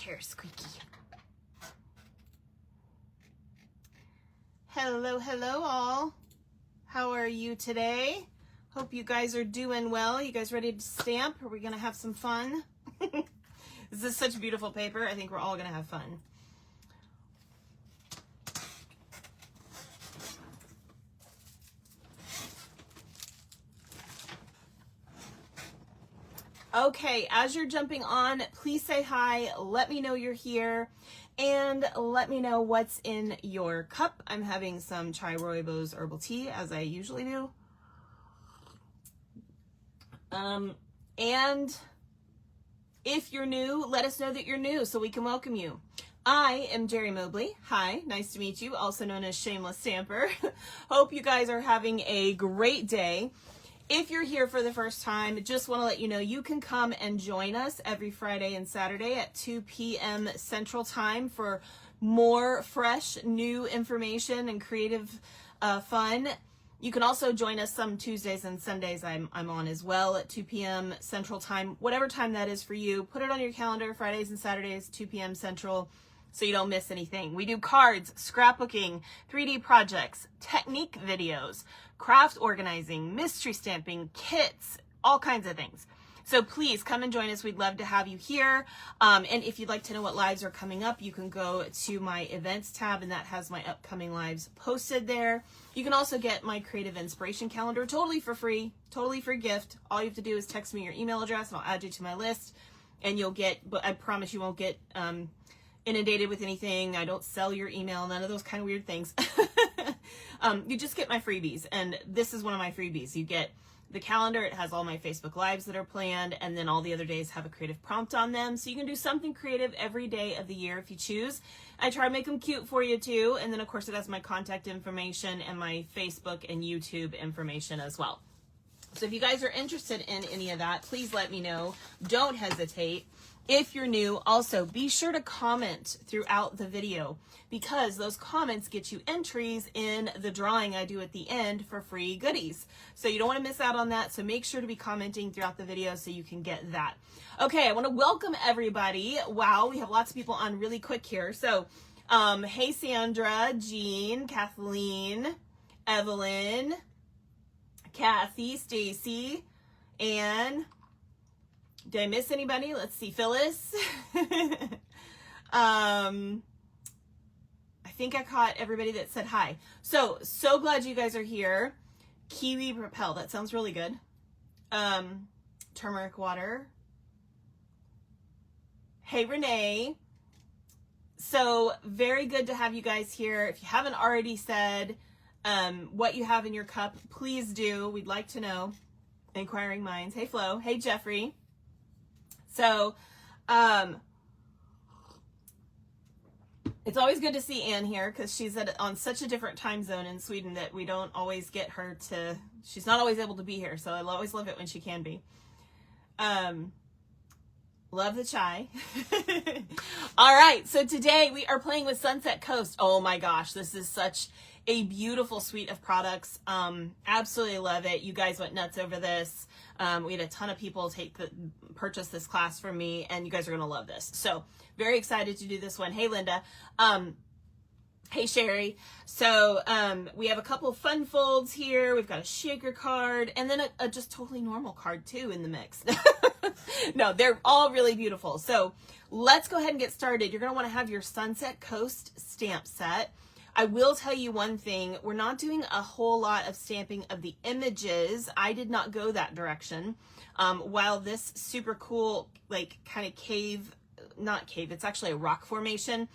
chair squeaky. Hello, hello all. How are you today? Hope you guys are doing well. You guys ready to stamp? Are we gonna have some fun? This is such beautiful paper. I think we're all gonna have fun. Okay, as you're jumping on, please say hi, let me know you're here, and let me know what's in your cup. I'm having some chai rooibos herbal tea, as I usually do. And if you're new, let us know that you're new so we can welcome you. I am Jeri Mobley. Hi, nice to meet you, also known as Shameless Stamper. Hope you guys are having a great day. If you're here for the first time, just want to let you know you can come and join us every Friday and Saturday at 2 p.m. Central Time for more fresh, new information and creative fun. You can also join us some Tuesdays and Sundays. I'm on as well at 2 p.m. Central Time. Whatever time that is for you, put it on your calendar, Fridays and Saturdays, 2 p.m. Central, so you don't miss anything. We do cards, scrapbooking, 3D projects, technique videos, craft organizing, mystery stamping, kits, all kinds of things. So please come and join us. We'd love to have you here. And if you'd like to know what lives are coming up, you can go to my events tab, and that has my upcoming lives posted there. You can also get my creative inspiration calendar totally for free, totally free gift. All you have to do is text me your email address and I'll add you to my list, and you'll get, but I promise you won't get inundated with anything. I don't sell your email, none of those kind of weird things. You just get my freebies, and this is one of my freebies. You get the calendar. It has all my Facebook Lives that are planned, and then all the other days have a creative prompt on them. So you can do something creative every day of the year if you choose. I try to make them cute for you too. And then of course it has my contact information and my Facebook and YouTube information as well. So if you guys are interested in any of that, please let me know. Don't hesitate. If you're new, also be sure to comment throughout the video, because those comments get you entries in the drawing I do at the end for free goodies. So you don't want to miss out on that. So make sure to be commenting throughout the video so you can get that. Okay, I want to welcome everybody. Wow, we have lots of people on really quick here. So, hey Sandra, Jean, Kathleen, Evelyn, Kathy, Stacy, Anne. Did I miss anybody? Let's see, Phyllis. I think I caught everybody that said hi. So glad you guys are here. Kiwi Propel, that sounds really good. Turmeric water. Hey, Renee. So very good to have you guys here. If you haven't already said what you have in your cup, please do. We'd like to know. Inquiring minds. Hey, Flo. Hey, Jeffrey. So, it's always good to see Anne here, because she's on such a different time zone in Sweden that we don't always get her to, she's not always able to be here. So I always love it when she can be. Love the chai. All right. So today we are playing with Sunset Coast. Oh my gosh. This is such a beautiful suite of products. Absolutely love it. You guys went nuts over this. We had a ton of people purchase this class from me, and you guys are going to love this. So very excited to do this one. Hey, Linda. Hey, Sherry. So we have a couple of fun folds here. We've got a shaker card, and then a just totally normal card too in the mix. No, they're all really beautiful. So let's go ahead and get started. You're going to want to have your Sunset Coast stamp set. I will tell you one thing, we're not doing a whole lot of stamping of the images. I did not go that direction. While this super cool, like kind of cave, not cave, it's actually a rock formation,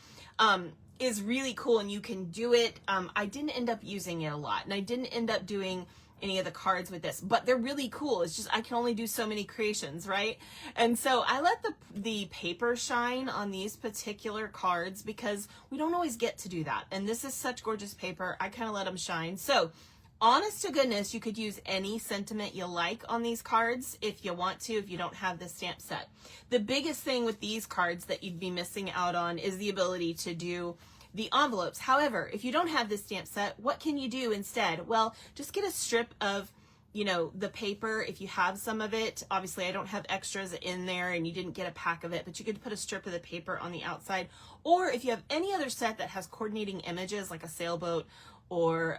is really cool and you can do it. I didn't end up using it a lot, and I didn't end up doing any of the cards with this, but they're really cool. It's just, I can only do so many creations, right? And so I let the paper shine on these particular cards because we don't always get to do that. And this is such gorgeous paper. I kind of let them shine. So honest to goodness, you could use any sentiment you like on these cards if you want to, if you don't have the stamp set. The biggest thing with these cards that you'd be missing out on is the ability to do the envelopes. However, if you don't have this stamp set, what can you do instead? Well, just get a strip of you know, the paper, if you have some of it, obviously I don't have extras in there and you didn't get a pack of it, but you could put a strip of the paper on the outside. Or if you have any other set that has coordinating images like a sailboat, or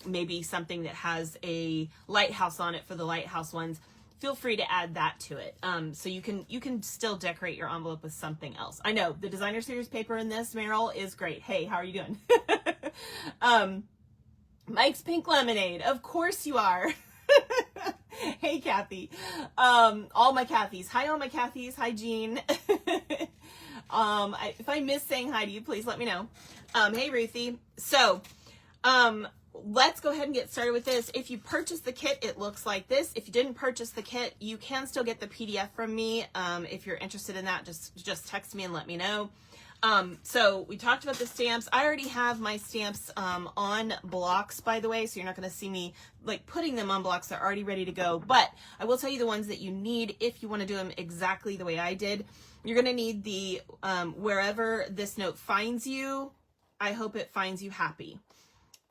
maybe something that has a lighthouse on it for the lighthouse ones, feel free to add that to it. So you can still decorate your envelope with something else. I know the designer series paper in this, Meryl, is great. Hey, how are you doing? Mike's Pink Lemonade. Of course you are. Hey, Kathy. All my Kathys. Hi, all my Kathys. Hi, Jean. If I miss saying hi to you, please let me know. Hey, Ruthie. So, let's go ahead and get started with this. If you purchased the kit, it looks like this. If you didn't purchase the kit, you can still get the PDF from me. If you're interested in that, just text me and let me know. So we talked about the stamps. I already have my stamps on blocks, by the way, so you're not going to see me like putting them on blocks. They're already ready to go, but I will tell you the ones that you need if you want to do them exactly the way I did. You're going to need the wherever this note finds you, I hope it finds you happy.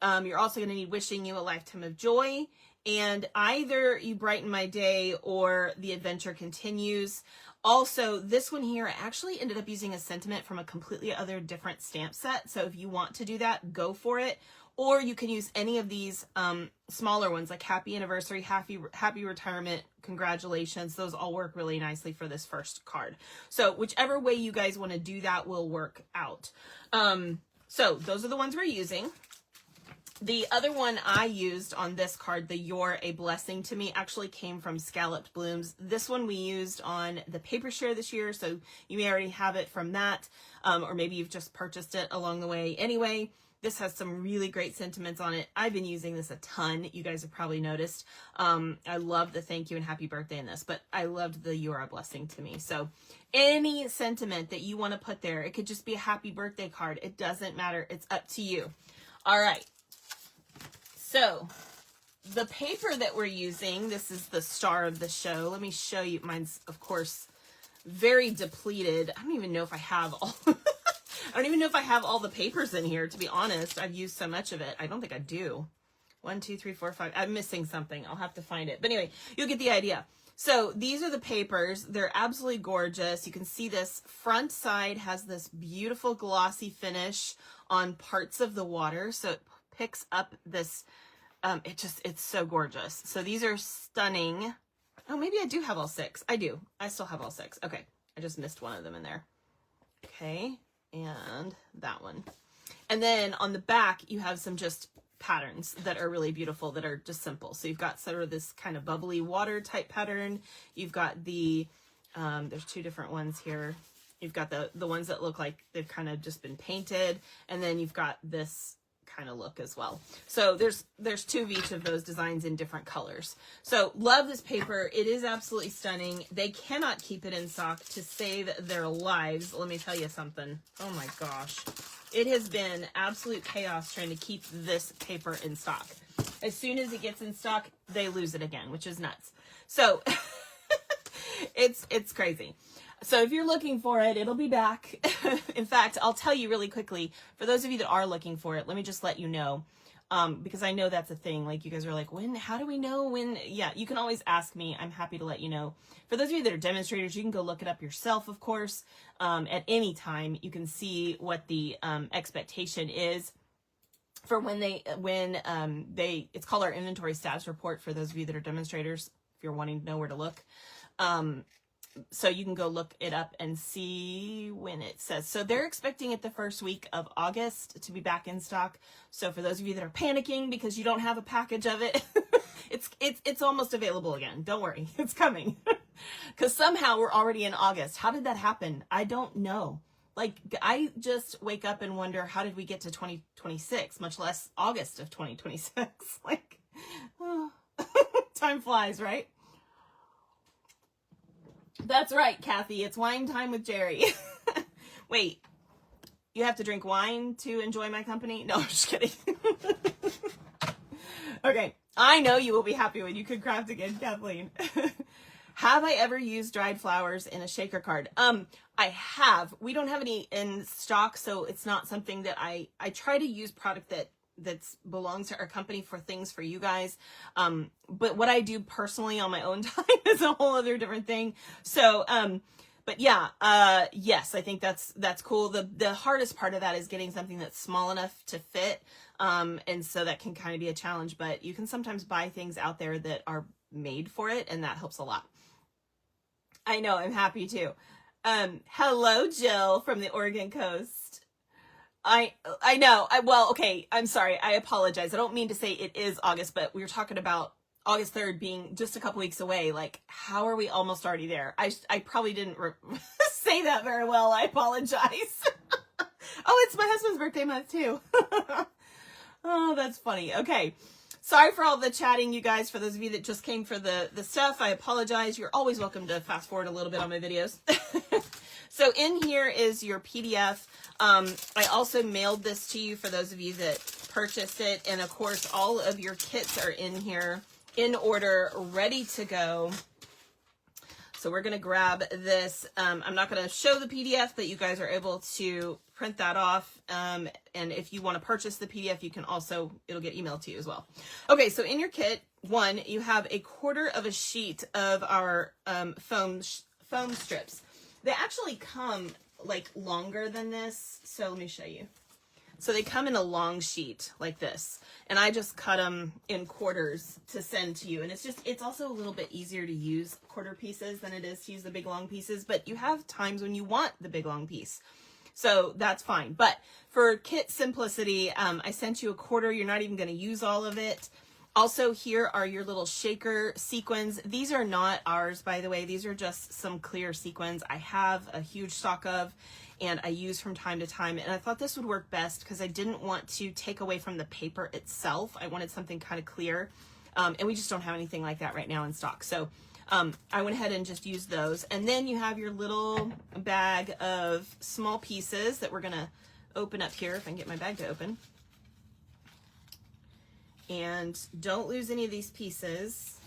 You're also going to need wishing you a lifetime of joy, and either you brighten my day or the adventure continues. Also, this one here, I actually ended up using a sentiment from a completely other different stamp set. So if you want to do that, go for it. Or you can use any of these smaller ones like happy anniversary, happy retirement, congratulations. Those all work really nicely for this first card. So whichever way you guys want to do that will work out. So those are the ones we're using. The other one I used on this card, the You're a Blessing to Me, actually came from Scalloped Blooms. This one we used on the paper share this year, so you may already have it from that, or maybe you've just purchased it along the way. Anyway, this has some really great sentiments on it. I've been using this a ton. You guys have probably noticed. I love the thank you and happy birthday in this, but I loved the You're a Blessing to Me. So any sentiment that you want to put there, it could just be a happy birthday card. It doesn't matter. It's up to you. All right. So the paper that we're using, this is the star of the show. Let me show you. Mine's, of course, very depleted. I don't even know if I have all, I don't even know if I have all the papers in here, to be honest. I've used so much of it. I don't think I do. 1, 2, 3, 4, 5. I'm missing something. I'll have to find it. But anyway, you'll get the idea. So these are the papers. They're absolutely gorgeous. You can see this front side has this beautiful glossy finish on parts of the water. So it picks up this, it's so gorgeous. So these are stunning. Oh, maybe I do have all 6. I do. I still have all 6. Okay. I just missed one of them in there. Okay. And that one. And then on the back, you have some just patterns that are really beautiful, that are just simple. So you've got sort of this kind of bubbly water type pattern. You've got the, there's 2 different ones here. You've got the ones that look like they've kind of just been painted. And then you've got this kind of look as well. So there's 2 of each of those designs in different colors. So love this paper. It is absolutely stunning. They cannot keep it in stock to save their lives. Let me tell you something. Oh my gosh. It has been absolute chaos trying to keep this paper in stock. As soon as it gets in stock, they lose it again, which is nuts. So it's crazy. So if you're looking for it, it'll be back. In fact, I'll tell you really quickly, for those of you that are looking for it, let me just let you know, because I know that's a thing. Like, you guys are like, how do we know when? Yeah, you can always ask me. I'm happy to let you know. For those of you that are demonstrators, you can go look it up yourself, of course. At any time, you can see what the expectation is for it's called our inventory status report for those of you that are demonstrators, if you're wanting to know where to look. So you can go look it up and see when it says. So they're expecting it the first week of August to be back in stock. So for those of you that are panicking because you don't have a package of it, it's almost available again. Don't worry, it's coming. Because somehow we're already in August. How did that happen? I don't know. Like, I just wake up and wonder, how did we get to 2026, much less August of 2026? Like, oh, time flies, right? That's right, Kathy. It's wine time with Jeri. Wait, you have to drink wine to enjoy my company? No, I'm just kidding. Okay, I know you will be happy when you can craft again, Kathleen. Have I ever used dried flowers in a shaker card? I have. We don't have any in stock, so it's not something that I try to use product that's belongs to our company for things for you guys. But what I do personally on my own time is a whole other different thing. So, but yeah, yes, I think that's cool. The hardest part of that is getting something that's small enough to fit. And so that can kind of be a challenge, but you can sometimes buy things out there that are made for it, and that helps a lot. I know, I'm happy too. Hello, Jill from the Oregon coast. I know. Well, okay, I'm sorry. I apologize. I don't mean to say it is August, but we were talking about August 3rd being just a couple weeks away. Like, how are we almost already there? I probably didn't say that very well. I apologize. Oh, it's my husband's birthday month too. Oh, that's funny. Okay. Sorry for all the chatting, you guys. For those of you that just came for the stuff, I apologize. You're always welcome to fast forward a little bit on my videos. So in here is your PDF. I also mailed this to you for those of you that purchased it. And of course, all of your kits are in here in order, ready to go. So we're going to grab this. I'm not going to show the PDF, but you guys are able to print that off. And if you want to purchase the PDF, you can also, it'll get emailed to you as well. Okay, so in your kit, one, you have a quarter of a sheet of our foam strips. They actually come like longer than this. So let me show you. So they come in a long sheet like this, and I just cut them in quarters to send to you. And it's also a little bit easier to use quarter pieces than it is to use the big long pieces, but you have times when you want the big long piece. So that's fine. But for kit simplicity, I sent you a quarter. You're not even going to use all of it. Also, here are your little shaker sequins. These are not ours, by the way. These are just some clear sequins I have a huge stock of, and I use from time to time. And I thought this would work best because I didn't want to take away from the paper itself. I wanted something kind of clear. And we just don't have anything like that right now in stock. So I went ahead and just used those. And then you have your little bag of small pieces that we're going to open up here, if I can get my bag to open. And don't lose any of these pieces.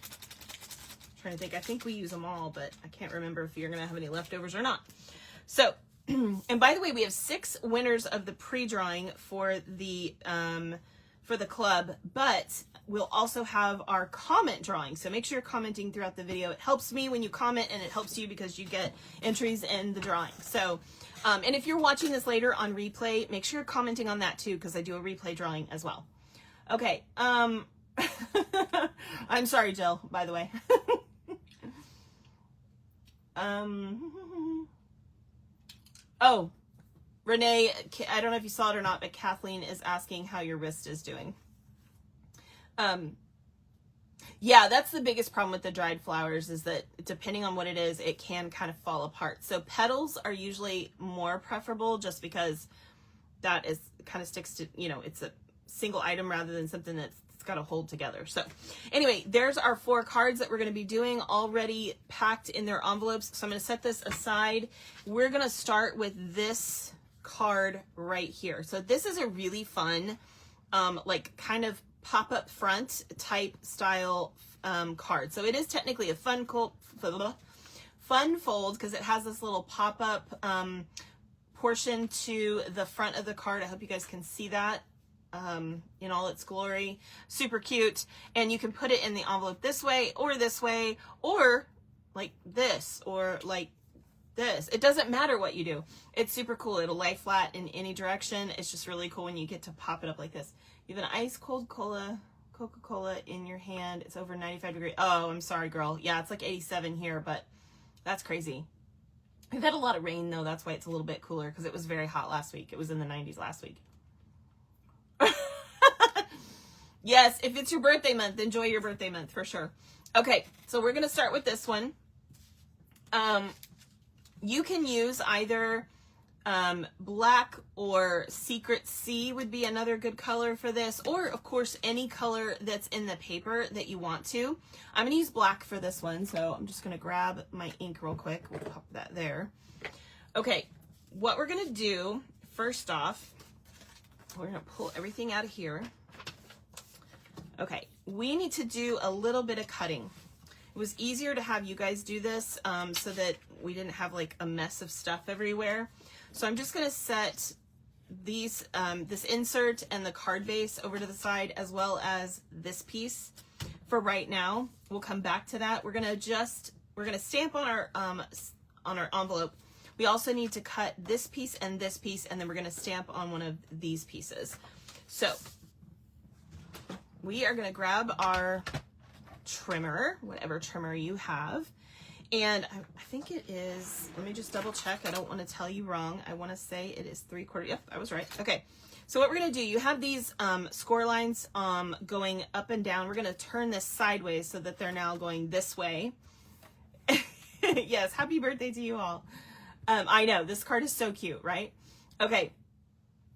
I'm trying to think. I think we use them all, but I can't remember if you're going to have any leftovers or not. So, and by the way, we have 6 winners of the pre-drawing for the club, but we'll also have our comment drawing. So make sure you're commenting throughout the video. It helps me when you comment, and it helps you because you get entries in the drawing. So, and if you're watching this later on replay, make sure you're commenting on that too, because I do a replay drawing as well. Okay. I'm sorry, Jill, by the way. Oh, Renee, I don't know if you saw it or not, but Kathleen is asking how your wrist is doing. Yeah, that's the biggest problem with the dried flowers, is that depending on what it is, it can kind of fall apart. So petals are usually more preferable, just because that is kind of sticks to, you know, it's a single item rather than something that's got to hold together. So anyway, there's our 4 cards that we're going to be doing, already packed in their envelopes. So I'm going to set this aside. We're going to start with this card right here. So this is a really fun, like kind of pop-up front type style card. So it is technically a fun fold because it has this little pop-up portion to the front of the card. I hope you guys can see that in all its glory. Super cute. And you can put it in the envelope this way, or like this, or like this. It doesn't matter what you do. It's super cool. It'll lay flat in any direction. It's just really cool when you get to pop it up like this. You have an ice cold Coca-Cola in your hand. It's over 95 degrees. Oh, I'm sorry, girl. Yeah, it's like 87 here, but that's crazy. We've had a lot of rain though. That's why it's a little bit cooler, because it was very hot last week. It was in the 90s last week. Yes, if it's your birthday month, enjoy your birthday month for sure. Okay, so we're going to start with this one. You can use either black or Secret Sea would be another good color for this, or of course any color that's in the paper that you want to. I'm going to use black for this one, so I'm just going to grab my ink real quick. We'll pop that there. Okay, what we're going to do first off, we're going to pull everything out of here. Okay, we need to do a little bit of cutting. It was easier to have you guys do this so that we didn't have like a mess of stuff everywhere. So I'm just going to set these, this insert and the card base over to the side, as well as this piece for right now. We'll come back to that. We're going to stamp on our envelope. We also need to cut this piece, and then we're going to stamp on one of these pieces. So we are going to grab our trimmer, whatever trimmer you have. And I think it is, let me just double check. I don't want to tell you wrong. I want to say it is 3/4. Yep, I was right. Okay. So what we're going to do, you have these score lines going up and down. We're going to turn this sideways so that they're now going this way. Yes, happy birthday to you all. I know, this card is so cute, right? Okay.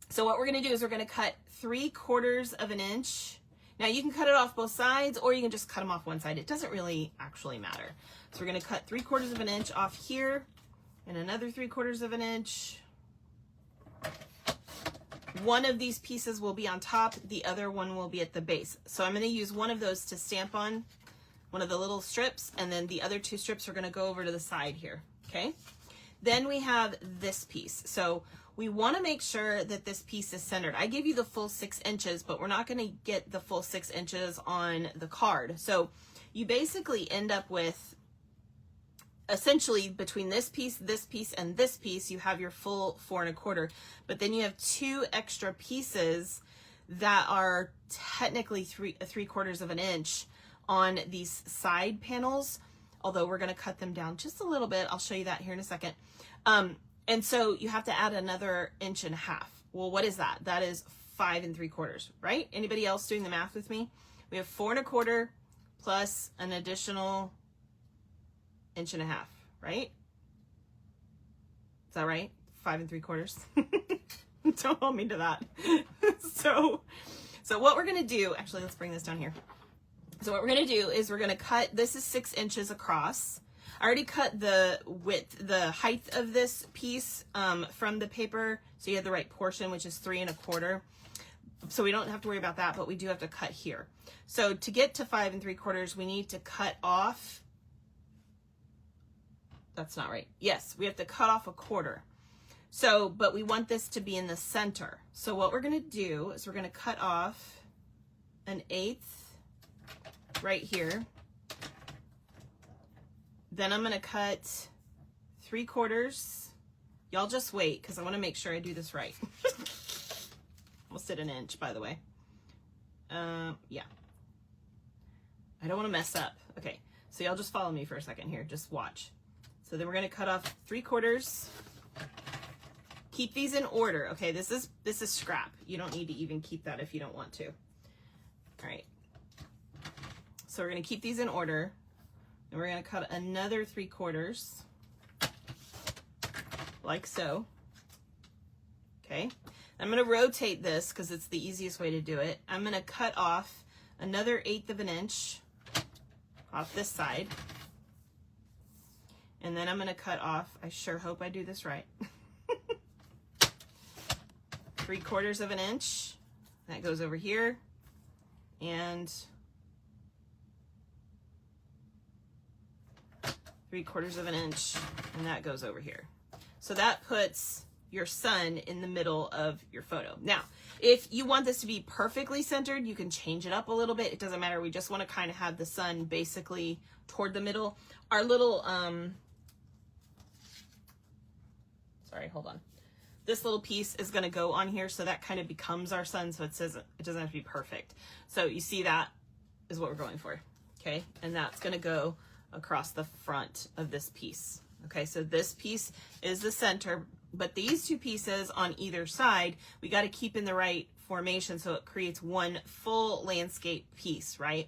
So what we're going to do is we're going to cut 3/4 of an inch. Now you can cut it off both sides, or you can just cut them off one side. It doesn't really actually matter. So we're going to cut 3/4 of an inch off here, and another 3/4 of an inch. One of these pieces will be on top, the other one will be at the base. So I'm going to use one of those to stamp on, one of the little strips, and then the other 2 strips are going to go over to the side here, okay? Then we have this piece. So we want to make sure that this piece is centered. I gave you the full 6 inches, but we're not going to get the full 6 inches on the card. So you basically end up with, essentially between this piece, and this piece, you have your full 4 1/4, but then you have 2 extra pieces that are technically 3/4 of an inch on these side panels, although we're going to cut them down just a little bit. I'll show you that here in a second. And so you have to add another 1.5 inches. Well, what is that? That is 5 3/4, right? Anybody else doing the math with me? We have 4 1/4 plus an additional 1.5 inches, right? Is that right? 5 3/4. Don't hold me to that. So what we're going to do, actually, let's bring this down here. So what we're going to do is we're going to cut, this is 6 inches across. I already cut the width, the height of this piece from the paper, so you have the right portion, which is 3 1/4. So we don't have to worry about that, but we do have to cut here. So to get to 5 3/4, we need to cut off, that's not right. Yes, we have to cut off 1/4. So, but we want this to be in the center. So what we're going to do is we're going to cut off 1/8 right here. Then I'm going to cut 3/4. Y'all just wait, because I want to make sure I do this right. Almost did 1 inch, by the way. Yeah. I don't want to mess up. Okay, so y'all just follow me for a second here. Just watch. So then we're going to cut off 3/4. Keep these in order. Okay, this is scrap. You don't need to even keep that if you don't want to. All right. So we're going to keep these in order. And we're going to cut another 3/4, like so. Okay. I'm going to rotate this because it's the easiest way to do it. I'm going to cut off another 1/8 of an inch off this side. And then I'm going to cut off, I sure hope I do this right, 3/4 of an inch. That goes over here. And 3/4 of an inch, and that goes over here. So that puts your sun in the middle of your photo. Now, if you want this to be perfectly centered, you can change it up a little bit. It doesn't matter. We just want to kind of have the sun basically toward the middle. Our little, sorry, hold on. This little piece is going to go on here, so that kind of becomes our sun, so it doesn't have to be perfect. So you see, that is what we're going for, okay? And that's going to go across the front of this piece. Okay, so this piece is the center, but these 2 pieces on either side, we got to keep in the right formation so it creates one full landscape piece, right?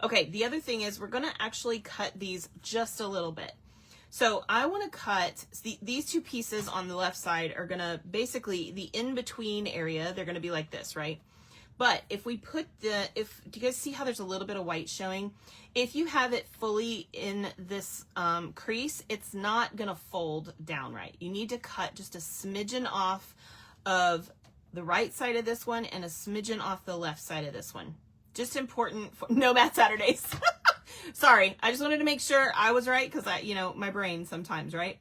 Okay, the other thing is we're going to actually cut these just a little bit. So I want to cut, these 2 pieces on the left side are going to basically, the in-between area, they're going to be like this, right? But if we put do you guys see how there's a little bit of white showing? If you have it fully in this crease, it's not gonna fold down right. You need to cut just a smidgen off of the right side of this one and a smidgen off the left side of this one. Just important for no Math Saturdays. Sorry, I just wanted to make sure I was right, because my brain sometimes, right?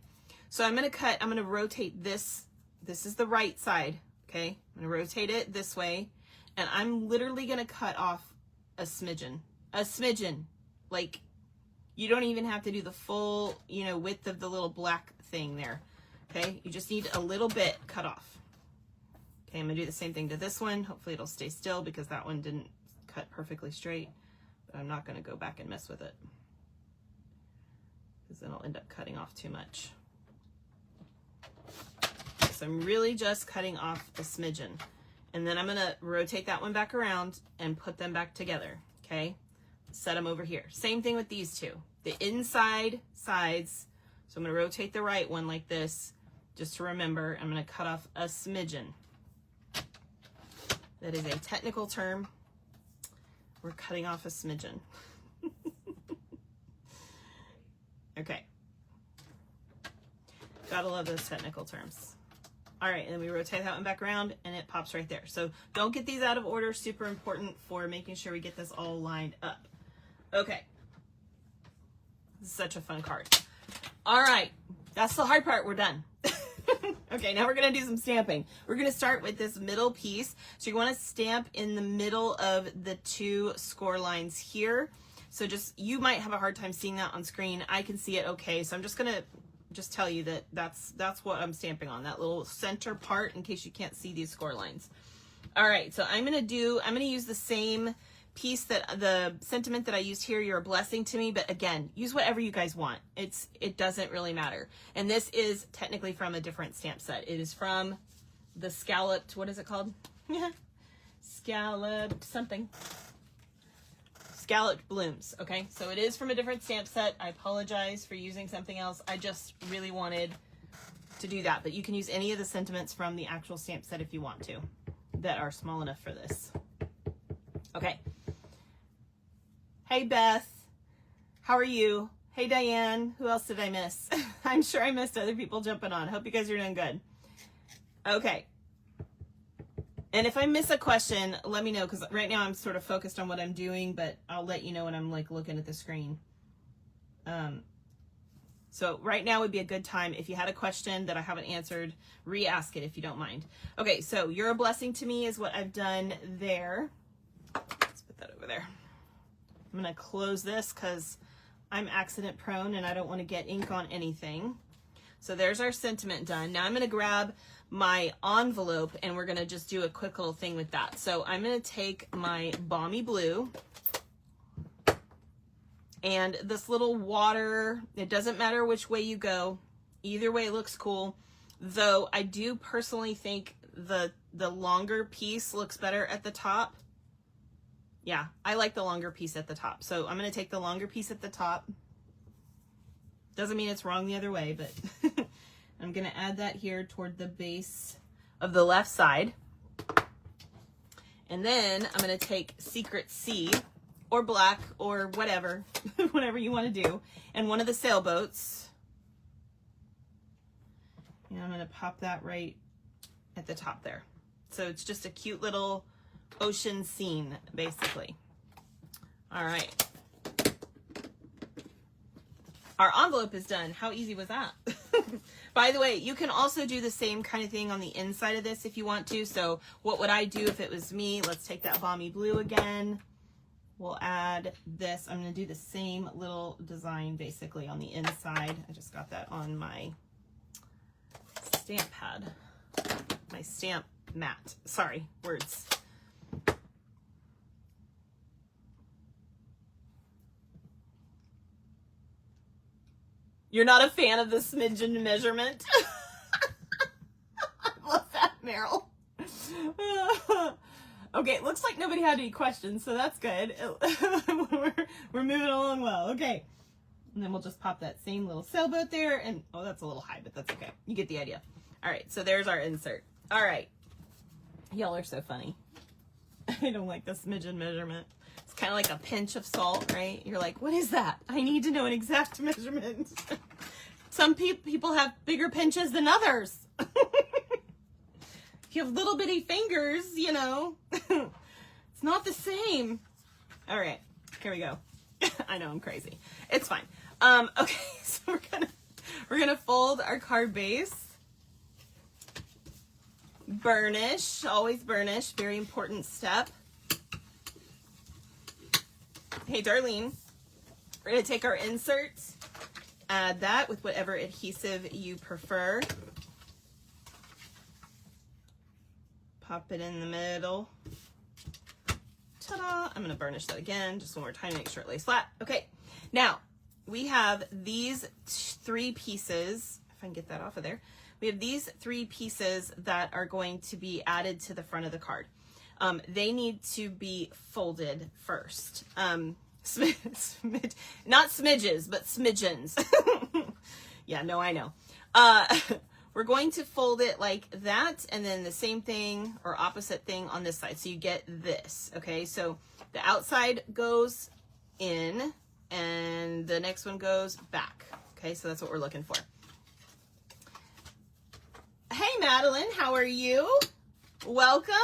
So I'm gonna rotate this. This is the right side. okay? I'm gonna rotate it this way, and I'm literally gonna cut off a smidgen. A smidgen. Like, you don't even have to do the full, you know, width of the little black thing there, okay? You just need a little bit cut off. Okay, I'm gonna do the same thing to this one. Hopefully it'll stay still because that one didn't cut perfectly straight, but I'm not gonna go back and mess with it because then I'll end up cutting off too much. So I'm really just cutting off a smidgen. And then I'm gonna rotate that one back around and put them back together, okay? Set them over here. Same thing with these two. The inside sides. So I'm gonna rotate the right one like this, just to remember, I'm gonna cut off a smidgen. That is a technical term. We're cutting off a smidgen. Okay. Gotta love those technical terms. All right, and then we rotate that one back around and it pops right there. So don't get these out of order. Super important for making sure we get this all lined up. Okay. This is such a fun card. All right, that's the hard part. We're done. Okay, now we're gonna do some stamping. We're gonna start with this middle piece. So you wanna stamp in the middle of the two score lines here. So just, you might have a hard time seeing that on screen. I can see it okay. So I'm just gonna tell you that that's what I'm stamping on, that little center part, in case you can't see these score lines. All right, so I'm gonna use the same piece, that the sentiment that I used here, you're a blessing to me, but again, use whatever you guys want. It doesn't really matter. And this is technically from a different stamp set. It is from the scalloped, what is it called? Scalloped something. Scalloped blooms, okay? So it is from a different stamp set. I apologize for using something else. I just really wanted to do that, but you can use any of the sentiments from the actual stamp set if you want to, that are small enough for this. Okay. Hey, Beth. How are you? Hey, Diane. Who else did I miss? I'm sure I missed other people jumping on. Hope you guys are doing good. Okay. And if I miss a question, let me know, because right now I'm sort of focused on what I'm doing, but I'll let you know when I'm like looking at the screen. So right now would be a good time. If you had a question that I haven't answered, re-ask it if you don't mind. Okay, so you're a blessing to me is what I've done there. Let's put that over there. I'm gonna close this because I'm accident prone and I don't want to get ink on anything. So there's our sentiment done. Now I'm gonna grab my envelope and we're gonna just do a quick little thing with that. So I'm gonna take my Balmy Blue and this little water, it doesn't matter which way you go, either way looks cool, though I do personally think the longer piece looks better at the top. Yeah, I like the longer piece at the top. So I'm gonna take the longer piece at the top. Doesn't mean it's wrong the other way, but I'm gonna add that here toward the base of the left side. And then I'm gonna take Secret C, or black, or whatever, whatever you wanna do, and one of the sailboats. And I'm gonna pop that right at the top there. So it's just a cute little ocean scene, basically. All right. Our envelope is done. How easy was that? By the way, you can also do the same kind of thing on the inside of this if you want to. So what would I do if it was me? Let's take that Balmy Blue again. We'll add this. I'm going to do the same little design basically on the inside. I just got that on my stamp pad, my stamp mat. Sorry, words. You're not a fan of the smidgen measurement? I love that, Meryl. Okay, it looks like nobody had any questions, so that's good. We're moving along well. Okay. And then we'll just pop that same little sailboat there. And oh, that's a little high, but that's okay. You get the idea. All right, so there's our insert. All right. Y'all are so funny. I don't like the smidgen measurement. It's kind of like a pinch of salt, right? You're like, what is that? I need to know an exact measurement. Some people have bigger pinches than others. If you have little bitty fingers, you know, it's not the same. All right, here we go. I know I'm crazy. It's fine. Okay, so we're gonna fold our card base. Burnish, always burnish, very important step. Hey, Darlene, we're going to take our insert, add that with whatever adhesive you prefer. Pop it in the middle. Ta-da! I'm going to burnish that again, just one more time to make sure it lays flat. Okay, now we have these 3 pieces, if I can get that off of there. We have these 3 pieces that are going to be added to the front of the card. They need to be folded first. Not smidges, but smidgens. Yeah, no, I know. We're going to fold it like that, and then the same thing or opposite thing on this side. So you get this, okay? So the outside goes in, and the next one goes back. Okay, so that's what we're looking for. Hey, Madeline, how are you? Welcome.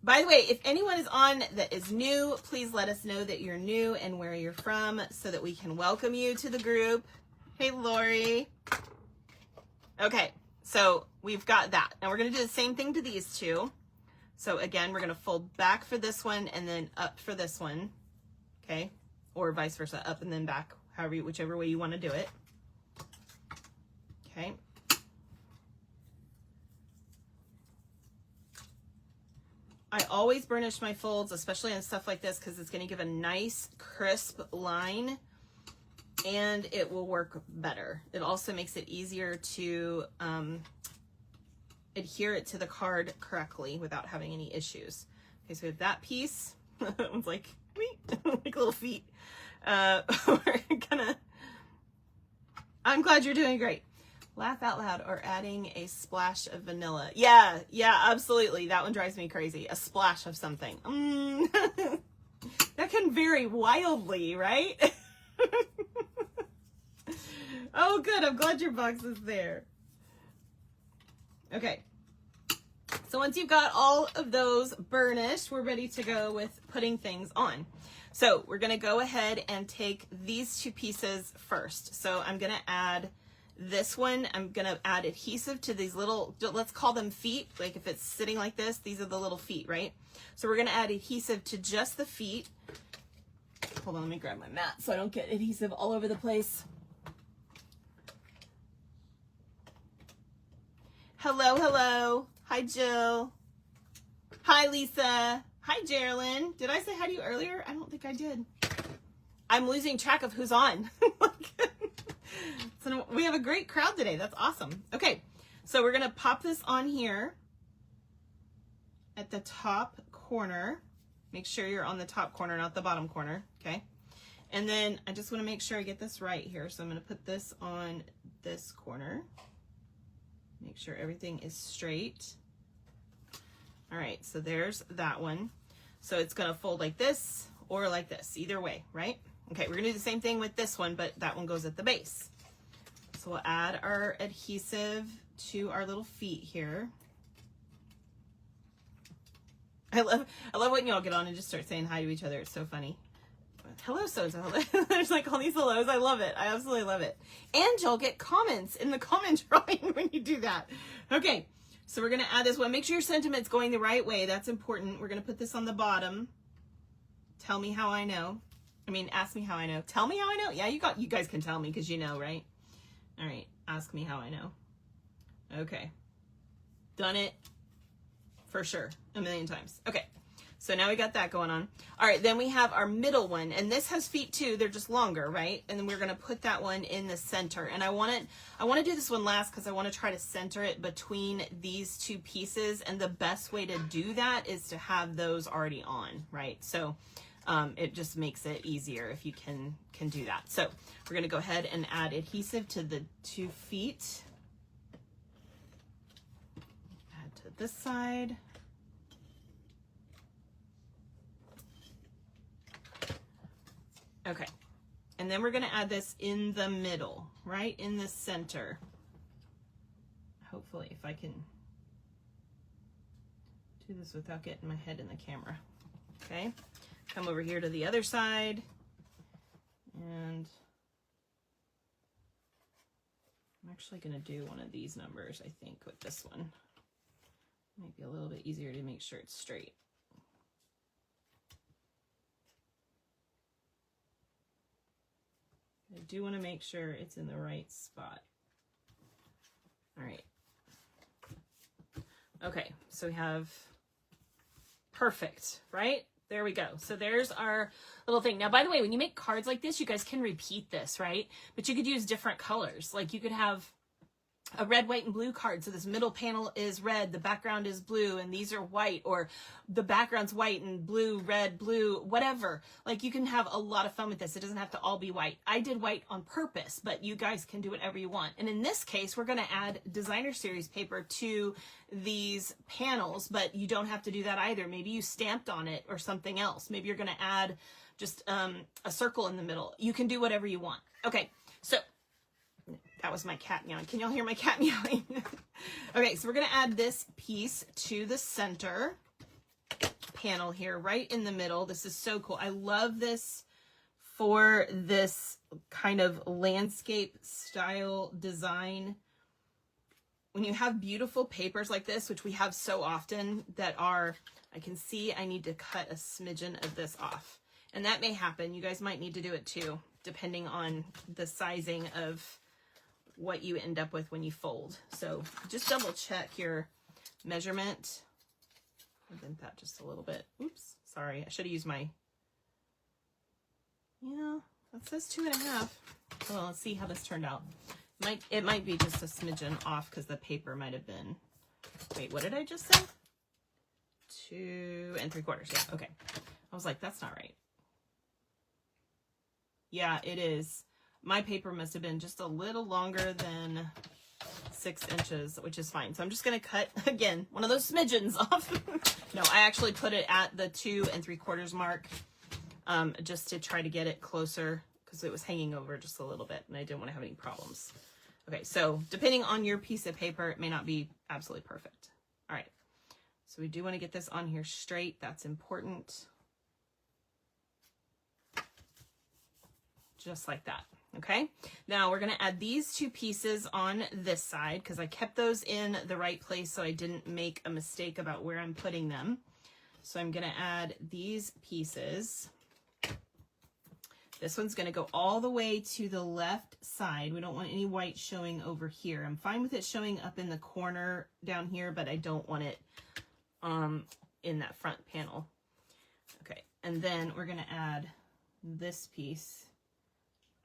By the way, if anyone is on that is new, please let us know that you're new and where you're from so that we can welcome you to the group. Hey, Lori. Okay, so we've got that. Now we're going to do the same thing to these 2. So again, we're going to fold back for this one and then up for this one. Okay, or vice versa, up and then back, whichever way you want to do it. Okay. I always burnish my folds, especially on stuff like this, because it's going to give a nice crisp line and it will work better. It also makes it easier to adhere it to the card correctly without having any issues. Okay, so we have that piece. That one's like, like little feet. We're gonna, I'm glad you're doing great. Laugh out loud or adding a splash of vanilla. Yeah, absolutely. That one drives me crazy. A splash of something. That can vary wildly, right? Oh, good. I'm glad your box is there. Okay. So once you've got all of those burnished, we're ready to go with putting things on. So we're going to go ahead and take these 2 pieces first. So I'm going to add this one. I'm going to add adhesive to these little, let's call them feet. Like if it's sitting like this, these are the little feet, right? So we're going to add adhesive to just the feet. Hold on, let me grab my mat so I don't get adhesive all over the place. Hello, hello. Hi, Jill. Hi, Lisa. Hi, Geraldine. Did I say hi to you earlier? I don't think I did. I'm losing track of who's on. So we have a great crowd today. That's awesome. Okay, so we're going to pop this on here at the top corner. Make sure you're on the top corner, not the bottom corner, okay? And then I just want to make sure I get this right here. So I'm going to put this on this corner. Make sure everything is straight. All right, so there's that one. So it's going to fold like this or like this, either way, right? Okay, we're going to do the same thing with this one, but that one goes at the base. So we'll add our adhesive to our little feet here. I love when y'all get on and just start saying hi to each other. It's so funny. Hello, so-and-so. There's like all these hellos. I love it. I absolutely love it. And you'll get comments in the comment drawing when you do that. Okay, so we're going to add this one. Make sure your sentiment's going the right way. That's important. We're going to put this on the bottom. Tell me how I know. I mean, ask me how I know. Tell me how I know. Yeah, you guys can tell me because you know, right? All right, ask me how I know. Okay. Done it for sure a million times. Okay. So now we got that going on. All right, then we have our middle one, and this has feet too. They're just longer, right? And then we're going to put that one in the center. And I want to do this one last because I want to try to center it between these 2 pieces. And the best way to do that is to have those already on, right? So it just makes it easier if you can do that. So we're going to go ahead and add adhesive to the 2 feet. Add to this side. Okay, and then we're going to add this in the middle, right in the center. Hopefully, if I can do this without getting my head in the camera. Okay, come over here to the other side, and I'm actually going to do one of these numbers, I think, with this one. Might be a little bit easier to make sure it's straight. I do want to make sure it's in the right spot. All right. Okay, so we have perfect, right? There we go. So there's our little thing. Now, by the way, when you make cards like this, you guys can repeat this, right? But you could use different colors. Like you could have a red, white, and blue card. So this middle panel is red, the background is blue, and these are white, or the background's white and blue, red, blue, whatever. Like you can have a lot of fun with this. It doesn't have to all be white. I did white on purpose, but you guys can do whatever you want. And in this case, we're going to add designer series paper to these panels, but you don't have to do that either. Maybe you stamped on it or something else. Maybe you're going to add just a circle in the middle. You can do whatever you want. Okay, so that was my cat meowing. Can y'all hear my cat meowing? Okay, so we're going to add this piece to the center panel here, right in the middle. This is so cool. I love this for this kind of landscape style design. When you have beautiful papers like this, which we have so often that are, I can see I need to cut a smidgen of this off. And that may happen. You guys might need to do it too, depending on the sizing of what you end up with when you fold. So just double check your measurement. I bent that just a little bit. Oops, sorry. I should have used my, yeah, that says 2.5. Well, let's see how this turned out. It might be just a smidgen off because the paper might have been, wait, what did I just say? 2 3/4. Yeah, okay. I was like, that's not right. Yeah, it is. My paper must have been just a little longer than 6 inches, which is fine. So I'm just going to cut, again, one of those smidgens off. No, I actually put it at the 2 3/4 mark just to try to get it closer because it was hanging over just a little bit and I didn't want to have any problems. Okay, so depending on your piece of paper, it may not be absolutely perfect. All right, so we do want to get this on here straight. That's important. Just like that. Okay, now we're going to add these 2 pieces on this side because I kept those in the right place so I didn't make a mistake about where I'm putting them. So I'm going to add these pieces. This one's going to go all the way to the left side. We don't want any white showing over here. I'm fine with it showing up in the corner down here, but I don't want it in that front panel. Okay, and then we're going to add this piece.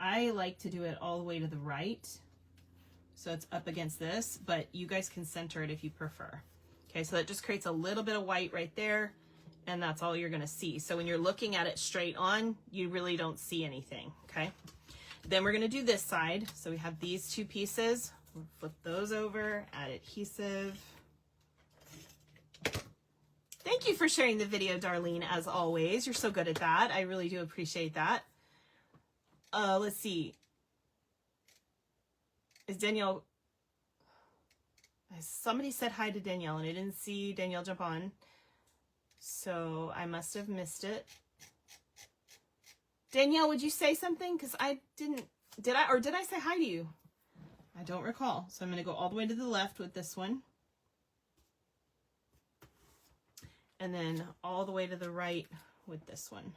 I like to do it all the way to the right, so it's up against this, but you guys can center it if you prefer. Okay, so that just creates a little bit of white right there, and that's all you're going to see. So when you're looking at it straight on, you really don't see anything, okay? Then we're going to do this side. So we have these 2 pieces. We'll flip those over, add adhesive. Thank you for sharing the video, Darlene, as always. You're so good at that. I really do appreciate that. Let's see. Is Danielle, somebody said hi to Danielle and I didn't see Danielle jump on. So I must have missed it. Danielle, would you say something? Because I didn't, did I say hi to you? I don't recall. So I'm going to go all the way to the left with this one. And then all the way to the right with this one.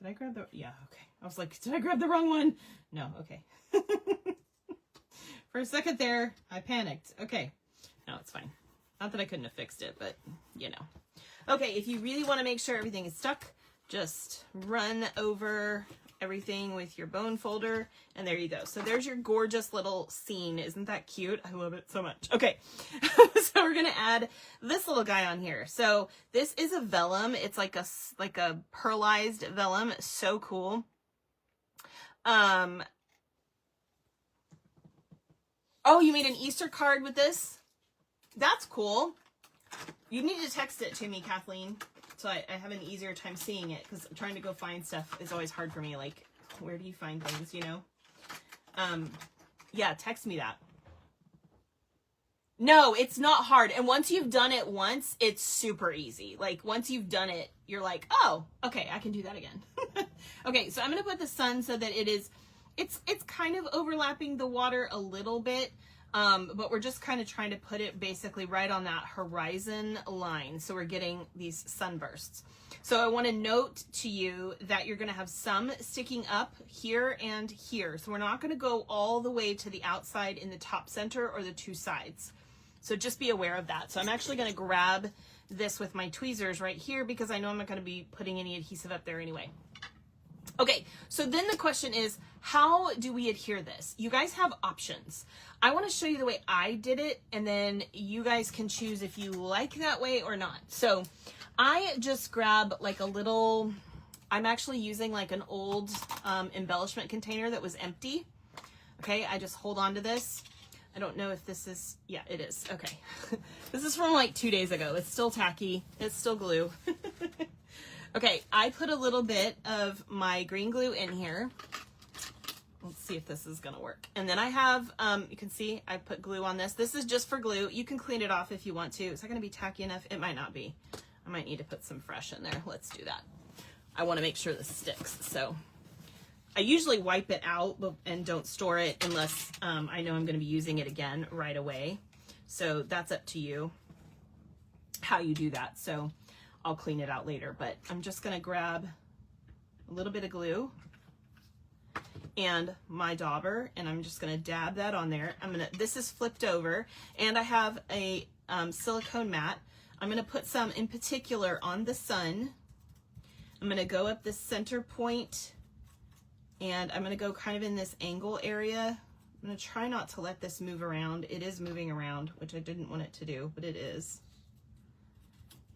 Did I grab the, yeah, okay. I was like, did I grab the wrong one? No, okay. For a second there, I panicked. Okay, no, it's fine. Not that I couldn't have fixed it, but you know. Okay, if you really want to make sure everything is stuck, just run over everything with your bone folder, and there you go. So there's your gorgeous little scene. Isn't that cute? I love it so much. Okay, so we're gonna add this little guy on here. So this is a vellum. It's like a pearlized vellum. So cool. Oh, you made an Easter card with this? That's cool. You need to text it to me, Kathleen, so I have an easier time seeing it, because trying to go find stuff is always hard for me. Like, where do you find things, you know? Yeah, text me that. No, it's not hard. And once you've done it once, it's super easy. Like, once you've done it, you're like, oh, okay, I can do that again. Okay, so I'm going to put the sun so that it is It's kind of overlapping the water a little bit, but we're just kind of trying to put it basically right on that horizon line. So we're getting these sunbursts. So I want to note to you that you're going to have some sticking up here and here. So we're not going to go all the way to the outside in the top center or the two sides. So just be aware of that. So I'm actually going to grab this with my tweezers right here because I know I'm not going to be putting any adhesive up there anyway. Okay, so then the question is, how do we adhere this? You guys have options. I want to show you the way I did it, and then you guys can choose if you like that way or not. So I just grab like a little, I'm actually using like an old embellishment container that was empty. Okay, I just hold on to this. I don't know if this is, yeah, it is. Okay. This is from like 2 days ago. It's still tacky. It's still glue. Okay, I put a little bit of my green glue in here. Let's see if this is gonna work. And then I have, you can see I put glue on this. This is just for glue. You can clean it off if you want to. Is that gonna be tacky enough? It might not be. I might need to put some fresh in there. Let's do that. I wanna make sure this sticks. So I usually wipe it out and don't store it unless I know I'm gonna be using it again right away. So that's up to you how you do that. So I'll clean it out later, but I'm just gonna grab a little bit of glue and my dauber, and I'm just gonna dab that on there. This is flipped over, and I have a silicone mat. I'm gonna put some in particular on the sun. I'm gonna go up the center point, and I'm gonna go kind of in this angle area. I'm gonna try not to let this move around. It is moving around, which I didn't want it to do, but it is.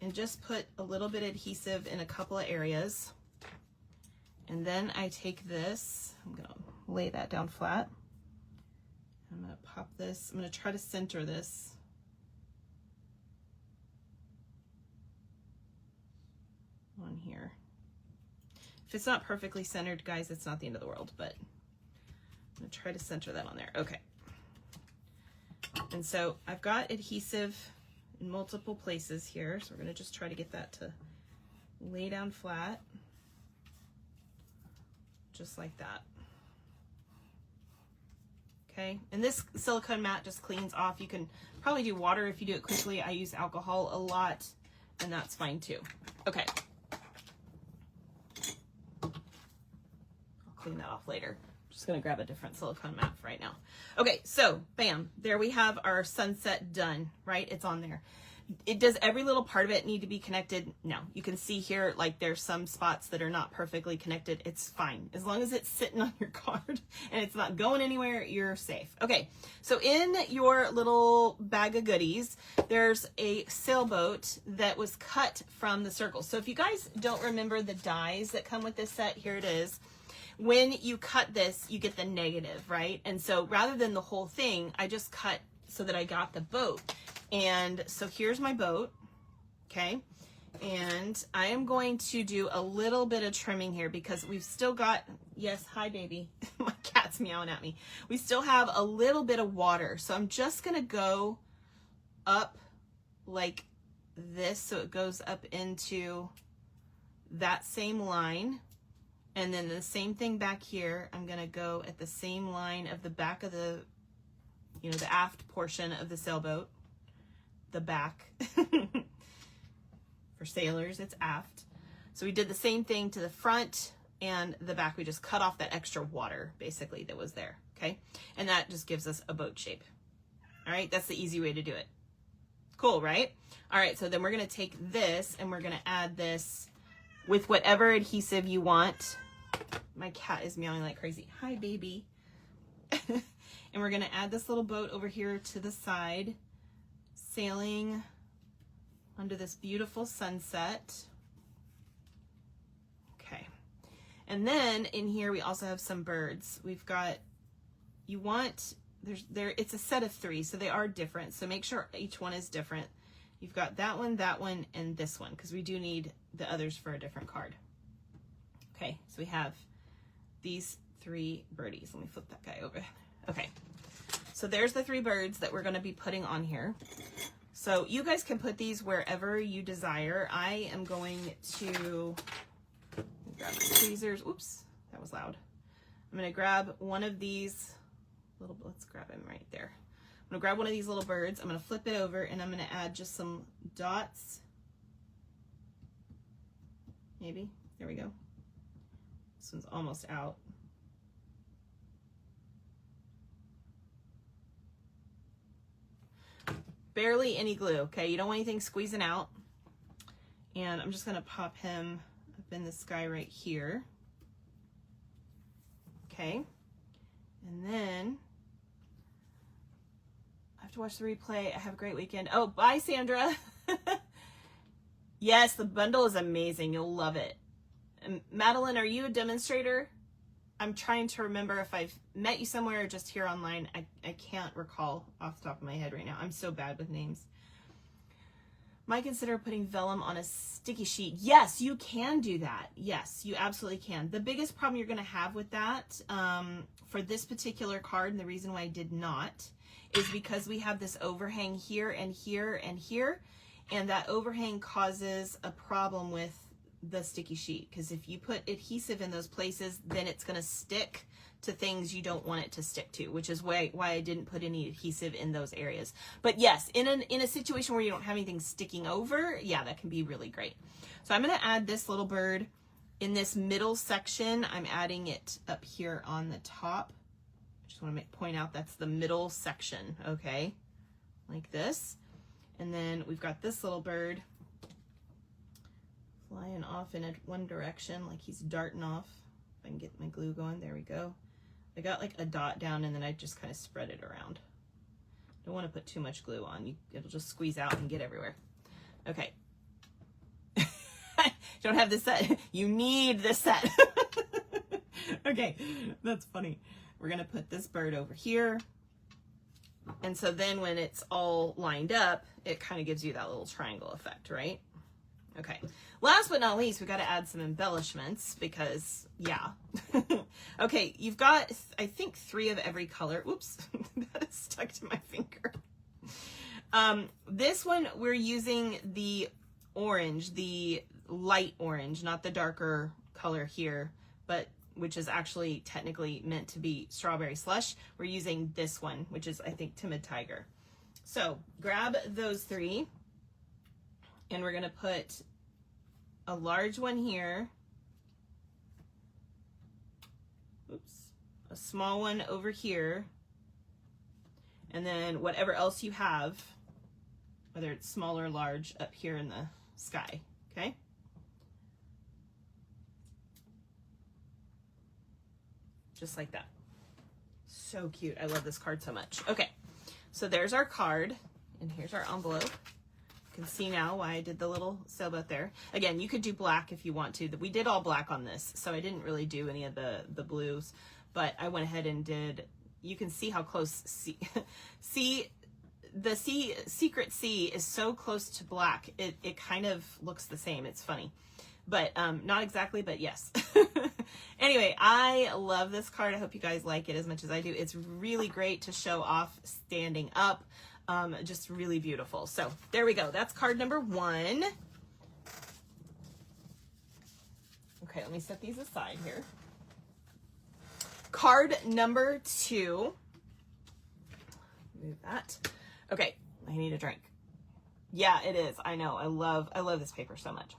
And just put a little bit of adhesive in a couple of areas. And then I take this, I'm gonna lay that down flat. I'm gonna pop this, I'm gonna try to center this. On here. If it's not perfectly centered, guys, it's not the end of the world, but I'm gonna try to center that on there. Okay. And so I've got adhesive in multiple places here, so we're going to just try to get that to lay down flat, just like that. Okay, and this silicone mat just cleans off. You can probably do water if you do it quickly. I use alcohol a lot, and that's fine too. Okay, I'll clean that off later. Just gonna grab a different silicone mat for right now. Okay, so bam, there we have our sunset done, right? It's on there. Does every little part of it need to be connected? No. You can see here, like there's some spots that are not perfectly connected. It's fine. As long as it's sitting on your card and it's not going anywhere, you're safe. Okay, so in your little bag of goodies, there's a sailboat that was cut from the circle. So if you guys don't remember the dies that come with this set, here it is. When you cut this, you get the negative, right? And so rather than the whole thing, I just cut so that I got the boat. And so here's my boat, okay? And I am going to do a little bit of trimming here because we've still got, yes, hi baby, my cat's meowing at me. We still have a little bit of water. So I'm just gonna go up like this so it goes up into that same line. And then the same thing back here, I'm gonna go at the same line of the back of the, you know, the aft portion of the sailboat, the back. For sailors, it's aft. So we did the same thing to the front and the back. We just cut off that extra water, basically, that was there, okay? And that just gives us a boat shape. All right, that's the easy way to do it. Cool, right? All right, so then we're gonna take this and we're gonna add this with whatever adhesive you want. My cat is meowing like crazy. Hi, baby. And we're gonna add this little boat over here to the side, sailing under this beautiful sunset. Okay. And then in here we also have some birds. We've got, you want, it's a set of 3, so they are different. So make sure each one is different. You've got that one, and this one, because we do need the others for a different card. Okay, so we have these 3 birdies. Let me flip that guy over. Okay, so there's the 3 birds that we're going to be putting on here. So you guys can put these wherever you desire. I am going to grab my tweezers. Oops, that was loud. I'm going to grab one of these little, let's grab him right there. I'm going to grab one of these little birds. I'm going to flip it over and I'm going to add just some dots. Maybe. There we go. This one's almost out. Barely any glue, okay? You don't want anything squeezing out. And I'm just going to pop him up in the sky right here. Okay. And then I have to watch the replay. I have a great weekend. Oh, bye, Sandra. Yes, the bundle is amazing. You'll love it. And Madeline, are you a demonstrator? I'm trying to remember if I've met you somewhere or just here online. I can't recall off the top of my head right now. I'm so bad with names. Might consider putting vellum on a sticky sheet. Yes, you can do that. Yes, you absolutely can. The biggest problem you're going to have with that for this particular card, and the reason why I did not, is because we have this overhang here and here and here, and that overhang causes a problem with the sticky sheet, because if you put adhesive in those places, then it's going to stick to things you don't want it to stick to, which is why I didn't put any adhesive in those areas. But yes, in a situation where you don't have anything sticking over, yeah, that can be really great. So I'm going to add this little bird in this middle section. I'm adding it up here on the top. I just want to point out that's the middle section, okay? Like this. And then we've got this little bird flying off in one direction, like he's darting off. If I can get my glue going, there we go. I got like a dot down and then I just kind of spread it around. Don't want to put too much glue on. It'll just squeeze out and get everywhere. Okay. Don't have this set. You need this set. Okay, that's funny. We're gonna put this bird over here. And so then when it's all lined up, it kind of gives you that little triangle effect, right? Okay, last but not least, we got to add some embellishments because, yeah. Okay, you've got, I think, 3 of every color. Oops, that is stuck to my finger. This one, we're using the orange, the light orange, not the darker color here, but which is actually technically meant to be strawberry slush. We're using this one, which is, I think, Timid Tiger. So grab those 3. And we're going to put a large one here. Oops. A small one over here. And then whatever else you have, whether it's small or large, up here in the sky. Okay? Just like that. So cute. I love this card so much. Okay. So there's our card. And here's our envelope. You can see now why I did the little sailboat there. Again, you could do black if you want to. We did all black on this, so I didn't really do any of the blues, but I went ahead and did, you can see how close, the secret C is so close to black, it kind of looks the same. It's funny, but not exactly, but yes. Anyway, I love this card. I hope you guys like it as much as I do. It's really great to show off standing up. Just really beautiful. So there we go. That's card number 1. Okay, let me set these aside here. Card number 2. Move that. Okay, I need a drink. Yeah, it is. I know. I love this paper so much.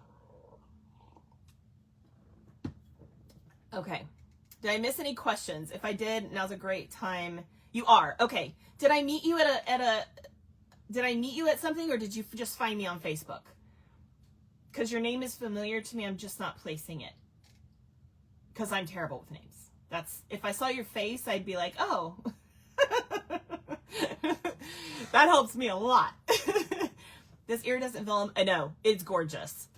Okay. Did I miss any questions? If I did, now's a great time. You are. Okay. Did I meet you did I meet you at something, or did you just find me on Facebook? Because your name is familiar to me. I'm just not placing it. Because I'm terrible with names. That's, if I saw your face, I'd be like, oh. That helps me a lot. This iridescent vellum, I know, it's gorgeous.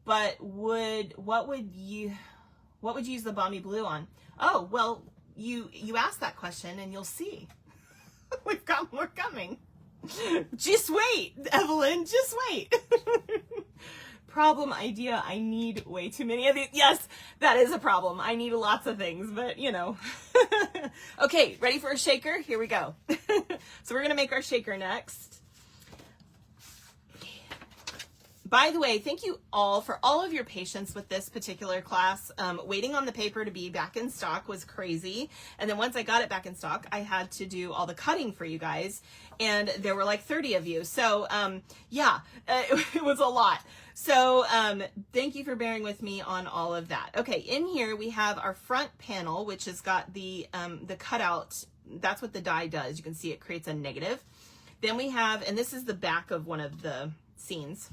But what would you use the Balmy Blue on? Oh, well, you asked that question and you'll see. We've got more coming. Just wait, Evelyn, just wait. Problem idea, I need way too many of these. Yes, that is a problem. I need lots of things, but you know. Okay, ready for a shaker? Here we go. So we're gonna make our shaker next. By the way, thank you all for all of your patience with this particular class. Waiting on the paper to be back in stock was crazy. And then once I got it back in stock, I had to do all the cutting for you guys. And there were like 30 of you. So yeah, it was a lot. So thank you for bearing with me on all of that. Okay, in here we have our front panel, which has got the cutout. That's what the die does. You can see it creates a negative. Then we have, and this is the back of one of the scenes.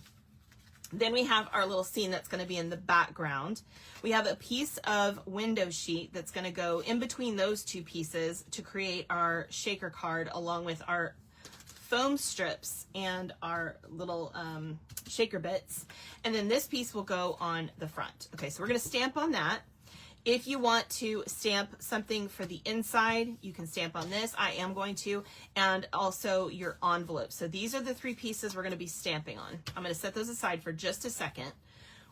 Then we have our little scene that's going to be in the background. We have a piece of window sheet that's going to go in between those two pieces to create our shaker card, along with our foam strips and our little shaker bits. And then this piece will go on the front. Okay, so we're going to stamp on that. If you want to stamp something for the inside, you can stamp on this. I am going to, and also your envelope. So these are the three pieces we're going to be stamping on. I'm going to set those aside for just a second.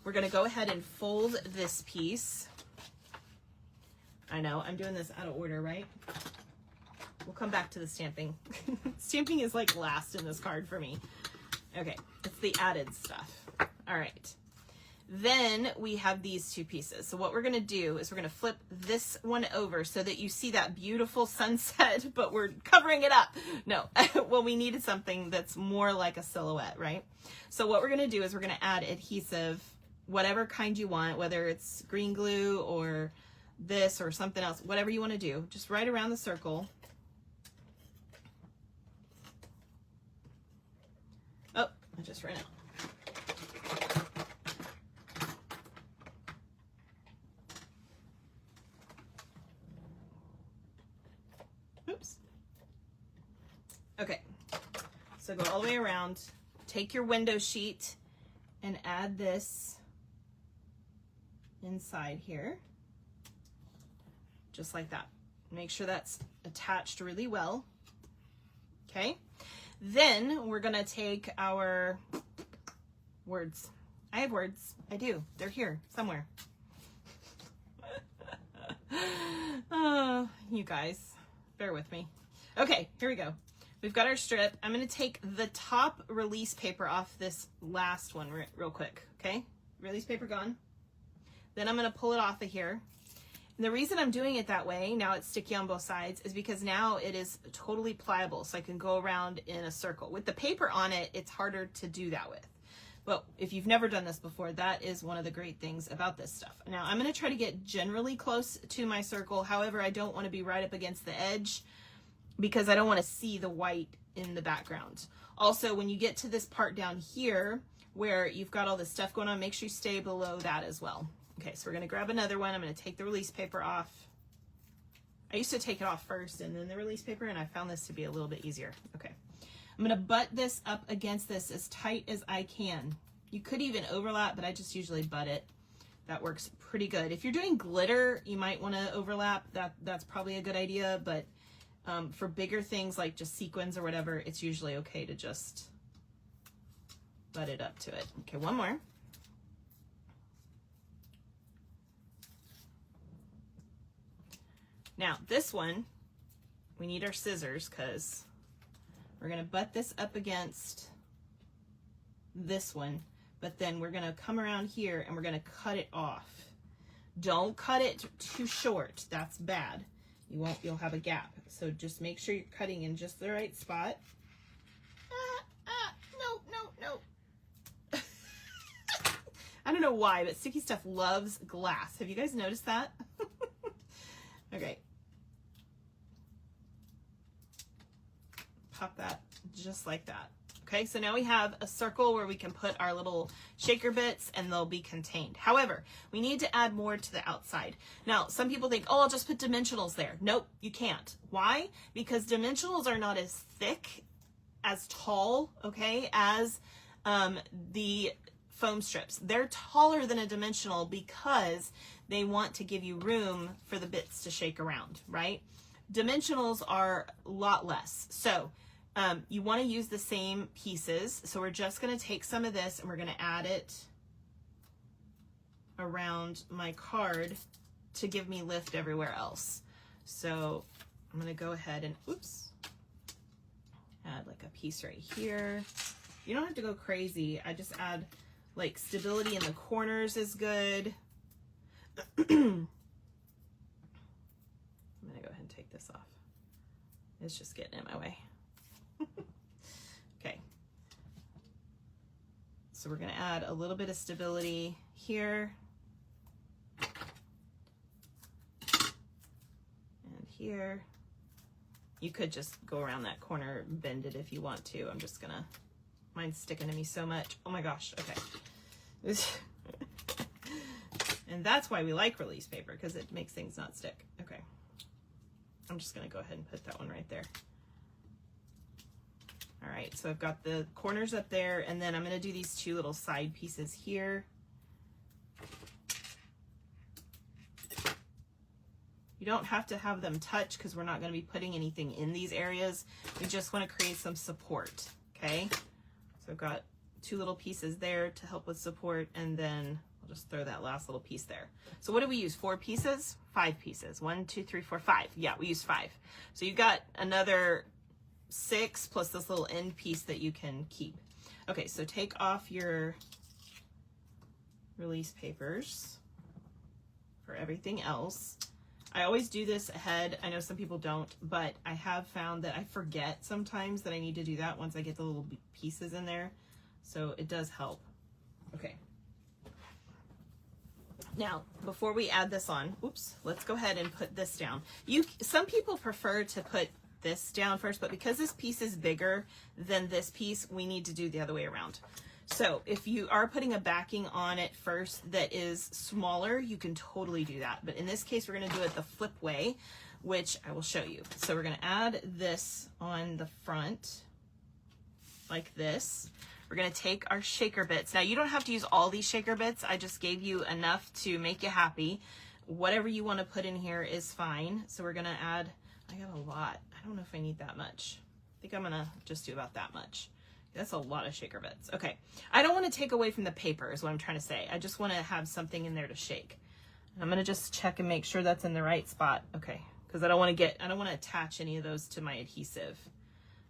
We're going to go ahead and fold this piece. I know, I'm doing this out of order, right? We'll come back to the stamping. Stamping is like last in this card for me. Okay, it's the added stuff. All right. Then we have these two pieces. So what we're going to do is we're going to flip this one over so that you see that beautiful sunset, but we're covering it up. No, well, we needed something that's more like a silhouette, right? So what we're going to do is we're going to add adhesive, whatever kind you want, whether it's green glue or this or something else, whatever you want to do, just right around the circle. Oh, I just ran out. Oops. Okay, so go all the way around, take your window sheet and add this inside here, just like that. Make sure that's attached really well. Okay, then we're gonna take our words. I have words, I do, they're here somewhere. Oh, you guys. Bear with me. Okay, here we go. We've got our strip. I'm going to take the top release paper off this last one real quick, okay? Release paper gone. Then I'm going to pull it off of here. And the reason I'm doing it that way, now it's sticky on both sides, is because now it is totally pliable, so I can go around in a circle. With the paper on it, it's harder to do that with. But if you've never done this before, that is one of the great things about this stuff. Now, I'm going to try to get generally close to my circle. However, I don't want to be right up against the edge because I don't want to see the white in the background. Also, when you get to this part down here where you've got all this stuff going on, make sure you stay below that as well. Okay, so we're going to grab another one. I'm going to take the release paper off. I used to take it off first and then the release paper, and I found this to be a little bit easier. Okay. I'm going to butt this up against this as tight as I can. You could even overlap, but I just usually butt it. That works pretty good. If you're doing glitter, you might want to overlap. That's probably a good idea, but for bigger things like just sequins or whatever, it's usually okay to just butt it up to it. Okay, one more. Now, this one, we need our scissors because we're going to butt this up against this one, but then we're going to come around here and we're going to cut it off. Don't cut it too short. That's bad. You'll have a gap. So just make sure you're cutting in just the right spot. No. I don't know why, but sticky stuff loves glass. Have you guys noticed that? Okay. Pop that just like that. Okay, so now we have a circle where we can put our little shaker bits and they'll be contained. However, we need to add more to the outside. Now, some people think, oh, I'll just put dimensionals there. Nope, you can't. Why? Because dimensionals are not as thick, as tall, okay, as the foam strips. They're taller than a dimensional because they want to give you room for the bits to shake around, right? Dimensionals are a lot less. So you want to use the same pieces. So we're just going to take some of this and we're going to add it around my card to give me lift everywhere else. So I'm going to go ahead and, oops, add like a piece right here. You don't have to go crazy. I just add Like stability in the corners is good. I'm gonna go ahead and take this off. It's just getting in my way. Okay. So we're gonna add a little bit of stability here. And here. You could just go around that corner, bend it if you want to. I'm just gonna, mine's sticking to me so much. Oh my gosh, okay. And that's why we like release paper, because it makes things not stick. Okay. I'm just gonna go ahead and put that one right there. All right, so I've got the corners up there, and then I'm gonna do these two little side pieces here. You don't have to have them touch because we're not going to be putting anything in these areas. We just want to create some support, okay? So I've got two little pieces there to help with support, and then I'll just throw that last little piece there. So what do we use? 4 pieces? 5 pieces. 1, 2, 3, 4, 5. Yeah, we use 5. So you've got another 6 plus this little end piece that you can keep. Okay, so take off your release papers for everything else. I always do this ahead. I know some people don't, but I have found that I forget sometimes that I need to do that once I get the little pieces in there. So it does help. Okay. Now, before we add this on, oops, let's go ahead and put this down. Some people prefer to put this down first, but because this piece is bigger than this piece, we need to do the other way around. So if you are putting a backing on it first that is smaller, you can totally do that. But in this case, we're going to do it the flip way, which I will show you. So we're going to add this on the front like this. We're going to take our shaker bits. Now, you don't have to use all these shaker bits. I just gave you enough to make you happy. Whatever you want to put in here is fine. So we're going to add, I got a lot. I don't know if I need that much. I think I'm going to just do about that much. That's a lot of shaker bits. Okay. I don't want to take away from the paper is what I'm trying to say. I just want to have something in there to shake. And I'm going to just check and make sure that's in the right spot. Okay. Because I don't want to attach any of those to my adhesive.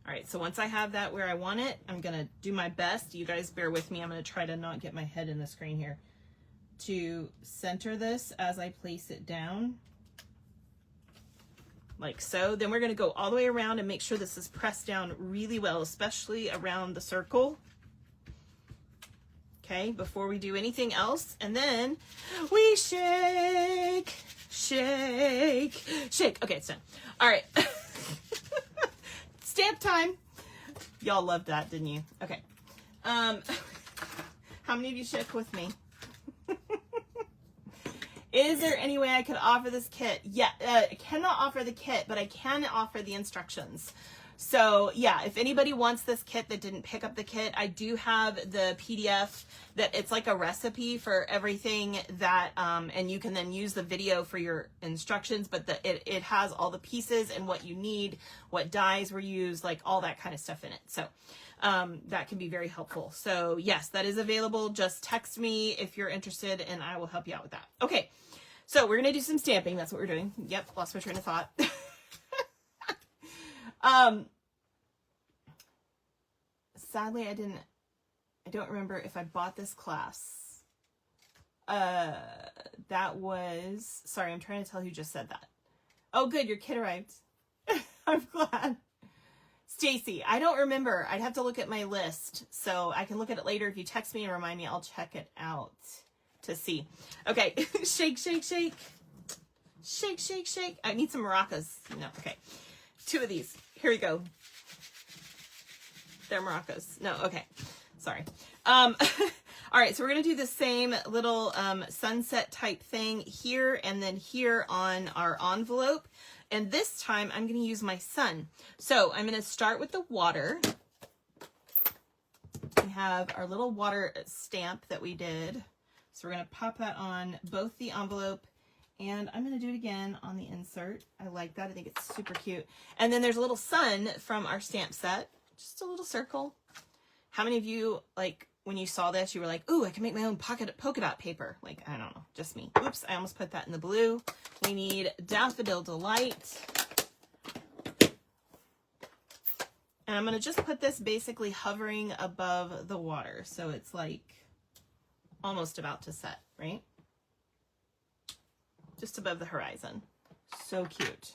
All right. So once I have that where I want it, I'm going to do my best. You guys bear with me. I'm going to try to not get my head in the screen here to center this as I place it down. Like so. Then we're going to go all the way around and make sure this is pressed down really well, especially around the circle. Okay, before we do anything else. And then we shake, shake, shake. Okay, it's done. All right. Stamp time. Y'all loved that, didn't you? Okay. How many of you shook with me? Is there any way I could offer this kit? Yeah, I cannot offer the kit, but I can offer the instructions. So yeah, if anybody wants this kit that didn't pick up the kit, I do have the PDF that it's like a recipe for everything that, and you can then use the video for your instructions, but it has all the pieces and what you need, what dyes were used, like all that kind of stuff in it. So that can be very helpful. So yes, that is available. Just text me if you're interested and I will help you out with that. Okay. So we're going to do some stamping. That's what we're doing. Yep. Lost my train of thought. Sadly, I don't remember if I bought this class. That was, sorry, I'm trying to tell who just said that. Oh, good. Your kid arrived. I'm glad. Stacy, I don't remember. I'd have to look at my list. So I can look at it later. If you text me and remind me, I'll check it out to see. Okay. Shake, shake, shake. Shake, shake, shake. I need some maracas. No, okay. 2 of these. Here we go. They're maracas. No, okay. Sorry. All right, so we're going to do the same little sunset type thing here and then here on our envelope. And this time I'm going to use my sun. So I'm going to start with the water. We have our little water stamp that we did. So we're going to pop that on both the envelope and I'm going to do it again on the insert. I like that. I think it's super cute. And then there's a little sun from our stamp set. Just a little circle. How many of you, like, when you saw this, you were like, ooh, I can make my own polka dot paper. Like, I don't know, just me. Oops, I almost put that in the blue. We need Daffodil Delight. And I'm going to just put this basically hovering above the water. So it's like almost about to set, right? Just above the horizon. So cute.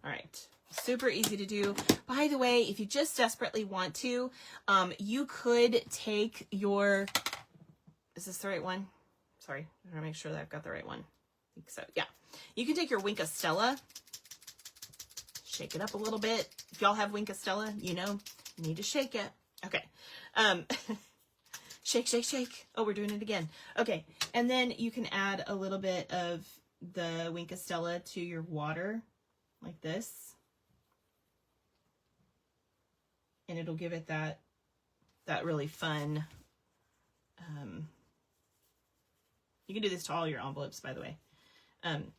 All right. Super easy to do. By the way, if you just desperately want to, you could take your, is this the right one? Sorry, I want to make sure that I've got the right one. I think so, yeah. You can take your Wink of Stella, shake it up a little bit. If y'all have Wink of Stella, you know, you need to shake it. Okay. Shake, shake, shake. Oh, we're doing it again. Okay, and then you can add a little bit of the Wink of Stella to your water, like this. And it'll give it that really fun, you can do this to all your envelopes, by the way.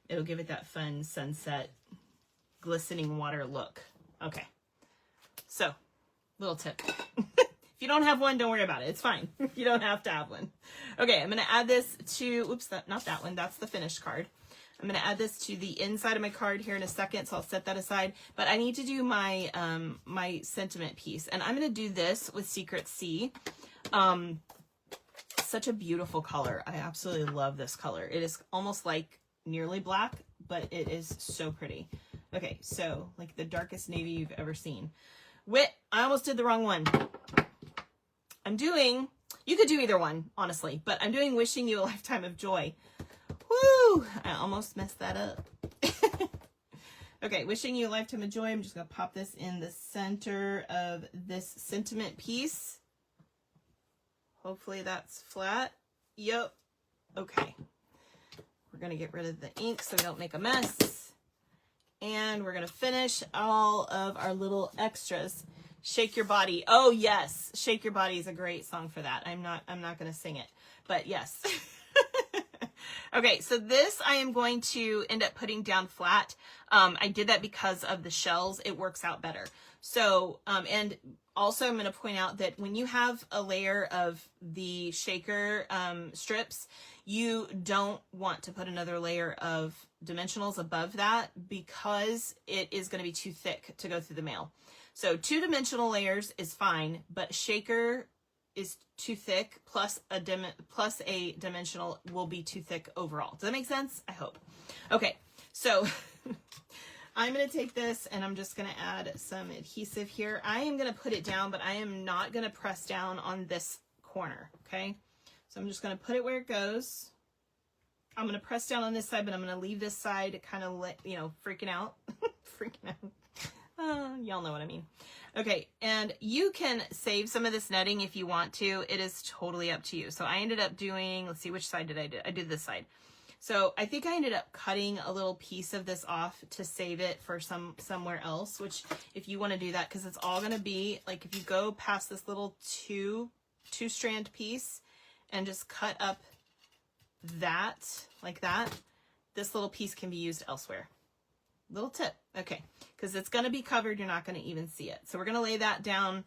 It'll give it that fun sunset, glistening water look. Okay, so, little tip. If you don't have one, don't worry about it. It's fine. You don't have to have one. Okay, I'm going to add this to, oops, not that one. That's the finished card. I'm going to add this to the inside of my card here in a second, so I'll set that aside. But I need to do my my sentiment piece, and I'm going to do this with Secret C. Such a beautiful color. I absolutely love this color. It is almost like nearly black, but it is so pretty. Okay, so like the darkest navy you've ever seen. I almost did the wrong one. I'm doing, you could do either one, honestly, but I'm doing Wishing You a Lifetime of Joy. Woo! I almost messed that up. Okay, Wishing You a Lifetime of Joy. I'm just going to pop this in the center of this sentiment piece. Hopefully that's flat. Yep. Okay. We're going to get rid of the ink so we don't make a mess. And we're going to finish all of our little extras. Shake Your Body. Oh, yes. Shake Your Body is a great song for that. I'm not going to sing it, but yes. Okay, so this I am going to end up putting down flat. I did that because of the shells. It works out better. So, and also I'm going to point out that when you have a layer of the shaker strips, you don't want to put another layer of dimensionals above that because it is going to be too thick to go through the mail. So 2-dimensional layers is fine, but shaker is too thick, plus a dimensional will be too thick overall. Does that make sense? I hope. Okay, so I'm going to take this and I'm just going to add some adhesive here. I am going to put it down, but I am not going to press down on this corner, okay? So I'm just going to put it where it goes. I'm going to press down on this side, but I'm going to leave this side kind of, you know, freaking out. Freaking out. Y'all know what I mean. Okay, and you can save some of this netting if you want to. It is totally up to you. So I ended up doing, let's see, which side did I do? I did this side. So I think I ended up cutting a little piece of this off to save it for somewhere else, which if you want to do that, because it's all going to be, like if you go past this little two-strand piece and just cut up that, like that, this little piece can be used elsewhere. Little tip. Okay, because it's going to be covered, you're not going to even see it. So we're going to lay that down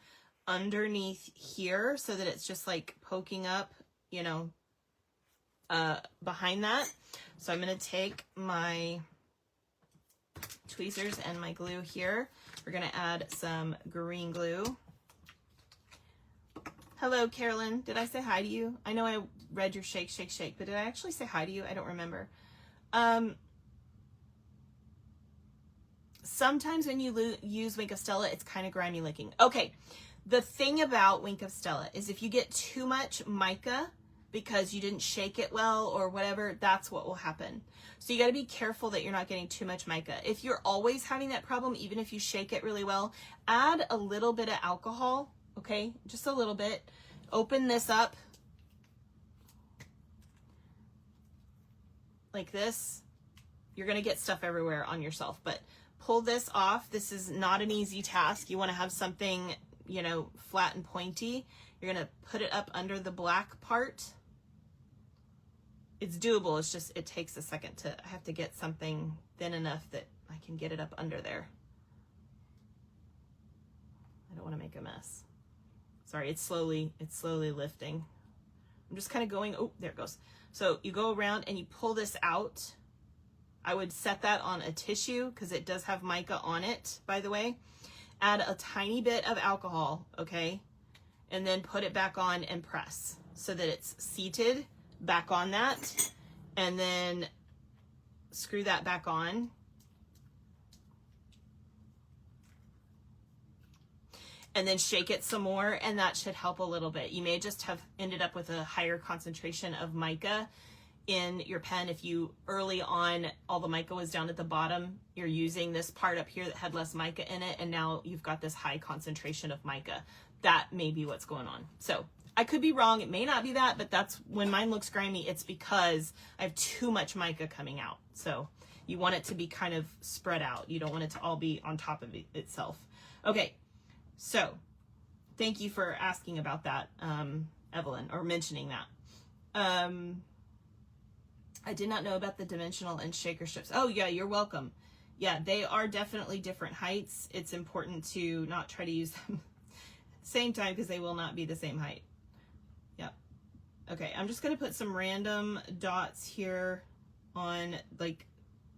underneath here so that it's just like poking up, you know, behind that. So I'm going to take my tweezers and my glue here. We're going to add some green glue. Hello, Carolyn. Did I say hi to you? I know I read your shake, shake, shake, but did I actually say hi to you? I don't remember. Sometimes when you use Wink of Stella, it's kind of grimy looking. Okay, the thing about Wink of Stella is if you get too much mica because you didn't shake it well or whatever, that's what will happen. So you got to be careful that you're not getting too much mica. If you're always having that problem, even if you shake it really well, add a little bit of alcohol, okay? Just a little bit. Open this up like this. You're going to get stuff everywhere on yourself, but pull this off. This is not an easy task. You want to have something, you know, flat and pointy. You're going to put it up under the black part. It's doable. It's just, it takes a second to, I have to get something thin enough that I can get it up under there. I don't want to make a mess. Sorry, it's slowly lifting. I'm just kind of going, oh, there it goes. So you go around and you pull this out. I would set that on a tissue because it does have mica on it, by the way. Add a tiny bit of alcohol, okay? And then put it back on and press. so that it's seated back on that, and then screw that back on. And then shake it some more, and that should help a little bit. You may just have ended up with a higher concentration of mica in your pen. If you early on, all the mica was down at the bottom, you're using this part up here that had less mica in it, and now you've got this high concentration of mica. That may be what's going on. So I could be wrong. It may not be that, but that's when mine looks grimy, it's because I have too much mica coming out. So you want it to be kind of spread out. You don't want it to all be on top of itself. Okay. So thank you for asking about that, Evelyn, or mentioning that. I did not know about the dimensional and shaker strips. Oh yeah, you're welcome. Yeah, they are definitely different heights. It's important to not try to use them at the same time because they will not be the same height. Yep. Okay, I'm just gonna put some random dots here on like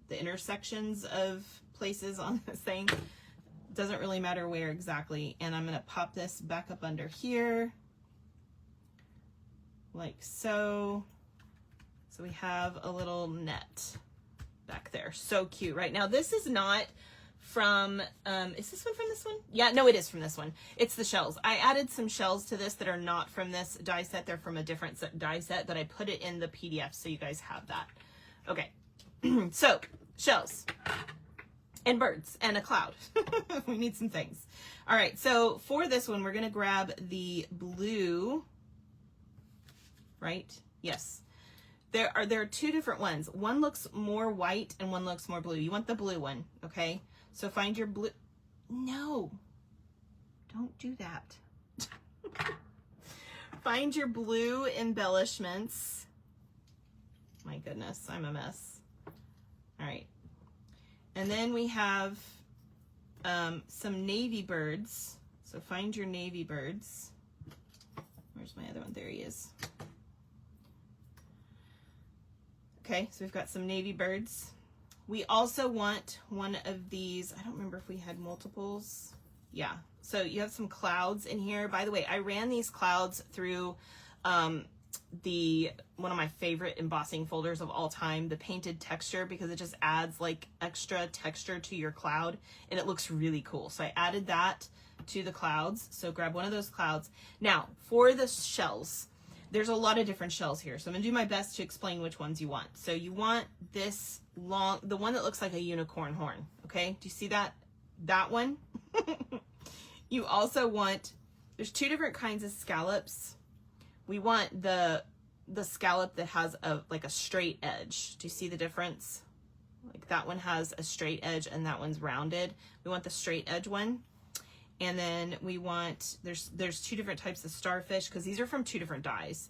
the intersections of places on this thing. Doesn't really matter where exactly. And I'm going to pop this back up under here like so. So we have a little net back there. So cute. Right now, this is not from, is this one from this one? Yeah, no, it is from this one. It's the shells. I added some shells to this that are not from this die set. They're from a different die set, but I put it in the PDF so you guys have that. Okay. So shells. And birds and a cloud. We need some things. All right, so for this one, we're gonna grab the blue, right? Yes. There are two different ones. One looks more white and one looks more blue. You want the blue one, okay? So find your blue. No, don't do that. Find your blue embellishments. My goodness, I'm a mess. All right. And then we have some navy birds. So find your navy birds. Where's my other one? There he is. Okay, so we've got some navy birds. We also want one of these. I don't remember if we had multiples. Yeah, so you have some clouds in here. By the way, I ran these clouds through one of my favorite embossing folders of all time, the painted texture, because it just adds like extra texture to your cloud and it looks really cool. So I added that to the clouds. So grab one of those clouds. Now for the shells, there's a lot of different shells here. So I'm gonna do my best to explain which ones you want. So you want this long, the one that looks like a unicorn horn. Okay, do you see that? That one. You also want, there's two different kinds of scallops. We want the scallop that has like a straight edge. Do you see the difference? Like that one has a straight edge and that one's rounded. We want the straight edge one. And then we want, there's two different types of starfish because these are from two different dies.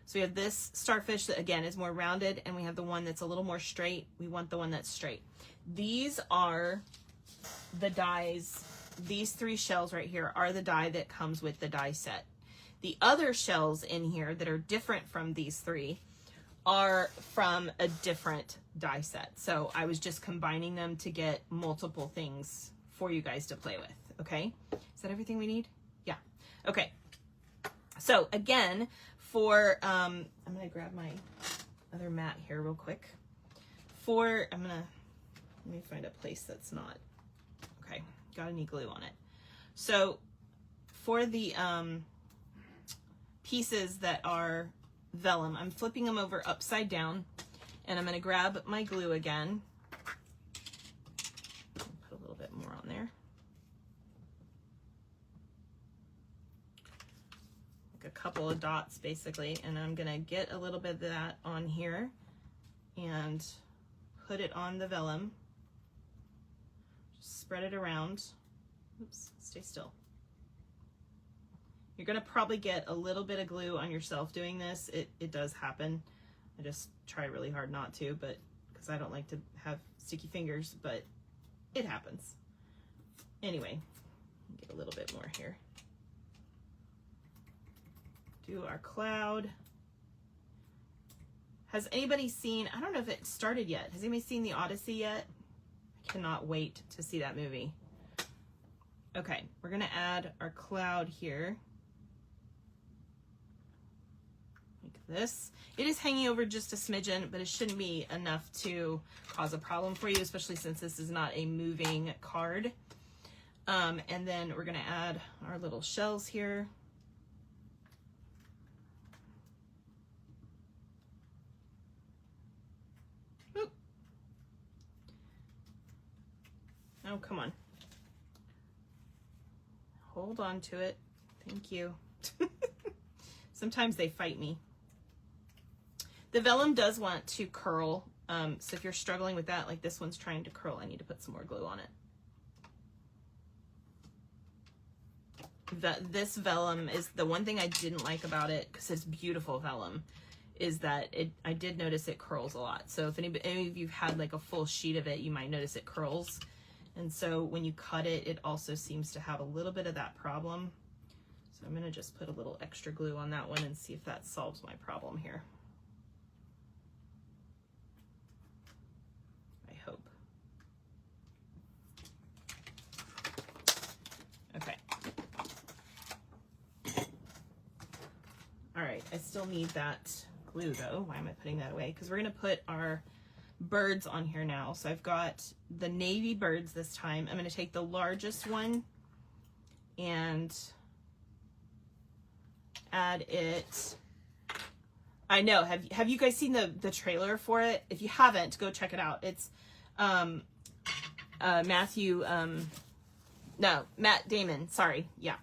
So we have this starfish that again is more rounded, and we have the one that's a little more straight. We want the one that's straight. These are the dies. These three shells right here are the die that comes with the die set. The other shells in here that are different from these three are from a different die set. So I was just combining them to get multiple things for you guys to play with. Okay, is that everything we need? Yeah. Okay, so again, for I'm gonna grab my other mat here real quick. Let me find a place that's not, okay, got any glue on it. So for the pieces that are vellum, I'm flipping them over upside down, and I'm gonna grab my glue again. Put a little bit more on there. A couple of dots basically, and I'm gonna get a little bit of that on here and put it on the vellum. Just spread it around. Oops, stay still. You're gonna probably get a little bit of glue on yourself doing this. It does happen. I just try really hard not to, but because I don't like to have sticky fingers, but it happens. Anyway, get a little bit more here. Do our cloud. Has anybody seen, I don't know if it started yet. Has anybody seen The Odyssey yet? I cannot wait to see that movie. Okay, we're gonna add our cloud here. this. It is hanging over just a smidgen, but it shouldn't be enough to cause a problem for you, especially since this is not a moving card. And then we're going to add our little shells here. Oop. Oh, come on. Hold on to it. Thank you. Sometimes they fight me. The vellum does want to curl, so if you're struggling with that, like this one's trying to curl, I need to put some more glue on it. This vellum is the one thing I didn't like about it, because it's beautiful vellum, is that I did notice it curls a lot. So if any of you've had like a full sheet of it, you might notice it curls. And so when you cut it, it also seems to have a little bit of that problem. So I'm going to just put a little extra glue on that one and see if that solves my problem here. I hope. Okay. All right, I still need that glue though. Why am I putting that away? Because we're going to put our birds on here now. So I've got the navy birds this time. I'm going to take the largest one and add it. I know, have you guys seen the trailer for it? If you haven't, go check it out. It's Matt Damon, sorry. Yeah.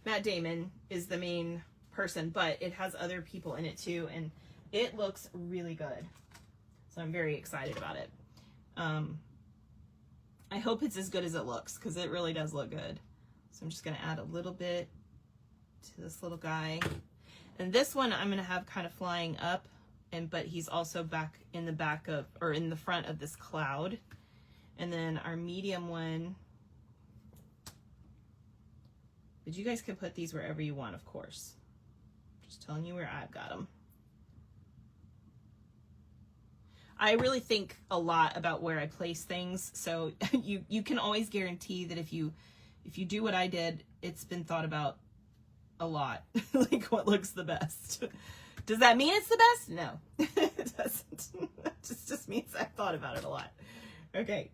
Matt Damon is the main person, but it has other people in it too, and it looks really good. So I'm very excited about it. I hope it's as good as it looks, because it really does look good. So I'm just going to add a little bit to this little guy. And this one I'm going to have kind of flying up, but he's also back in the back of, or in the front of this cloud. And then our medium one, but you guys can put these wherever you want, of course. Just telling you where I've got them. I really think a lot about where I place things, so you can always guarantee that if you do what I did, it's been thought about a lot, like what looks the best. Does that mean it's the best? No, it doesn't. It just means I've thought about it a lot. Okay.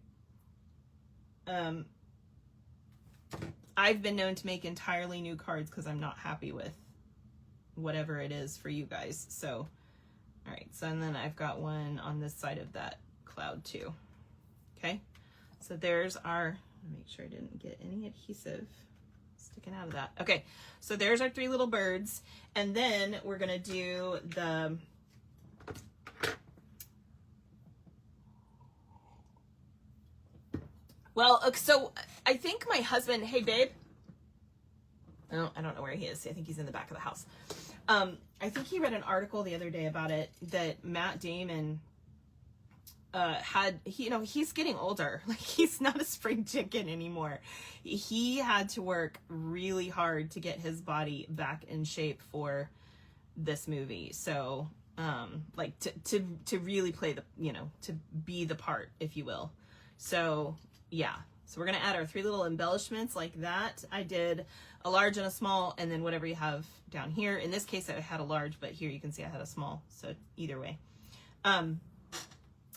I've been known to make entirely new cards because I'm not happy with whatever it is for you guys. So, all right. So, and then I've got one on this side of that cloud too. Okay. So there's our, make sure I didn't get any adhesive sticking out of that. Okay. So there's our three little birds. And then we're going to do the, well, so I think my husband, hey babe. Oh, I don't know where he is. I think he's in the back of the house. I think he read an article the other day about it, that Matt Damon he's getting older. Like, he's not a spring chicken anymore. He had to work really hard to get his body back in shape for this movie. So, like to really play the, to be the part, if you will. So, yeah. So we're going to add our three little embellishments like that. I did a large and a small, and then whatever you have down here. In this case, I had a large, but here you can see I had a small. So either way.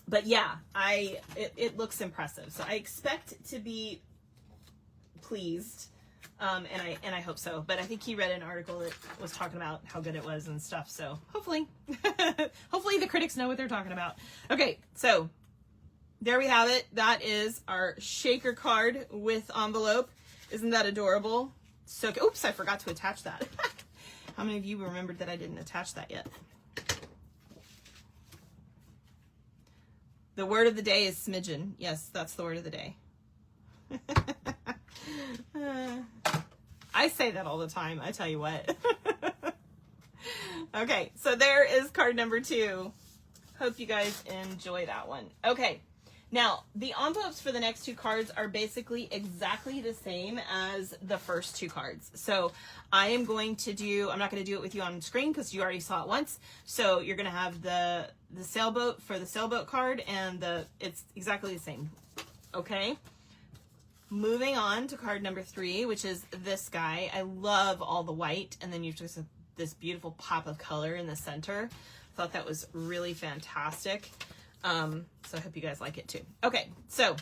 But yeah, it looks impressive. So I expect to be pleased. And I hope so. But I think he read an article that was talking about how good it was and stuff. So hopefully, hopefully the critics know what they're talking about. Okay. So there we have it. That is our shaker card with envelope. Isn't that adorable? So, oops, I forgot to attach that. How many of you remembered that I didn't attach that yet? The word of the day is smidgen. Yes, that's the word of the day. I say that all the time. I tell you what. Okay, so there is card number 2. Hope you guys enjoy that one. Okay. Now, the envelopes for the next 2 cards are basically exactly the same as the first 2 cards. So I am going to do, I'm not going to do it with you on screen because you already saw it once. So you're going to have the sailboat for the sailboat card, and it's exactly the same. Okay. Moving on to card number 3, which is this guy. I love all the white, and then you just this beautiful pop of color in the center. Thought that was really fantastic. So I hope you guys like it too. Okay, so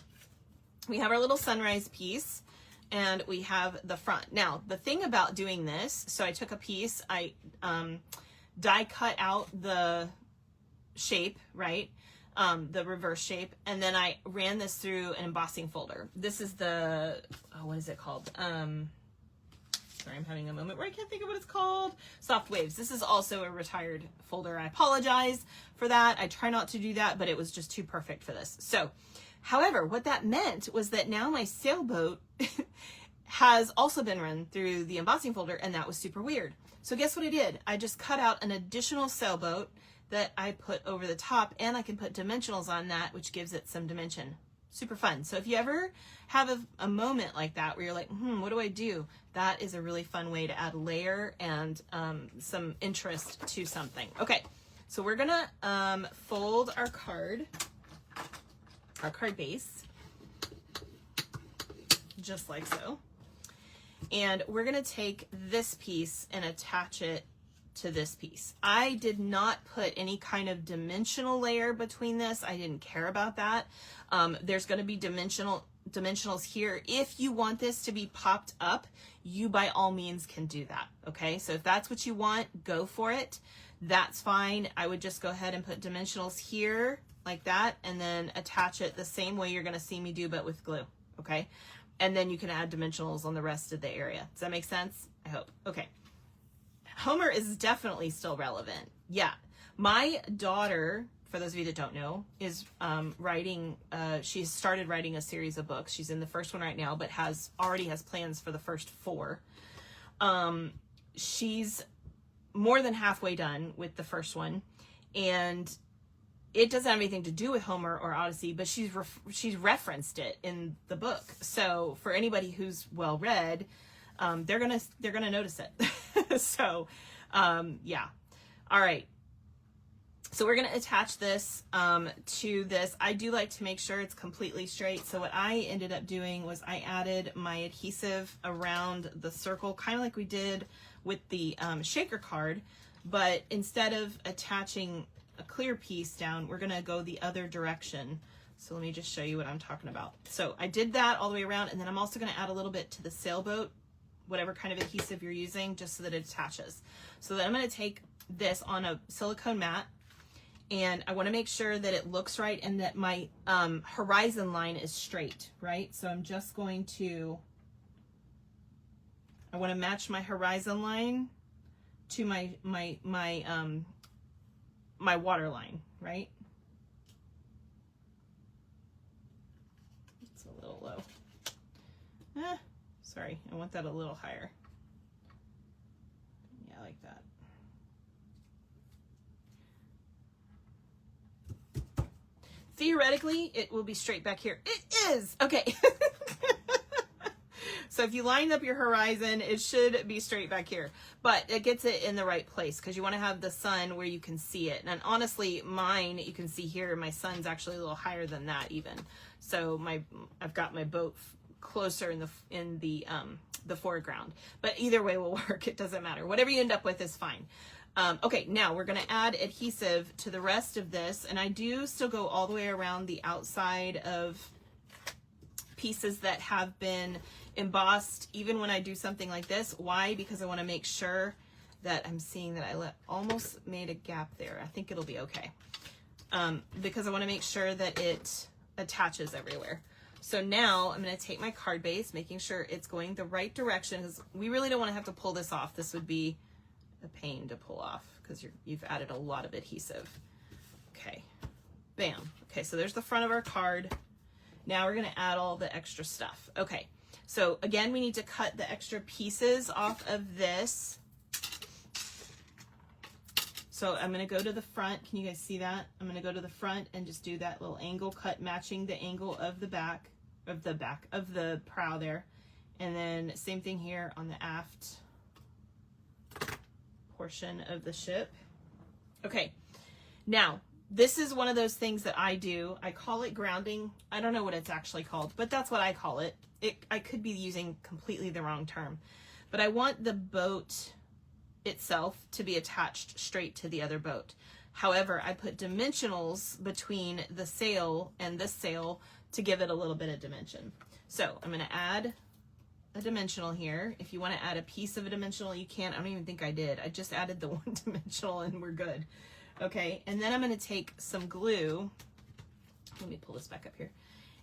we have our little sunrise piece, and we have the front. Now, the thing about doing this, so I took a piece, I die cut out the shape, right? The reverse shape, and then I ran this through an embossing folder. This is the, oh, what is it called? Sorry, I'm having a moment where I can't think of what it's called. Soft Waves. This is also a retired folder. I apologize for that. I try not to do that, but it was just too perfect for this. So, however, what that meant was that now my sailboat has also been run through the embossing folder, and that was super weird. So guess what I did? I just cut out an additional sailboat that I put over the top, and I can put dimensionals on that, which gives it some dimension. Super fun. So if you ever have a moment like that where you're like, what do I do? That is a really fun way to add layer and some interest to something. Okay, so we're gonna fold our card base, just like so. And we're gonna take this piece and attach it to this piece. I did not put any kind of dimensional layer between this. I didn't care about that. There's going to be dimensionals here. If you want this to be popped up, you by all means can do that. Okay, so if that's what you want, go for it. That's fine. I would just go ahead and put dimensionals here like that, and then attach it the same way you're going to see me do, but with glue. Okay, and then you can add dimensionals on the rest of the area. Does that make sense? I hope. Okay. Homer is definitely still relevant. Yeah. My daughter, for those of you that don't know, is writing, she's started writing a series of books. She's in the first one right now, but already has plans for the first 4. She's more than halfway done with the first one, and it doesn't have anything to do with Homer or Odyssey, but she's referenced it in the book. So for anybody who's well read, they're gonna notice it. So, yeah. All right. So we're gonna attach this to this. I do like to make sure it's completely straight. So what I ended up doing was I added my adhesive around the circle, kind of like we did with the shaker card, but instead of attaching a clear piece down, we're gonna go the other direction. So let me just show you what I'm talking about. So I did that all the way around, and then I'm also gonna add a little bit to the sailboat, whatever kind of adhesive you're using, just so that it attaches. So then I'm going to take this on a silicone mat, and I want to make sure that it looks right and that my horizon line is straight, right? So I'm just going to, I want to match my horizon line to my water line, right? It's a little low. Sorry, I want that a little higher. Yeah, like that. Theoretically, it will be straight back here. It is! Okay. So if you line up your horizon, it should be straight back here. But it gets it in the right place because you want to have the sun where you can see it. And honestly, mine, you can see here, my sun's actually a little higher than that even. So I've got my boat closer in the foreground, but either way will work. It doesn't matter. Whatever you end up with is fine. Okay, now we're going to add adhesive to the rest of this, and I do still go all the way around the outside of pieces that have been embossed, even when I do something like this. Why? Because I want to make sure that I'm seeing that I almost made a gap there. I think it'll be okay. Because I want to make sure that it attaches everywhere. So now I'm going to take my card base, making sure it's going the right direction, because we really don't want to have to pull this off. This would be a pain to pull off because you've added a lot of adhesive. Okay, bam. Okay, so there's the front of our card. Now we're going to add all the extra stuff. Okay, so again, we need to cut the extra pieces off of this. So I'm going to go to the front. Can you guys see that? I'm going to go to the front and just do that little angle cut, matching the angle of the back of the prow there. And then same thing here on the aft portion of the ship. Okay, now this is one of those things that I do. I call it grounding. I don't know what it's actually called, but that's what I call it. I could be using completely the wrong term, but I want the boat itself to be attached straight to the other boat. However, I put dimensionals between the sail and this sail to give it a little bit of dimension. So I'm going to add a dimensional here. If you want to add a piece of a dimensional, you can. I don't even think I did. I just added the one dimensional and we're good. Okay, and then I'm going to take some glue. Let me pull this back up here.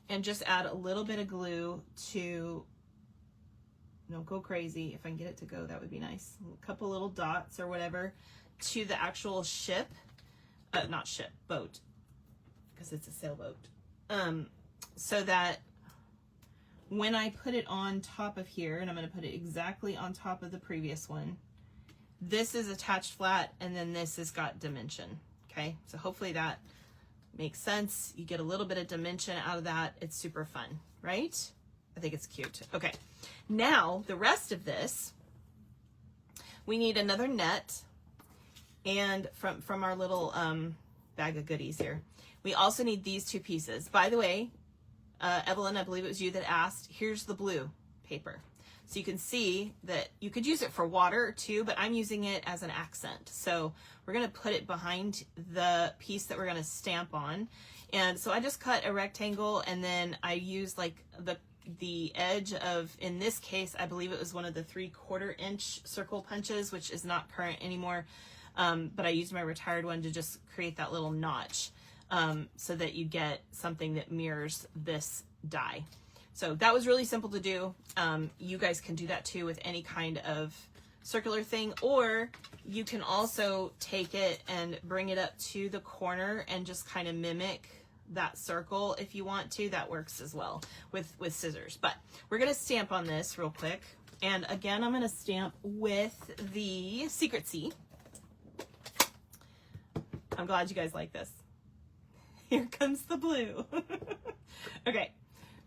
And just add a little bit of glue to, don't go crazy. If I can get it to go, that would be nice. A couple little dots or whatever to the actual ship. Not ship, boat, because it's a sailboat. So that when I put it on top of here, and I'm going to put it exactly on top of the previous one, this is attached flat, and then this has got dimension. Okay, so hopefully that makes sense. You get a little bit of dimension out of that. It's super fun, right? I think it's cute. Okay, now the rest of this, we need another net, and from our little bag of goodies here, we also need these two pieces. By the way, Evelyn, I believe it was you that asked, here's the blue paper. So you can see that you could use it for water too, but I'm using it as an accent. So we're going to put it behind the piece that we're going to stamp on. And so I just cut a rectangle, and then I used like the edge of, in this case, I believe it was one of the 3/4 inch circle punches, which is not current anymore. But I used my retired one to just create that little notch so that you get something that mirrors this die. So that was really simple to do. You guys can do that too with any kind of circular thing, or you can also take it and bring it up to the corner and just kind of mimic that circle if you want to. That works as well with scissors. But we're going to stamp on this real quick. And again, I'm going to stamp with the Secret C. I'm glad you guys like this. Here comes the blue. Okay,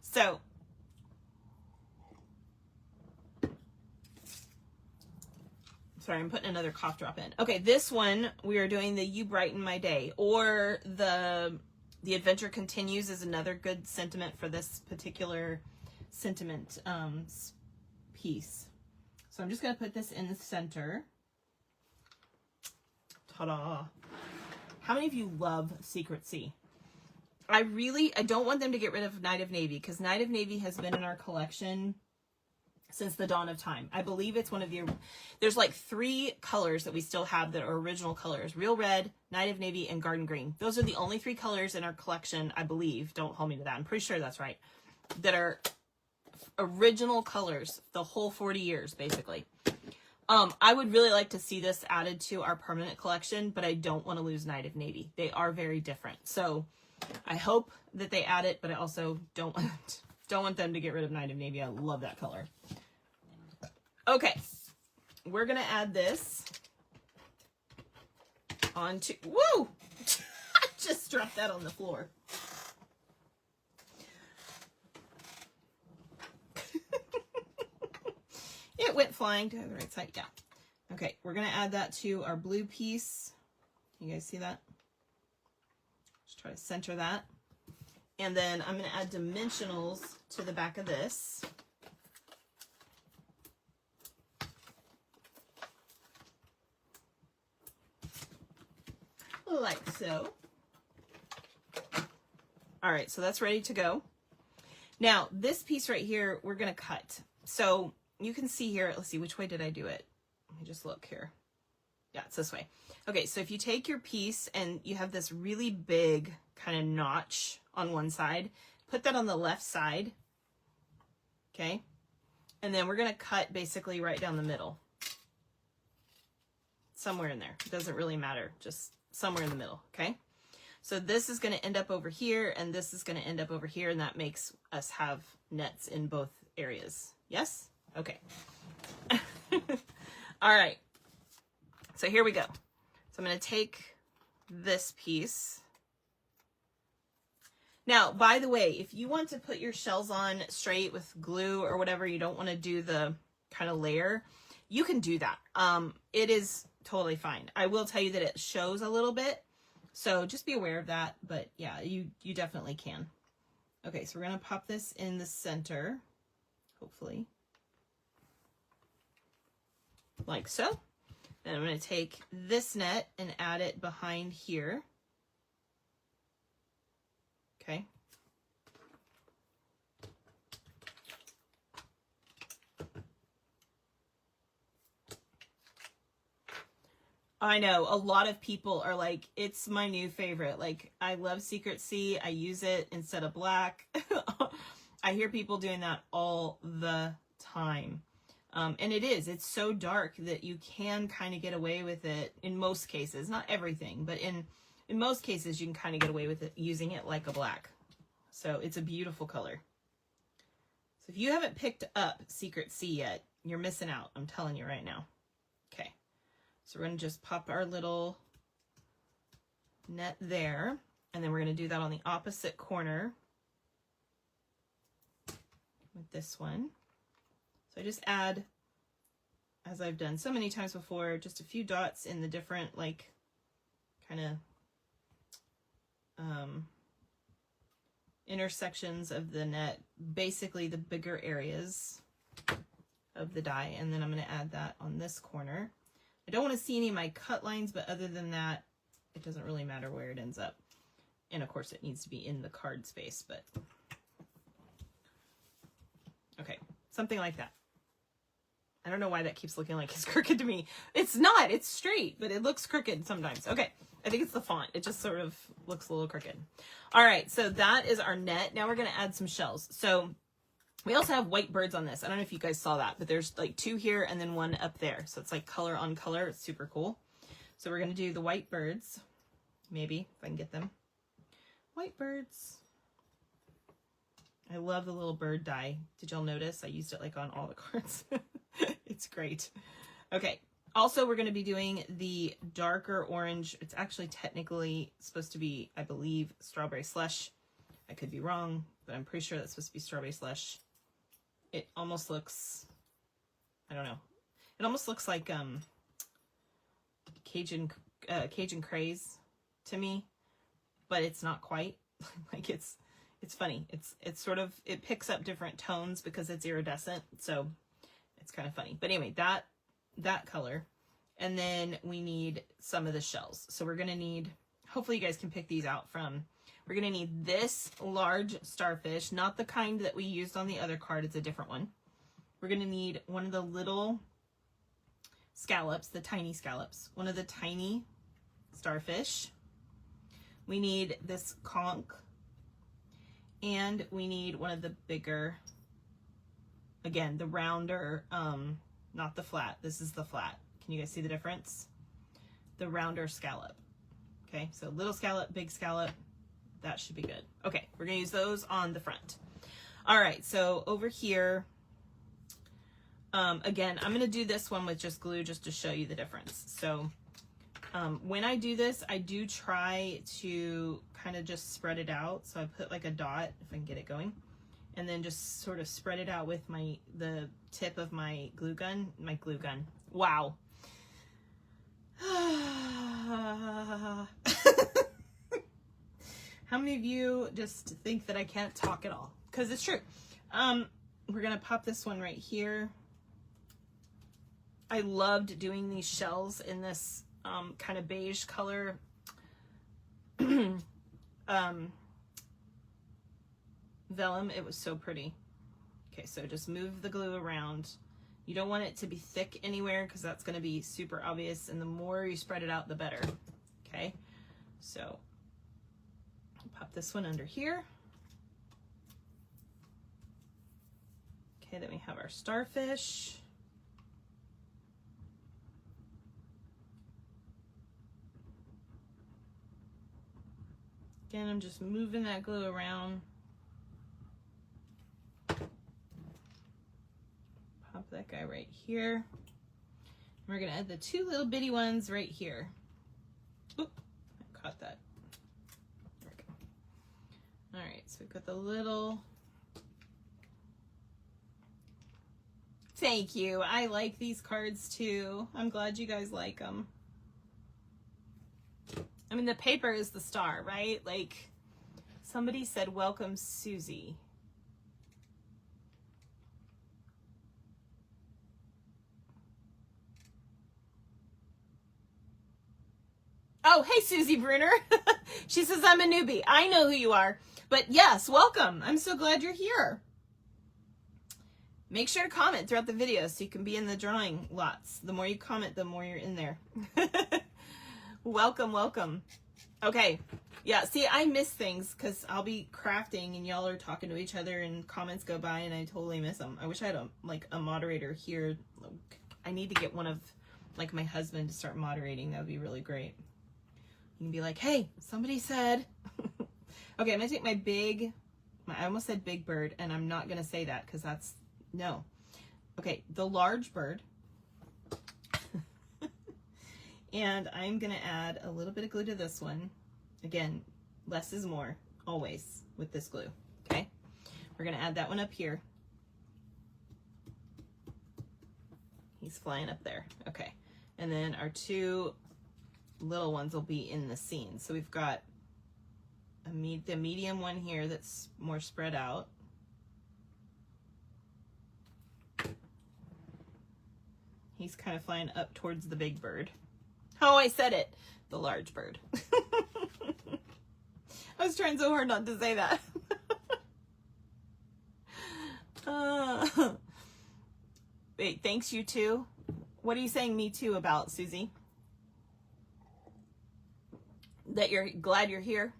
so sorry, I'm putting another cough drop in. Okay, this one we are doing the You Brighten My Day, or the Adventure Continues is another good sentiment for this particular sentiment piece. So I'm just going to put this in the center. Ta-da! How many of you love Secret C? I don't want them to get rid of Night of Navy, because Night of Navy has been in our collection since the dawn of time. I believe it's one of the, there's like 3 colors that we still have that are original colors: Real Red, Night of Navy, and Garden Green. Those are the only 3 colors in our collection, I believe. Don't hold me to that. I'm pretty sure that's right. That are original colors the whole 40 years, basically. I would really like to see this added to our permanent collection, but I don't want to lose Night of Navy. They are very different. So I hope that they add it, but I also don't want them to get rid of Night of Navy. I love that color. Okay, we're going to add this onto, woo! I just dropped that on the floor. It went flying to the right side. Yeah. Okay, we're going to add that to our blue piece. You guys see that? Just try to center that. And then I'm going to add dimensionals to the back of this. Like so. All right, so that's ready to go. Now, this piece right here, we're going to cut. So you can see here, let's see, which way did I do it? Let me just look here. Yeah, it's this way. Okay, so if you take your piece and you have this really big kind of notch on one side, put that on the left side, okay? And then we're going to cut basically right down the middle. Somewhere in there. It doesn't really matter, just somewhere in the middle, okay? So this is going to end up over here, and this is going to end up over here, and that makes us have nets in both areas. Yes? Okay. All right. So here we go. So I'm going to take this piece. Now, by the way, if you want to put your shells on straight with glue or whatever, you don't want to do the kind of layer, you can do that. It is totally fine. I will tell you that it shows a little bit, so just be aware of that. But yeah, you definitely can. Okay, so we're going to pop this in the center, hopefully. Like so. Then I'm going to take this net and add it behind here. Okay. I know a lot of people are like, it's my new favorite. Like, I love Secret C. I use it instead of black. I hear people doing that all the time. And it's so dark that you can kind of get away with it in most cases, not everything, but in most cases, you can kind of get away with it using it like a black. So it's a beautiful color. So if you haven't picked up Secret C yet, you're missing out. I'm telling you right now. Okay. So we're going to just pop our little net there, and then we're going to do that on the opposite corner with this one. So I just add, as I've done so many times before, just a few dots in the different, like, kind of intersections of the net, basically the bigger areas of the die, and then I'm going to add that on this corner. I don't want to see any of my cut lines, but other than that, it doesn't really matter where it ends up. And of course it needs to be in the card space, but okay, something like that. I don't know why that keeps looking like it's crooked to me. It's not, it's straight, but it looks crooked sometimes. Okay, I think it's the font. It just sort of looks a little crooked. All right, so that is our net. Now we're going to add some shells. So we also have white birds on this. I don't know if you guys saw that, but there's like 2 here and then 1 up there. So it's like color on color. It's super cool. So we're going to do the white birds. Maybe, if I can get them. White birds. I love the little bird die. Did y'all notice? I used it like on all the cards. It's great. Okay. Also, we're going to be doing the darker orange. It's actually technically supposed to be, I believe, strawberry slush. I could be wrong, but I'm pretty sure that's supposed to be strawberry slush. It almost looks, I don't know. It almost looks like Cajun craze to me, but it's not quite. Like it's funny. It's sort of, it picks up different tones because it's iridescent, so it's kind of funny. But anyway, that color, and then we need some of the shells. So we're gonna need, hopefully you guys can pick these out from. We're going to need this large starfish, not the kind that we used on the other card. It's a different one. We're going to need one of the little scallops, the tiny scallops, one of the tiny starfish. We need this conch, and we need one of the bigger, again, the rounder, not the flat. This is the flat. Can you guys see the difference? The rounder scallop. Okay, so little scallop, big scallop. That should be good. Okay, we're going to use those on the front. All right, so over here, again, I'm going to do this one with just glue just to show you the difference. So when I do this, I do try to kind of just spread it out. So I put like a dot, if I can get it going, and then just sort of spread it out with the tip of my glue gun. Wow. How many of you just think that I can't talk at all? Because it's true. We're going to pop this one right here. I loved doing these shells in this kind of beige color. Vellum. It was so pretty. Okay, so just move the glue around. You don't want it to be thick anywhere because that's going to be super obvious. And the more you spread it out, the better. Okay, so pop this one under here. Okay, then we have our starfish. Again, I'm just moving that glue around. Pop that guy right here. We're gonna add the 2 little bitty ones right here. Oop, I caught that. There we go. All right, so we've got the little. Thank you. I like these cards too. I'm glad you guys like them. I mean, the paper is the star, right? Like, somebody said, welcome, Susie. Oh, hey, Susie Bruner. She says, I'm a newbie. I know who you are. But yes, welcome. I'm so glad you're here. Make sure to comment throughout the video so you can be in the drawing lots. The more you comment, the more you're in there. Welcome, welcome. Okay. Yeah, see, I miss things because I'll be crafting and y'all are talking to each other and comments go by and I totally miss them. I wish I had a moderator here. I need to get one of like my husband to start moderating. That would be really great. You can be like, hey, somebody said. Okay, I'm gonna take I almost said big bird, and I'm not gonna say that because that's, no. Okay, the large bird. And I'm gonna add a little bit of glue to this one. Again, less is more, always, with this glue, okay? We're gonna add that one up here. He's flying up there, okay. And then our two little ones will be in the scene. So we've got the medium one here that's more spread out. He's kind of flying up towards the big bird. Oh, I said it. The large bird. I was trying so hard not to say that. Wait, thanks you too? What are you saying me too about, Susie? That you're glad you're here?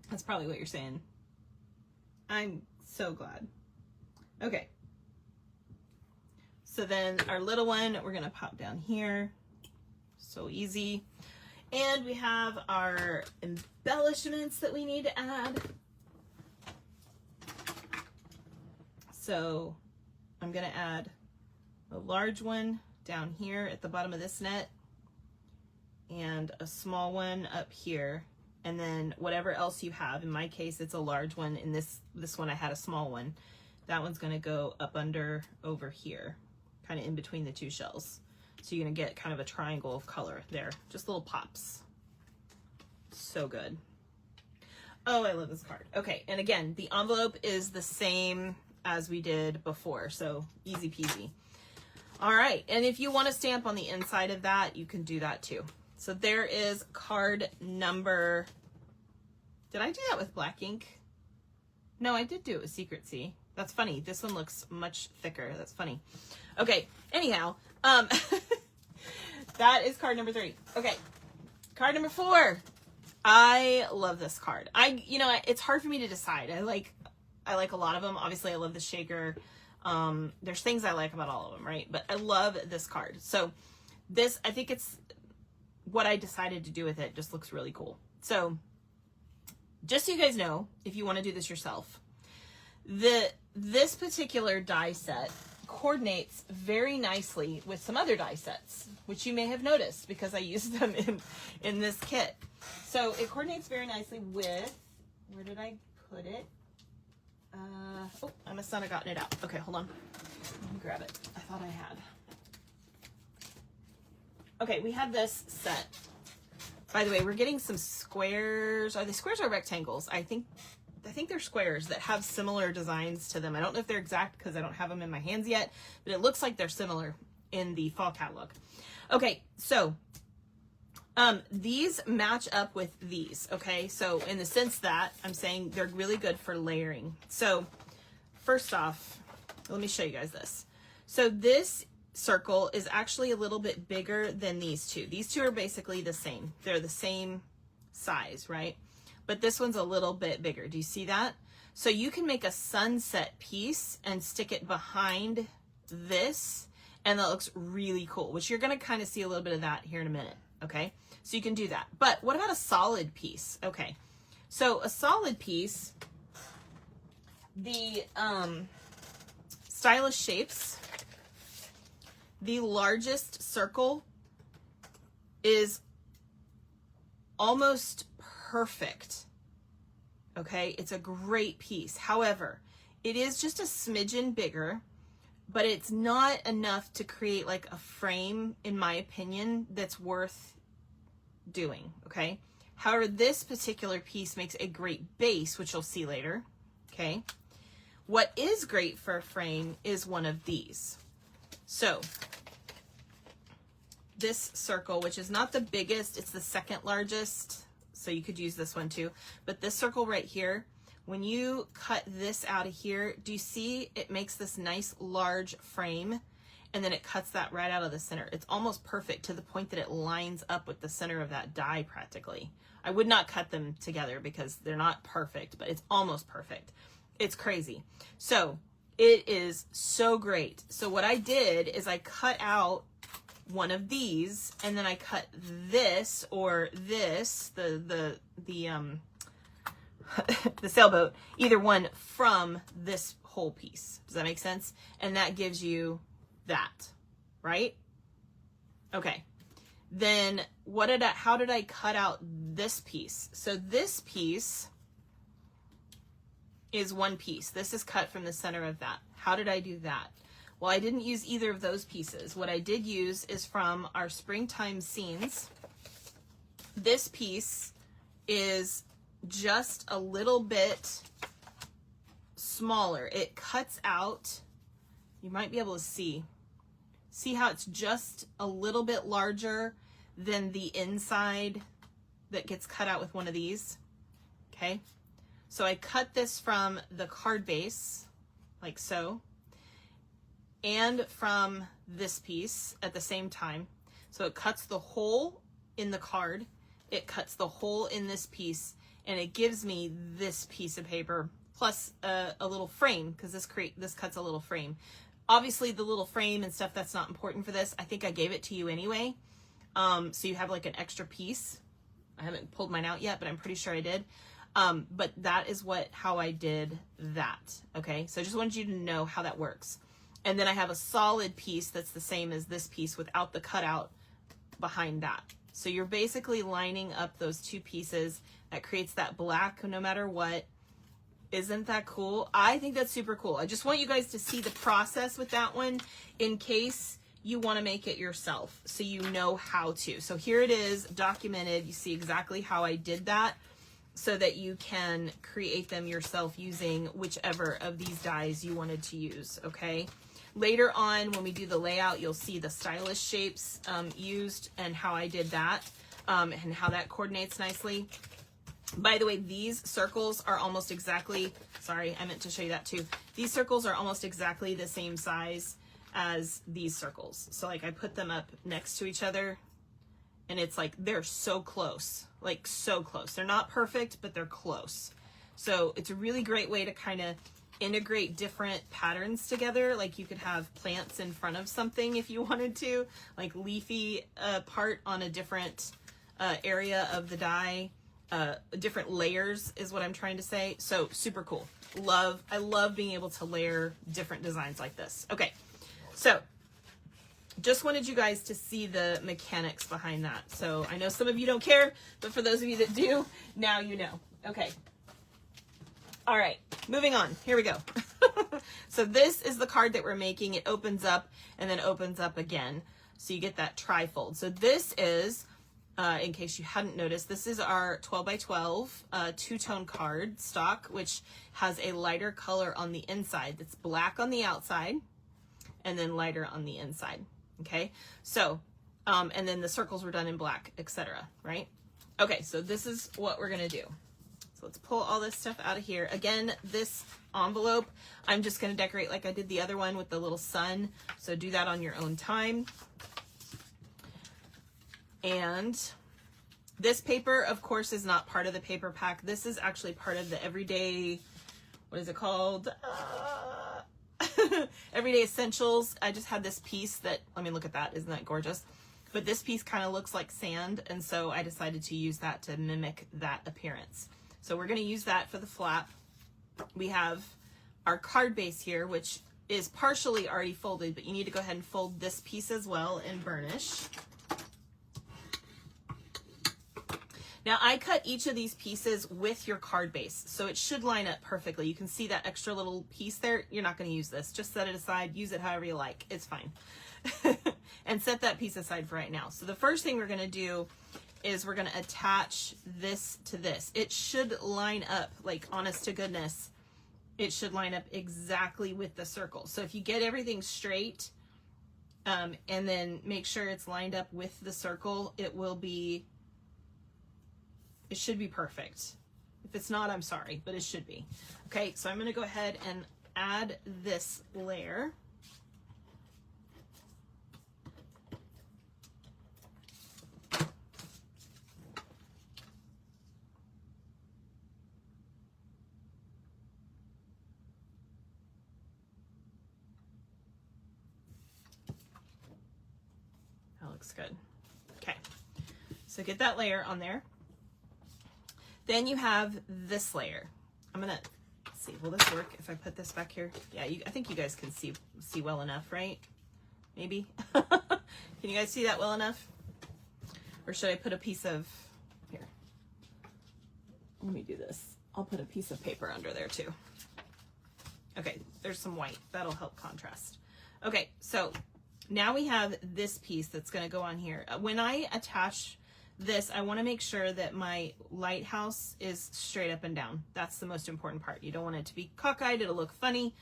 That's probably what you're saying. I'm so glad. Okay. So then our little one, we're going to pop down here. So easy. And we have our embellishments that we need to add. So I'm going to add a large one down here at the bottom of this net and a small one up here. And then whatever else you have, in my case, it's a large one. In this one, I had a small one. That one's going to go up under over here, kind of in between the two shells. So you're going to get kind of a triangle of color there, just little pops. So good. Oh, I love this card. Okay, and again, the envelope is the same as we did before, so easy peasy. All right, and if you want to stamp on the inside of that, you can do that too. So there is card number, did I do that with black ink? No, I did do it with Secret C. That's funny. This one looks much thicker. That's funny. Okay, anyhow, that is card number 3. Okay, card number 4. I love this card. It's hard for me to decide. I like a lot of them. Obviously, I love the shaker. There's things I like about all of them, right? But I love this card. So this, I think it's what I decided to do with it. Just looks really cool. So just so you guys know, if you want to do this yourself, this particular die set coordinates very nicely with some other die sets, which you may have noticed because I used them in this kit. So it coordinates very nicely with, where did I put it? Oh, I must not have gotten it out. Okay, hold on. Let me grab it. I thought I had. Okay, we have this set. By the way, we're getting some squares. Are they squares or rectangles? I think they're squares that have similar designs to them. I don't know if they're exact because I don't have them in my hands yet, but it looks like they're similar in the fall catalog. Okay, so these match up with these, okay? So in the sense that I'm saying they're really good for layering. So first off, let me show you guys this. So this circle is actually a little bit bigger than these two. These two are basically the same. They're the same size, right? But this one's a little bit bigger. Do you see that? So you can make a sunset piece and stick it behind this, and that looks really cool, which you're going to kind of see a little bit of that here in a minute, okay? So you can do that. But what about a solid piece? Okay, so a solid piece, the stylish shapes, the largest circle is almost perfect. Okay, it's a great piece. However, it is just a smidgen bigger, but it's not enough to create like a frame, in my opinion, that's worth doing. Okay, however, this particular piece makes a great base, which you'll see later. Okay, what is great for a frame is one of these. So this circle, which is not the biggest, it's the second largest, so you could use this one too. But this circle right here, when you cut this out of here, do you see it makes this nice large frame, and then it cuts that right out of the center. It's almost perfect to the point that it lines up with the center of that die practically. I would not cut them together because they're not perfect, but it's almost perfect. It's crazy. So it is so great. So what I did is I cut out one of these, and then I cut this or this, the sailboat, either one from this whole piece. Does that make sense? And that gives you that, right? Okay. Then how did I cut out this piece? So this piece is one piece. This is cut from the center of that. How did I do that? Well, I didn't use either of those pieces. What I did use is from our springtime scenes. This piece is just a little bit smaller. It cuts out, you might be able to see how it's just a little bit larger than the inside that gets cut out with one of these. Okay. So I cut this from the card base, like so, and from this piece at the same time. So it cuts the hole in the card, it cuts the hole in this piece, and it gives me this piece of paper plus a little frame, because this cuts a little frame. Obviously the little frame and stuff, that's not important for this. I think I gave it to you anyway. So you have like an extra piece. I haven't pulled mine out yet, but I'm pretty sure I did. But that is how I did that. Okay. So I just wanted you to know how that works. And then I have a solid piece that's the same as this piece without the cutout behind that. So you're basically lining up those two pieces. That creates that black no matter what. Isn't that cool? I think that's super cool. I just want you guys to see the process with that one in case you want to make it yourself, so you know how to. So here it is documented. You see exactly how I did that so that you can create them yourself using whichever of these dies you wanted to use, okay? Later on, when we do the layout, you'll see the stylish shapes used and how I did that and how that coordinates nicely. By the way, these circles are almost exactly, sorry, I meant to show you that too. These circles are almost exactly the same size as these circles. So like I put them up next to each other and it's like, they're so close, like so close. They're not perfect, but they're close. So it's a really great way to kind of integrate different patterns together. Like you could have plants in front of something if you wanted to, like leafy part on a different area of the die. Different layers is what I'm trying to say. So super cool. I love being able to layer different designs like this. Okay. So just wanted you guys to see the mechanics behind that. So I know some of you don't care, but for those of you that do, now you know. Okay. All right, moving on. Here we go. So this is the card that we're making. It opens up and then opens up again. So you get that trifold. So this is, in case you hadn't noticed, this is our 12 by 12 two-tone card stock, which has a lighter color on the inside. That's black on the outside and then lighter on the inside. Okay, so, and then the circles were done in black, etc. Right? Okay, so this is what we're gonna do. So let's pull all this stuff out of here. Again, this envelope, I'm just gonna decorate like I did the other one with the little sun. So do that on your own time. And this paper, of course, is not part of the paper pack. This is actually part of the everyday, what is it called? Everyday Essentials. I just had this piece that, I mean, look at that. Isn't that gorgeous? But this piece kind of looks like sand. And so I decided to use that to mimic that appearance. So we're going to use that for the flap. We have our card base here, which is partially already folded, but you need to go ahead and fold this piece as well and burnish. Now I cut each of these pieces with your card base, so it should line up perfectly. You can see that extra little piece there. You're not going to use this. Just set it aside. Use it however you like. It's fine. And set that piece aside for right now. So the first thing we're going to do is we're going to attach this to this. It should line up, like honest to goodness, it should line up exactly with the circle. So if you get everything straight, and then make sure it's lined up with the circle. It should be perfect. If it's not, I'm sorry, but it should be. Okay, so I'm going to go ahead and add this layer. That looks good. Okay, so get that layer on there. Then you have this layer. I'm gonna see, will this work if I put this back here? Yeah, I think you guys can see well enough, right? Maybe. Can you guys see that well enough? Or should I put a piece of, here, let me do this. I'll put a piece of paper under there too. Okay, there's some white, that'll help contrast. Okay, so now we have this piece that's gonna go on here. When I attach this, I want to make sure that my lighthouse is straight up and down. That's the most important part. You don't want it to be cockeyed, it'll look funny.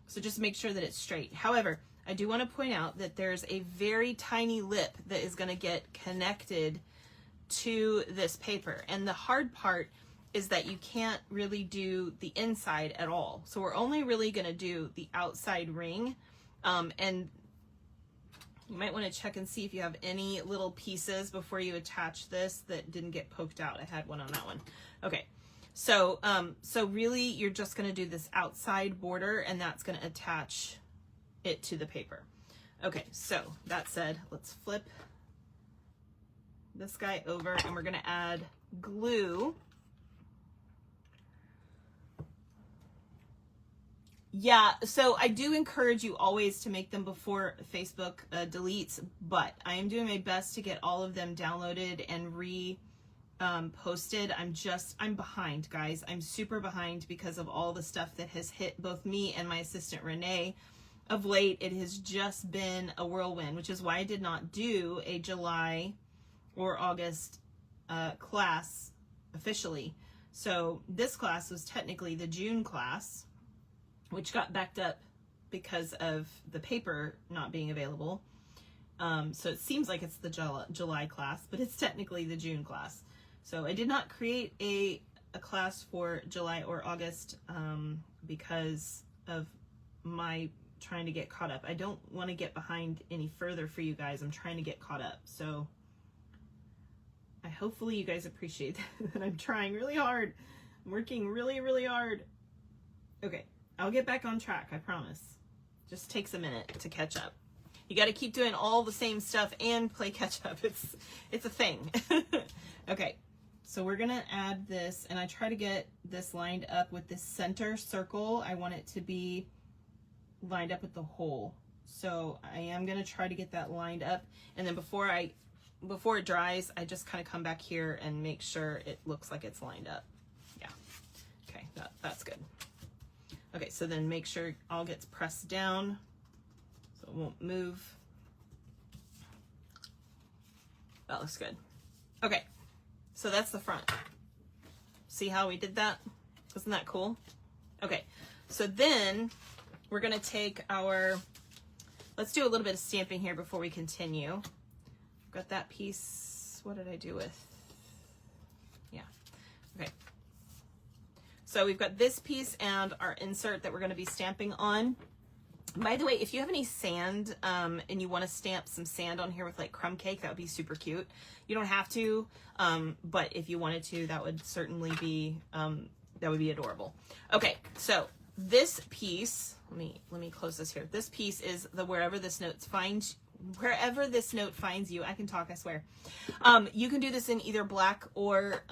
So just make sure that it's straight. However, I do want to point out that there's a very tiny lip that is going to get connected to this paper. And the hard part is that you can't really do the inside at all. So we're only really going to do the outside ring. And you might want to check and see if you have any little pieces before you attach this that didn't get poked out. I had one on that one. Okay, so really you're just going to do this outside border, and that's going to attach it to the paper. Okay, so that said, let's flip this guy over, and we're going to add glue. Yeah, so I do encourage you always to make them before Facebook deletes, but I am doing my best to get all of them downloaded and posted. I'm behind, guys. I'm super behind because of all the stuff that has hit both me and my assistant Renee. Of late, it has just been a whirlwind, which is why I did not do a July or August class officially. So this class was technically the June class, which got backed up because of the paper not being available. So it seems like it's the July class, but it's technically the June class. So I did not create a class for July or August because of my trying to get caught up. I don't want to get behind any further for you guys. I'm trying to get caught up. So hopefully you guys appreciate that I'm trying really hard. I'm working really, really hard. Okay. I'll get back on track, I promise. Just takes a minute to catch up. You got to keep doing all the same stuff and play catch up. It's a thing. Okay, so we're gonna add this, and I try to get this lined up with this center circle. I want it to be lined up with the hole. So I am gonna try to get that lined up, and then before it dries, I just kind of come back here and make sure it looks like it's lined up. Yeah. Okay, that's good. Okay, so then make sure all gets pressed down so it won't move. That looks good. Okay, so that's the front. See how we did that? Wasn't that cool? Okay, so then we're gonna take let's do a little bit of stamping here before we continue. I've got that piece, what did I do with? Yeah, okay. So we've got this piece and our insert that we're going to be stamping on. By the way, if you have any sand and you want to stamp some sand on here with like crumb cake, that would be super cute. You don't have to, but if you wanted to, that would certainly be, that would be adorable. Okay, so this piece, let me close this here. This piece is the wherever this note finds you. I can talk, I swear. You can do this in either black or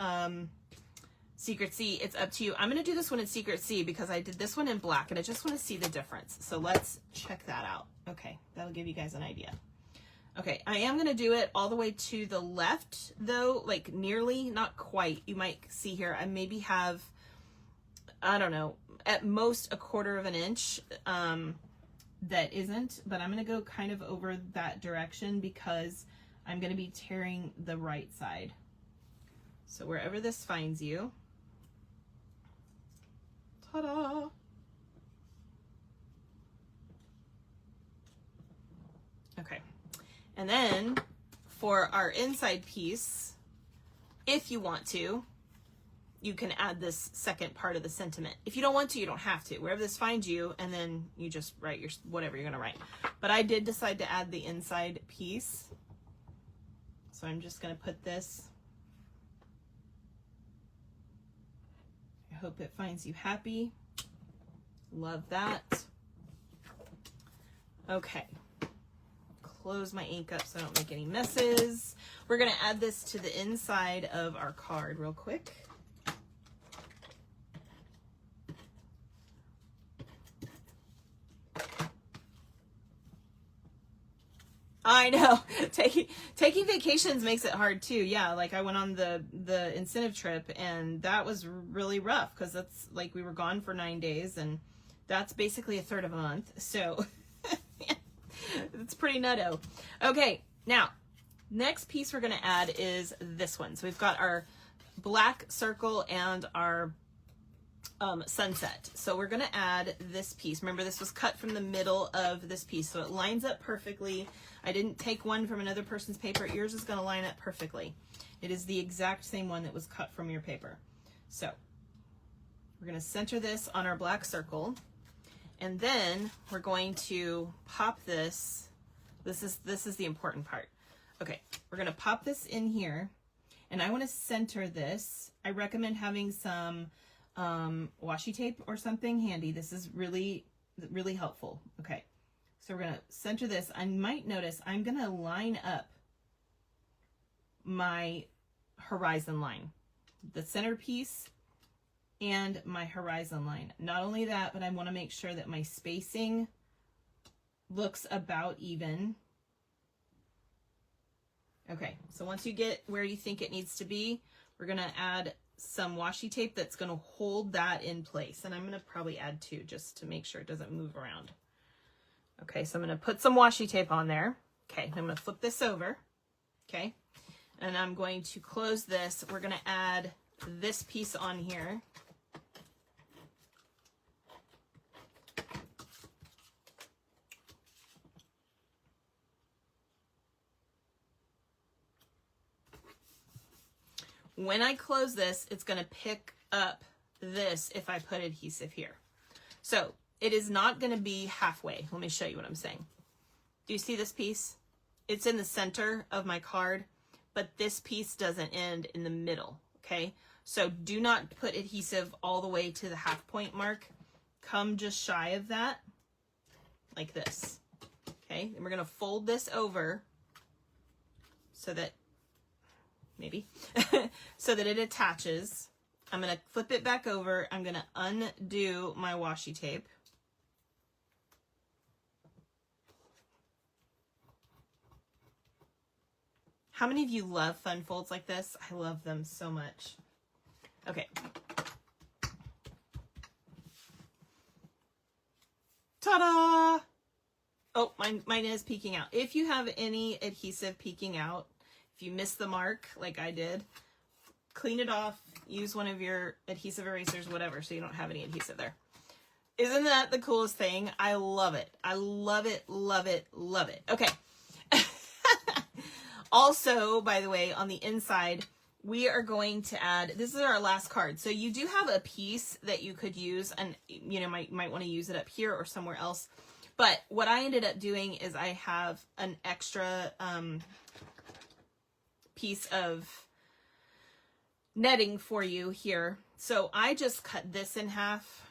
Secret C, it's up to you. I'm going to do this one in Secret C because I did this one in black and I just want to see the difference. So let's check that out. Okay, that'll give you guys an idea. Okay, I am going to do it all the way to the left though, like nearly, not quite. You might see here, I maybe have, I don't know, at most 1/4 of an inch that isn't, but I'm going to go kind of over that direction because I'm going to be tearing the right side. So wherever this finds you, ta-da! Okay. And then for our inside piece, if you want to, you can add this second part of the sentiment. If you don't want to, you don't have to. Wherever this finds you, and then you just write your whatever you're going to write. But I did decide to add the inside piece. So I'm just going to put this. I hope it finds you happy. Love that. Okay. Close my ink up so I don't make any messes. We're going to add this to the inside of our card real quick. I know. Taking vacations makes it hard too. Yeah, like I went on the incentive trip, and that was really rough because that's like we were gone for 9 days, and that's basically a third of a month. So it's pretty nutto. Okay, now next piece we're going to add is this one. So we've got our black circle and our sunset. So we're going to add this piece. Remember, this was cut from the middle of this piece, so it lines up perfectly. I didn't take one from another person's paper. Yours is going to line up perfectly. It is the exact same one that was cut from your paper. So we're going to center this on our black circle, and then we're going to pop this. This is the important part. Okay, we're going to pop this in here, and I want to center this. I recommend having some washi tape or something handy. This is really helpful. Okay, so we're gonna center this. I might notice I'm gonna line up my horizon line, the center piece and my horizon line. Not only that, but I want to make sure that my spacing looks about even. Okay, so once you get where you think it needs to be, we're gonna add some washi tape that's going to hold that in place. And I'm going to probably add 2 just to make sure it doesn't move around. Okay, so I'm going to put some washi tape on there. Okay, I'm going to flip this over. Okay, and I'm going to close this. We're going to add this piece on here. When I close this, it's going to pick up this if I put adhesive here. So it is not going to be halfway. Let me show you what I'm saying. Do you see this piece? It's in the center of my card, but this piece doesn't end in the middle, okay? So do not put adhesive all the way to the half point mark. Come just shy of that, like this, okay? And we're going to fold this over so that maybe, so that it attaches. I'm going to flip it back over. I'm going to undo my washi tape. How many of you love fun folds like this? I love them so much. Okay. Ta-da! Oh, mine is peeking out. If you have any adhesive peeking out, if you missed the mark like I did, clean it off, use one of your adhesive erasers, whatever, so you don't have any adhesive there. Isn't that the coolest thing? I love it. I love it, love it, love it. Okay. Also, by the way, on the inside, we are going to add, this is our last card. So you do have a piece that you could use, and you know, might want to use it up here or somewhere else. But what I ended up doing is I have an extra piece of netting for you here. So I just cut this in half,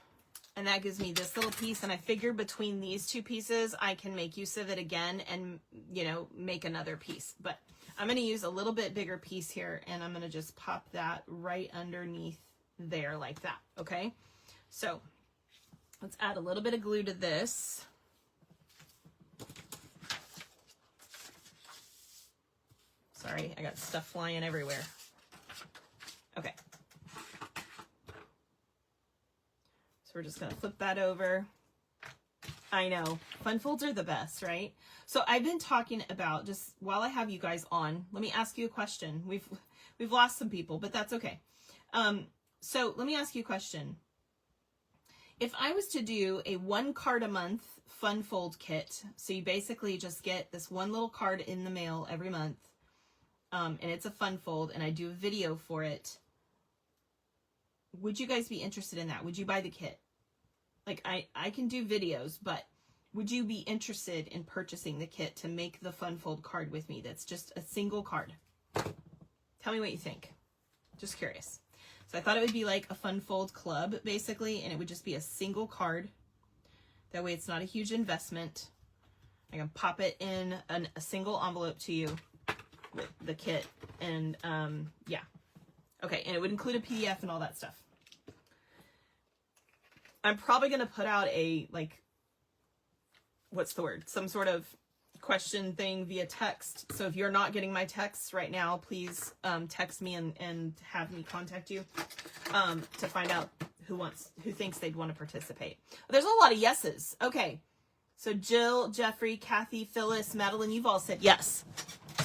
and that gives me this little piece, and I figured between these 2 pieces I can make use of it again and, you know, make another piece. But I'm going to use a little bit bigger piece here, and I'm going to just pop that right underneath there like that. Okay, so let's add a little bit of glue to this. Sorry, I got stuff flying everywhere. Okay. So we're just going to flip that over. I know, fun folds are the best, right? So I've been talking about, just while I have you guys on, let me ask you a question. We've lost some people, but that's okay. So let me ask you a question. If I was to do a 1 card a month fun fold kit, so you basically just get this one little card in the mail every month, and it's a fun fold, and I do a video for it, would you guys be interested in that? Would you buy the kit? Like, I can do videos, but would you be interested in purchasing the kit to make the fun fold card with me? That's just a single card. Tell me what you think. Just curious. So I thought it would be like a fun fold club, basically, and it would just be a single card. That way it's not a huge investment. I can pop it in a single envelope to you with the kit, and yeah. Okay, and it would include a PDF and all that stuff. I'm probably going to put out a, like, what's the word? Some sort of question thing via text. So if you're not getting my texts right now, please text me and have me contact you to find out who thinks they'd want to participate. There's a lot of yeses. Okay. So Jill, Jeffrey, Kathy, Phyllis, Madeline, you've all said yes.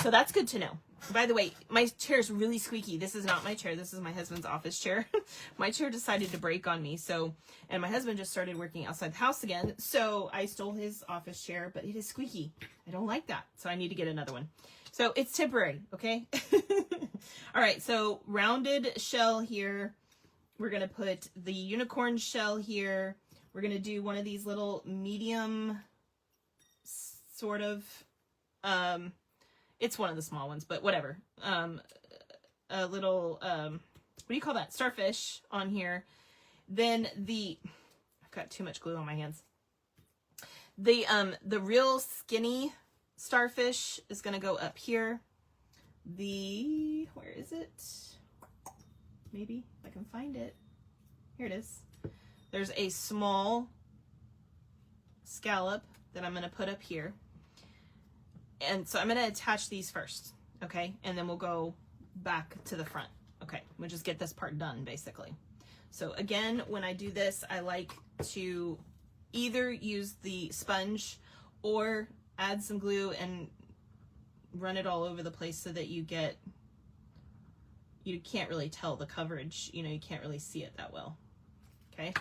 So that's good to know. By the way, my chair is really squeaky. This is not my chair. This is my husband's office chair. My chair decided to break on me. So, and my husband just started working outside the house again. So I stole his office chair, but it is squeaky. I don't like that. So I need to get another one. So it's temporary. Okay. All right. So rounded shell here. We're going to put the unicorn shell here. We're going to do one of these little medium sort of, it's one of the small ones, but whatever. A little, what do you call that? Starfish on here. Then I've got too much glue on my hands. The real skinny starfish is going to go up here. Where is it? Maybe if I can find it. Here it is. There's a small scallop that I'm going to put up here. And so I'm going to attach these first, okay? And then we'll go back to the front. Okay, we'll just get this part done, basically. So again, when I do this, I like to either use the sponge or add some glue and run it all over the place so that you can't really tell the coverage, you know, you can't really see it that well. Okay,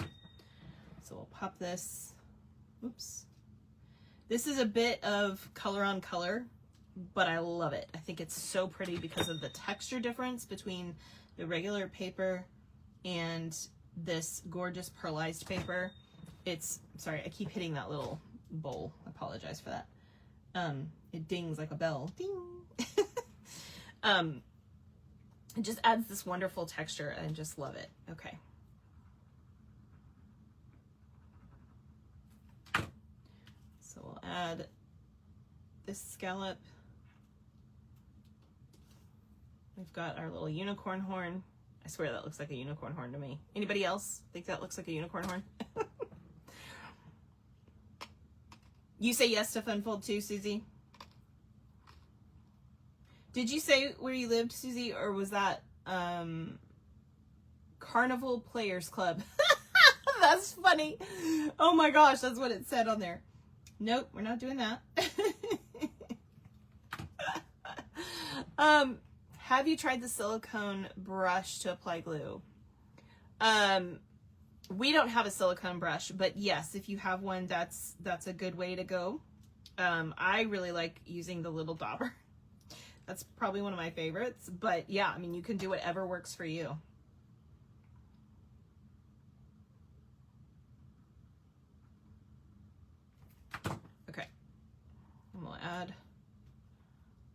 so we'll pop this. Oops. This is a bit of color on color, but I love it. I think it's so pretty because of the texture difference between the regular paper and this gorgeous pearlized paper. Sorry, I keep hitting that little bowl. I apologize for that. It dings like a bell. Ding. It just adds this wonderful texture. I just love it. Okay. So we'll add this scallop. We've got our little unicorn horn. I swear that looks like a unicorn horn to me. Anybody else think that looks like a unicorn horn? You say yes to Funfold too, Susie? Did you say where you lived, Susie, or was that Carnival Players Club? That's funny. Oh my gosh, that's what it said on there. Nope, we're not doing that. Have you tried the silicone brush to apply glue? We don't have a silicone brush, but yes, if you have one, that's a good way to go. I really like using the little dauber. That's probably one of my favorites, but yeah, I mean, you can do whatever works for you. Okay, and we'll add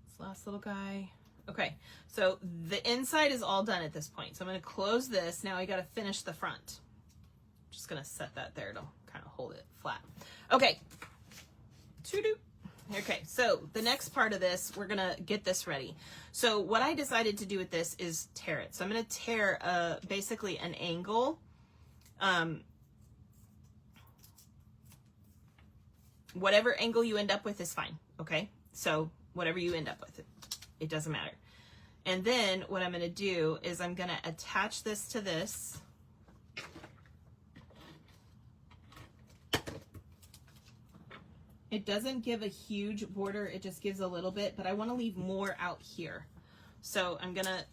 this last little guy. Okay, so the inside is all done at this point. So I'm going to close this. Now I got to finish the front. Just going to set that there to kind of hold it flat. Okay. Okay, so the next part of this, we're going to get this ready. So what I decided to do with this is tear it. So I'm going to tear basically an angle. Whatever angle you end up with is fine. Okay, so whatever you end up with, it doesn't matter. And then what I'm going to do is I'm going to attach this to this. It doesn't give a huge border, it just gives a little bit, but I want to leave more out here. So I'm going to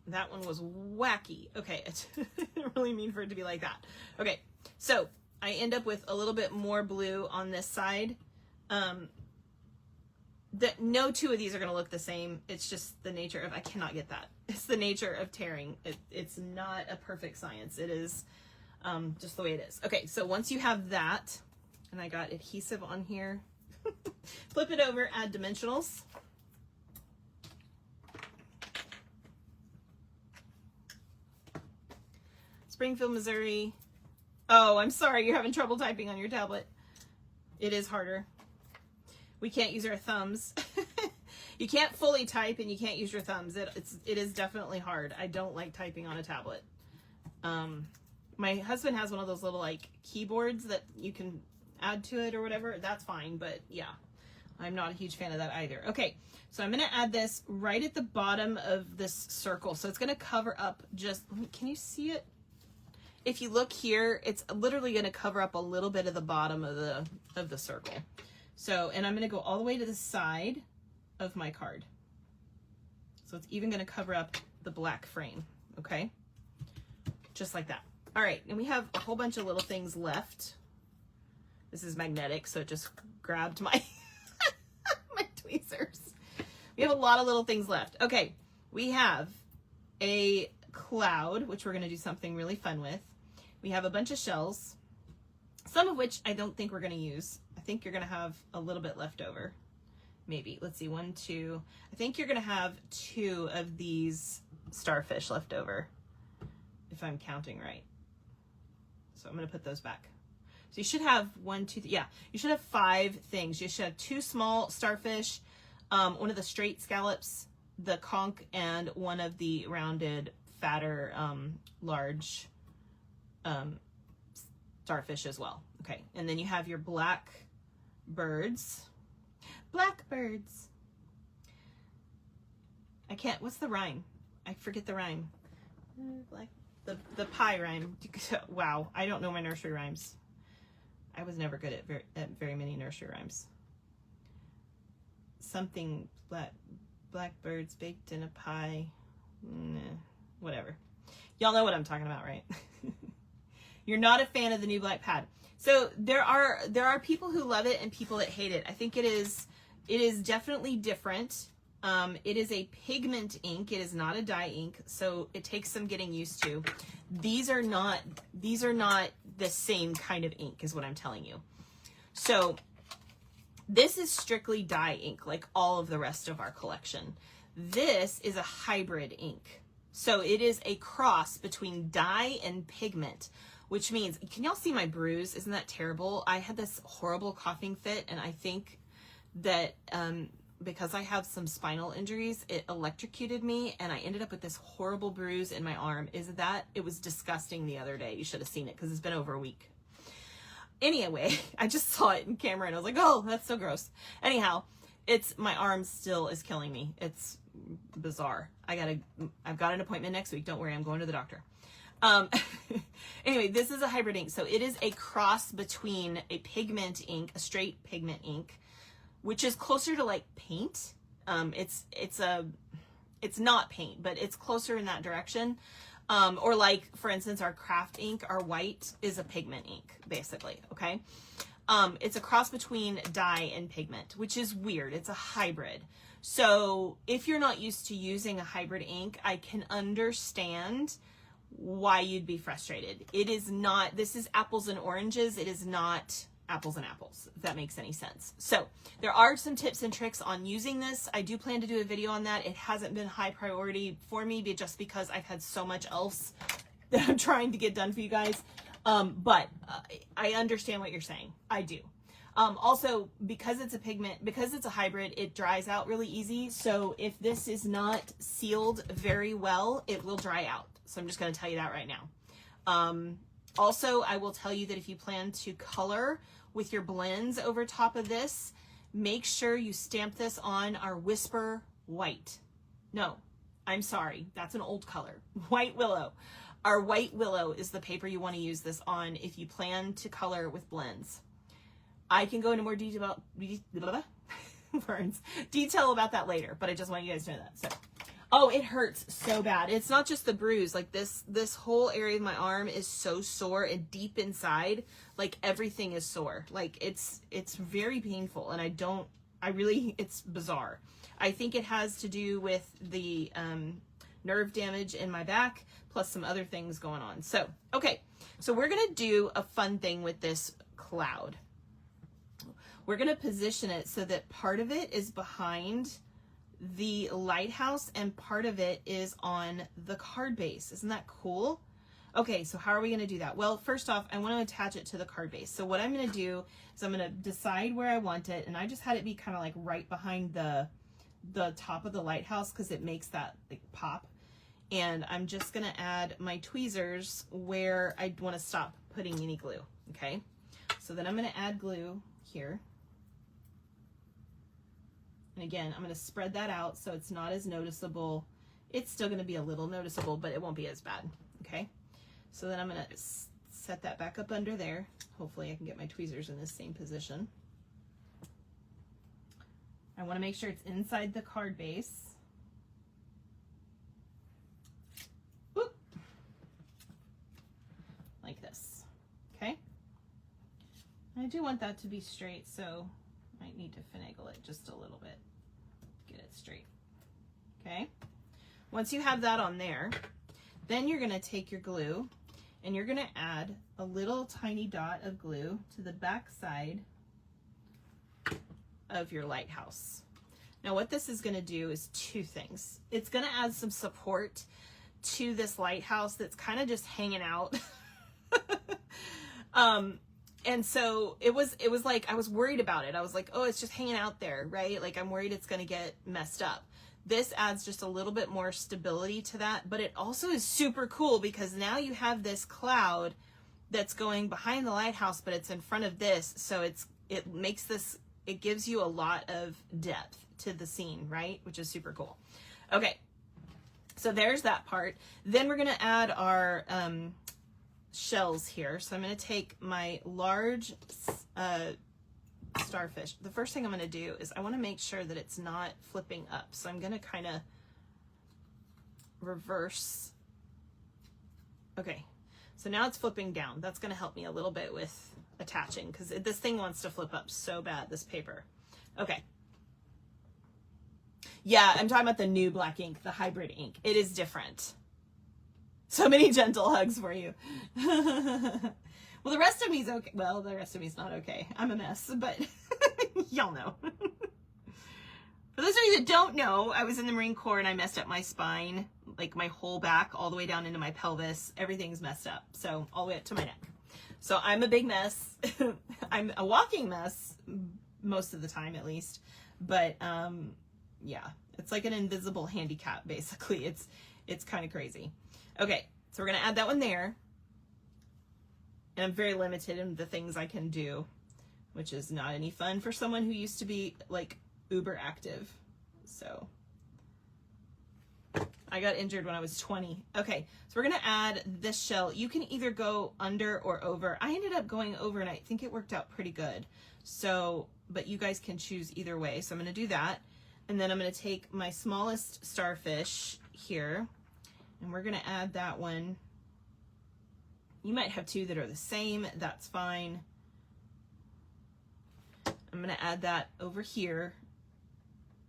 That one was wacky. Okay, I didn't really mean for it to be like that. Okay, so I end up with a little bit more blue on this side. No two of these are going to look the same. It's just the nature of, I cannot get that. It's the nature of tearing. It's not a perfect science. It is just the way it is. Okay, so once you have that, and I got adhesive on here, flip it over, add dimensionals. Springfield, Missouri. Oh, I'm sorry, you're having trouble typing on your tablet. It is harder. We can't use our thumbs. You can't fully type and you can't use your thumbs. It is definitely hard. I don't like typing on a tablet. My husband has one of those little like keyboards that you can add to it or whatever. That's fine, but yeah, I'm not a huge fan of that either. Okay, so I'm gonna add this right at the bottom of this circle. So it's gonna cover up just, can you see it? If you look here, it's literally going to cover up a little bit of the bottom of the circle. So, and I'm going to go all the way to the side of my card. So it's even going to cover up the black frame, okay? Just like that. All right, and we have a whole bunch of little things left. This is magnetic, so it just grabbed my my tweezers. We have a lot of little things left. Okay, we have a cloud, which we're going to do something really fun with. We have a bunch of shells, some of which I don't think we're going to use. I think you're going to have a little bit left over. Maybe. Let's see. 1, 2. I think you're going to have 2 of these starfish left over, if I'm counting right. So I'm going to put those back. So you should have 1, 2, 3. Yeah, you should have 5 things. You should have 2 small starfish, one of the straight scallops, the conch, and one of the rounded, fatter, large starfish as well. Okay, and then you have your black birds. Blackbirds. I can't, what's the rhyme? I forget the rhyme. The pie rhyme. Wow, I don't know my nursery rhymes. I was never good at very many nursery rhymes. Something, blackbirds baked in a pie. Nah, whatever. Y'all know what I'm talking about, right? You're not a fan of the new black pad. So there are people who love it and people that hate it. I think it is definitely different. It is a pigment ink. It is not a dye ink, so it takes some getting used to. These are not the same kind of ink, is what I'm telling you. So this is strictly dye ink, like all of the rest of our collection. This is a hybrid ink. So it is a cross between dye and pigment, which means, can y'all see my bruise? Isn't that terrible? I had this horrible coughing fit, and I think that because I have some spinal injuries, it electrocuted me, and I ended up with this horrible bruise in my arm. It was disgusting the other day. You should have seen it because it's been over a week. Anyway, I just saw it in camera and I was like, oh, that's so gross. Anyhow, my arm still is killing me. It's bizarre. I've got an appointment next week. Don't worry, I'm going to the doctor. Anyway, this is a hybrid ink. So it is a cross between a pigment ink, a straight pigment ink, which is closer to like paint. It's not paint, but it's closer in that direction. Or like, for instance, our craft ink, our white is a pigment ink, basically, okay? It's a cross between dye and pigment, which is weird. It's a hybrid. So if you're not used to using a hybrid ink, I can understand why you'd be frustrated. This is apples and oranges. It is not apples and apples, if that makes any sense. So there are some tips and tricks on using this. I do plan to do a video on that. It hasn't been high priority for me just because I've had so much else that I'm trying to get done for you guys. But I understand what you're saying. I do. Also, because it's a pigment, because it's a hybrid, it dries out really easy. So if this is not sealed very well, it will dry out. So I'm just going to tell you that right now. Also, I will tell you that if you plan to color with your blends over top of this, make sure you stamp this on our Whisper White. No, I'm sorry. That's an old color. White Willow. Our White Willow is the paper you want to use this on if you plan to color with blends. I can go into more detail about that later, but I just want you guys to know that. So, Oh, it hurts so bad. It's not just the bruise. Like this whole area of my arm is so sore, and deep inside, like everything is sore. Like it's very painful, and it's bizarre. I think it has to do with the nerve damage in my back, plus some other things going on. So, okay. So we're going to do a fun thing with this cloud. We're going to position it so that part of it is behind the lighthouse and part of it is on the card base. Isn't that cool? Okay, so how are we going to do that? Well, first off, I want to attach it to the card base. So what I'm going to do is I'm going to decide where I want it, and I just had it be kind of like right behind the top of the lighthouse because it makes that like pop. And I'm just going to add my tweezers where I want to stop putting any glue. Okay, so then I'm going to add glue here. And again, I'm going to spread that out so it's not as noticeable. It's still going to be a little noticeable, but it won't be as bad. Okay, so then I'm going to set that back up under there. Hopefully I can get my tweezers in the same position. I want to make sure it's inside the card base. Whoop. Like this. Okay, I do want that to be straight, so might need to finagle it just a little bit to get it straight. Okay, once you have that on there, then you're going to take your glue and you're going to add a little tiny dot of glue to the back side of your lighthouse. Now what this is going to do is two things. It's going to add some support to this lighthouse that's kind of just hanging out. And so it was like, I was worried about it. I was like, oh, it's just hanging out there, right? Like I'm worried it's going to get messed up. This adds just a little bit more stability to that, but it also is super cool because now you have this cloud that's going behind the lighthouse, but it's in front of this. So it gives you a lot of depth to the scene, right? Which is super cool. Okay. So there's that part. Then we're going to add our, shells here. So I'm going to take my large starfish. The first thing I'm going to do is I want to make sure that it's not flipping up. So I'm going to kind of reverse. Okay, so now it's flipping down. That's going to help me a little bit with attaching because this thing wants to flip up so bad, this paper. Okay. Yeah, I'm talking about the new black ink, the hybrid ink. It is different. So many gentle hugs for you. Well, the rest of me's okay. Well, the rest of me's not okay. I'm a mess, but y'all know. For those of you that don't know, I was in the Marine Corps and I messed up my spine, like my whole back, all the way down into my pelvis. Everything's messed up. So all the way up to my neck. So I'm a big mess. I'm a walking mess most of the time, at least. But yeah, it's like an invisible handicap, basically. It's kind of crazy. Okay, so we're going to add that one there. And I'm very limited in the things I can do, which is not any fun for someone who used to be like uber active. So I got injured when I was 20. Okay, so we're going to add this shell. You can either go under or over. I ended up going over and I think it worked out pretty good. So, but you guys can choose either way. So I'm going to do that. And then I'm going to take my smallest starfish here. And we're going to add that one. You might have two that are the same. That's fine. I'm going to add that over here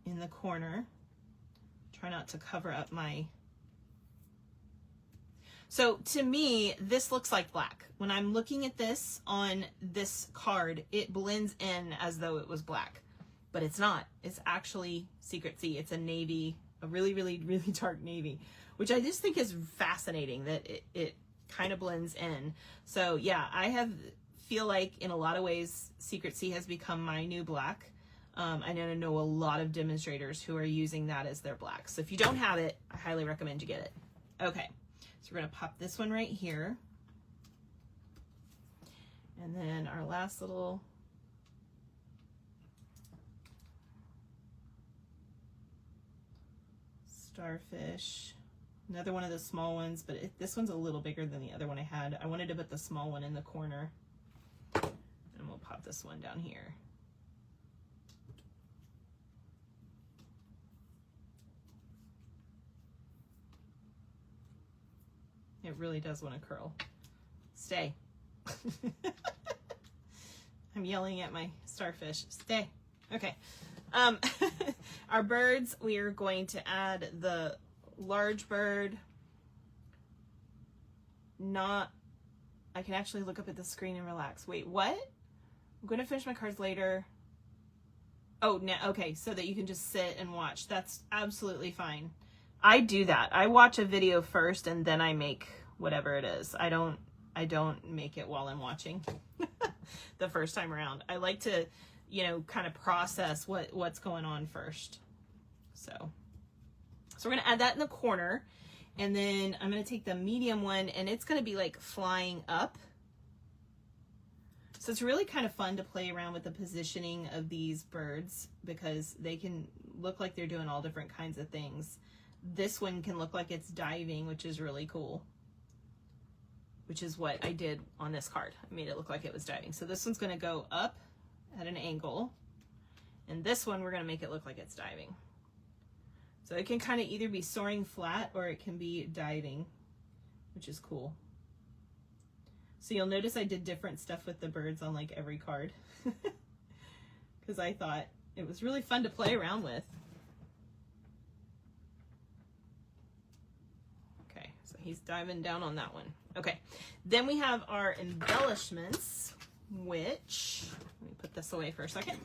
in the corner. Try not to cover up my... So to me, this looks like black. When I'm looking at this on this card, it blends in as though it was black. But it's not. It's actually Secret Sea. It's a navy, a really, really, really dark navy, which I just think is fascinating that it kind of blends in. So yeah, feel like in a lot of ways, Secret Sea has become my new black. I know a lot of demonstrators who are using that as their black. So if you don't have it, I highly recommend you get it. Okay, so we're gonna pop this one right here. And then our last little starfish. Another one of the small ones, but this one's a little bigger than the other one I had. I wanted to put the small one in the corner. And we'll pop this one down here. It really does want to curl. Stay. I'm yelling at my starfish. Stay. Okay. Our birds, we are going to add the large bird. I can actually look up at the screen and relax. Wait, what? I'm going to finish my cards later. Oh, no, okay, so that you can just sit and watch. That's absolutely fine. I do that. I watch a video first and then I make whatever it is. I don't make it while I'm watching the first time around. I like to, you know, kind of process what's going on first. So we're going to add that in the corner, and then I'm going to take the medium one and it's going to be like flying up. So it's really kind of fun to play around with the positioning of these birds because they can look like they're doing all different kinds of things. This one can look like it's diving, which is really cool, which is what I did on this card. I made it look like it was diving. So this one's going to go up at an angle, and this one we're going to make it look like it's diving. So it can kind of either be soaring flat or it can be diving, which is cool. So you'll notice I did different stuff with the birds on like every card because I thought it was really fun to play around with. Okay, so he's diving down on that one. Okay, then we have our embellishments, which, let me put this away for a second.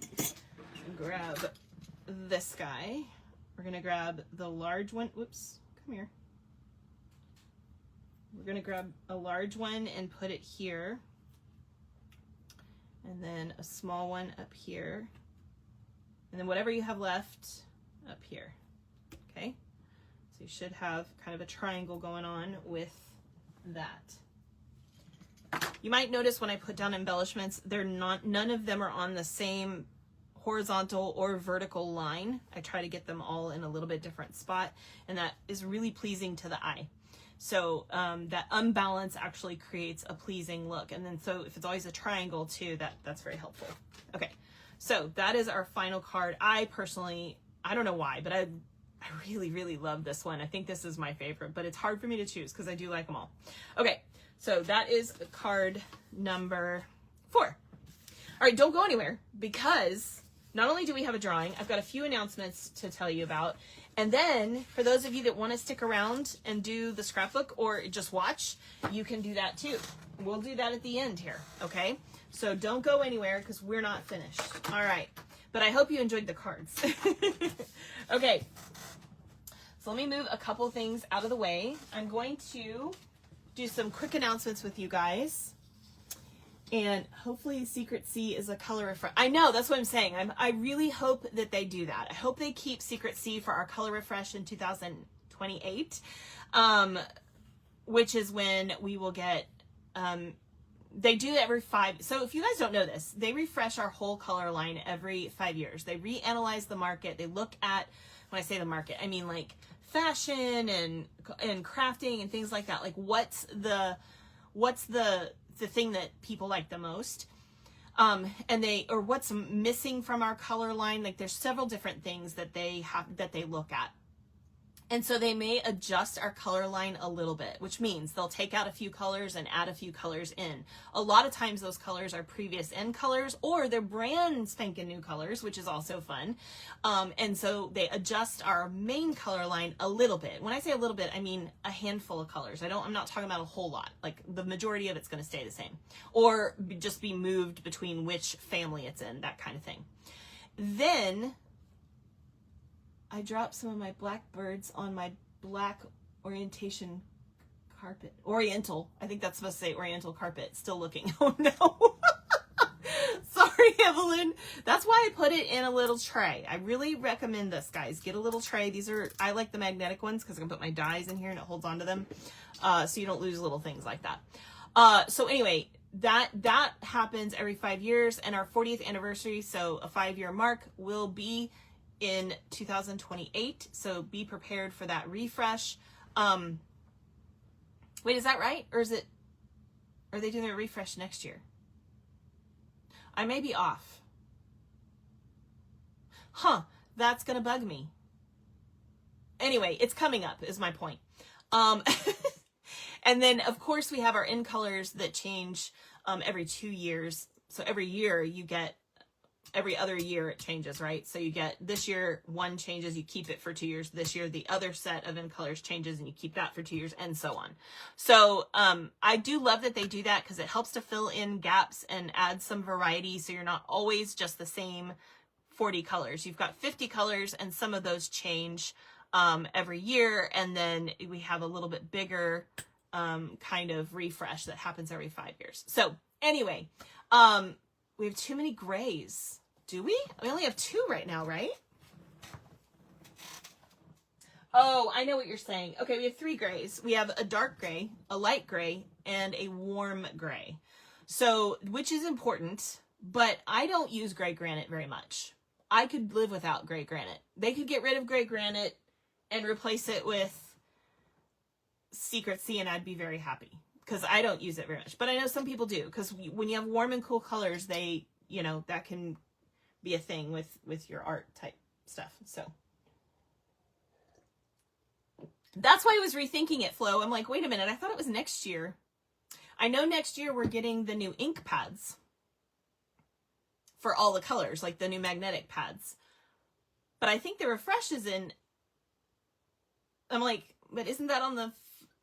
Grab this guy. We're gonna grab the large one. Whoops, come here. We're going to grab a large one and put it here, and then a small one up here, and then whatever you have left up here. Okay, so you should have kind of a triangle going on with that. You might notice when I put down embellishments, none of them are on the same horizontal or vertical line. I try to get them all in a little bit different spot, and that is really pleasing to the eye. So that unbalance actually creates a pleasing look. And then so if it's always a triangle too, that's very helpful. Okay, so that is our final card. I personally, I don't know why, but I really, really love this one. I think this is my favorite, but it's hard for me to choose because I do like them all. Okay, so that is card number 4. All right, don't go anywhere because not only do we have a drawing, I've got a few announcements to tell you about. And then for those of you that want to stick around and do the scrapbook or just watch, you can do that too. We'll do that at the end here, okay? So don't go anywhere because we're not finished. All right, but I hope you enjoyed the cards. Okay, so let me move a couple things out of the way. I'm going to do some quick announcements with you guys. And hopefully Secret C is a color refresh. I know, that's what I'm saying. I really hope that they do that. I hope they keep Secret C for our color refresh in 2028, which is when we will get, they do every 5. So if you guys don't know this, they refresh our whole color line every 5 years. They reanalyze the market. They look at, when I say the market, I mean like fashion and crafting and things like that. Like what's the thing that people like the most, or what's missing from our color line. Like there's several different things that they look at. And so they may adjust our color line a little bit, which means they'll take out a few colors and add a few colors in. A lot of times those colors are previous in colors or they're brand spanking new colors, which is also fun. And so they adjust our main color line a little bit. When I say a little bit, I mean a handful of colors. I'm not talking about a whole lot. Like the majority of it's going to stay the same or just be moved between which family it's in, that kind of thing. Then I dropped some of my blackbirds on my black orientation carpet. Oriental. I think that's supposed to say oriental carpet. Still looking. Oh no. Sorry, Evelyn. That's why I put it in a little tray. I really recommend this, guys. Get a little tray. I like the magnetic ones because I can put my dies in here and it holds onto them. So you don't lose little things like that. So anyway, that happens every 5 years, and our 40th anniversary, so a 5-year mark, will be in 2028, so be prepared for that refresh. Wait, is that right? Or are they doing a refresh next year? I may be off. Huh, that's gonna bug me. Anyway, it's coming up is my point. And And then of course we have our in colors that change every 2 years. So every year you get, every other year it changes, right? So you get this year, one changes, you keep it for 2 years. This year, the other set of in colors changes and you keep that for 2 years, and so on. So I do love that they do that because it helps to fill in gaps and add some variety. So you're not always just the same 40 colors. You've got 50 colors and some of those change every year. And then we have a little bit bigger kind of refresh that happens every 5 years. So anyway, we have too many grays. Do we? We only have 2 right now, right? Oh, I know what you're saying. Okay, we have 3 grays. We have a dark gray, a light gray, and a warm gray. So, which is important, but I don't use gray granite very much. I could live without gray granite. They could get rid of gray granite and replace it with Secret Sea, and I'd be very happy because I don't use it very much. But I know some people do, because when you have warm and cool colors, they, you know, that can be a thing with your art type stuff. So that's why I was rethinking it, Flo. I'm like, wait a minute, I thought it was next year. I know next year we're getting the new ink pads for all the colors, like the new magnetic pads. But I think the refresh is in, I'm like, but isn't that on the,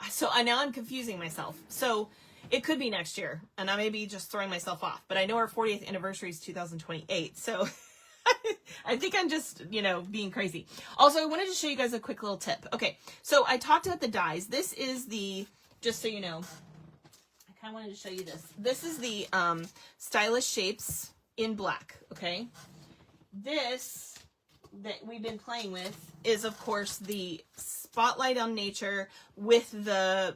so now I'm confusing myself. So it could be next year, and I may be just throwing myself off, but I know our 40th anniversary is 2028, so I think I'm just, you know, being crazy. Also, I wanted to show you guys a quick little tip. Okay, so I talked about the dies. This is the, just so you know, I kind of wanted to show you this. This is the Stylish Shapes in black, okay? This that we've been playing with is, of course, the Spotlight on Nature with the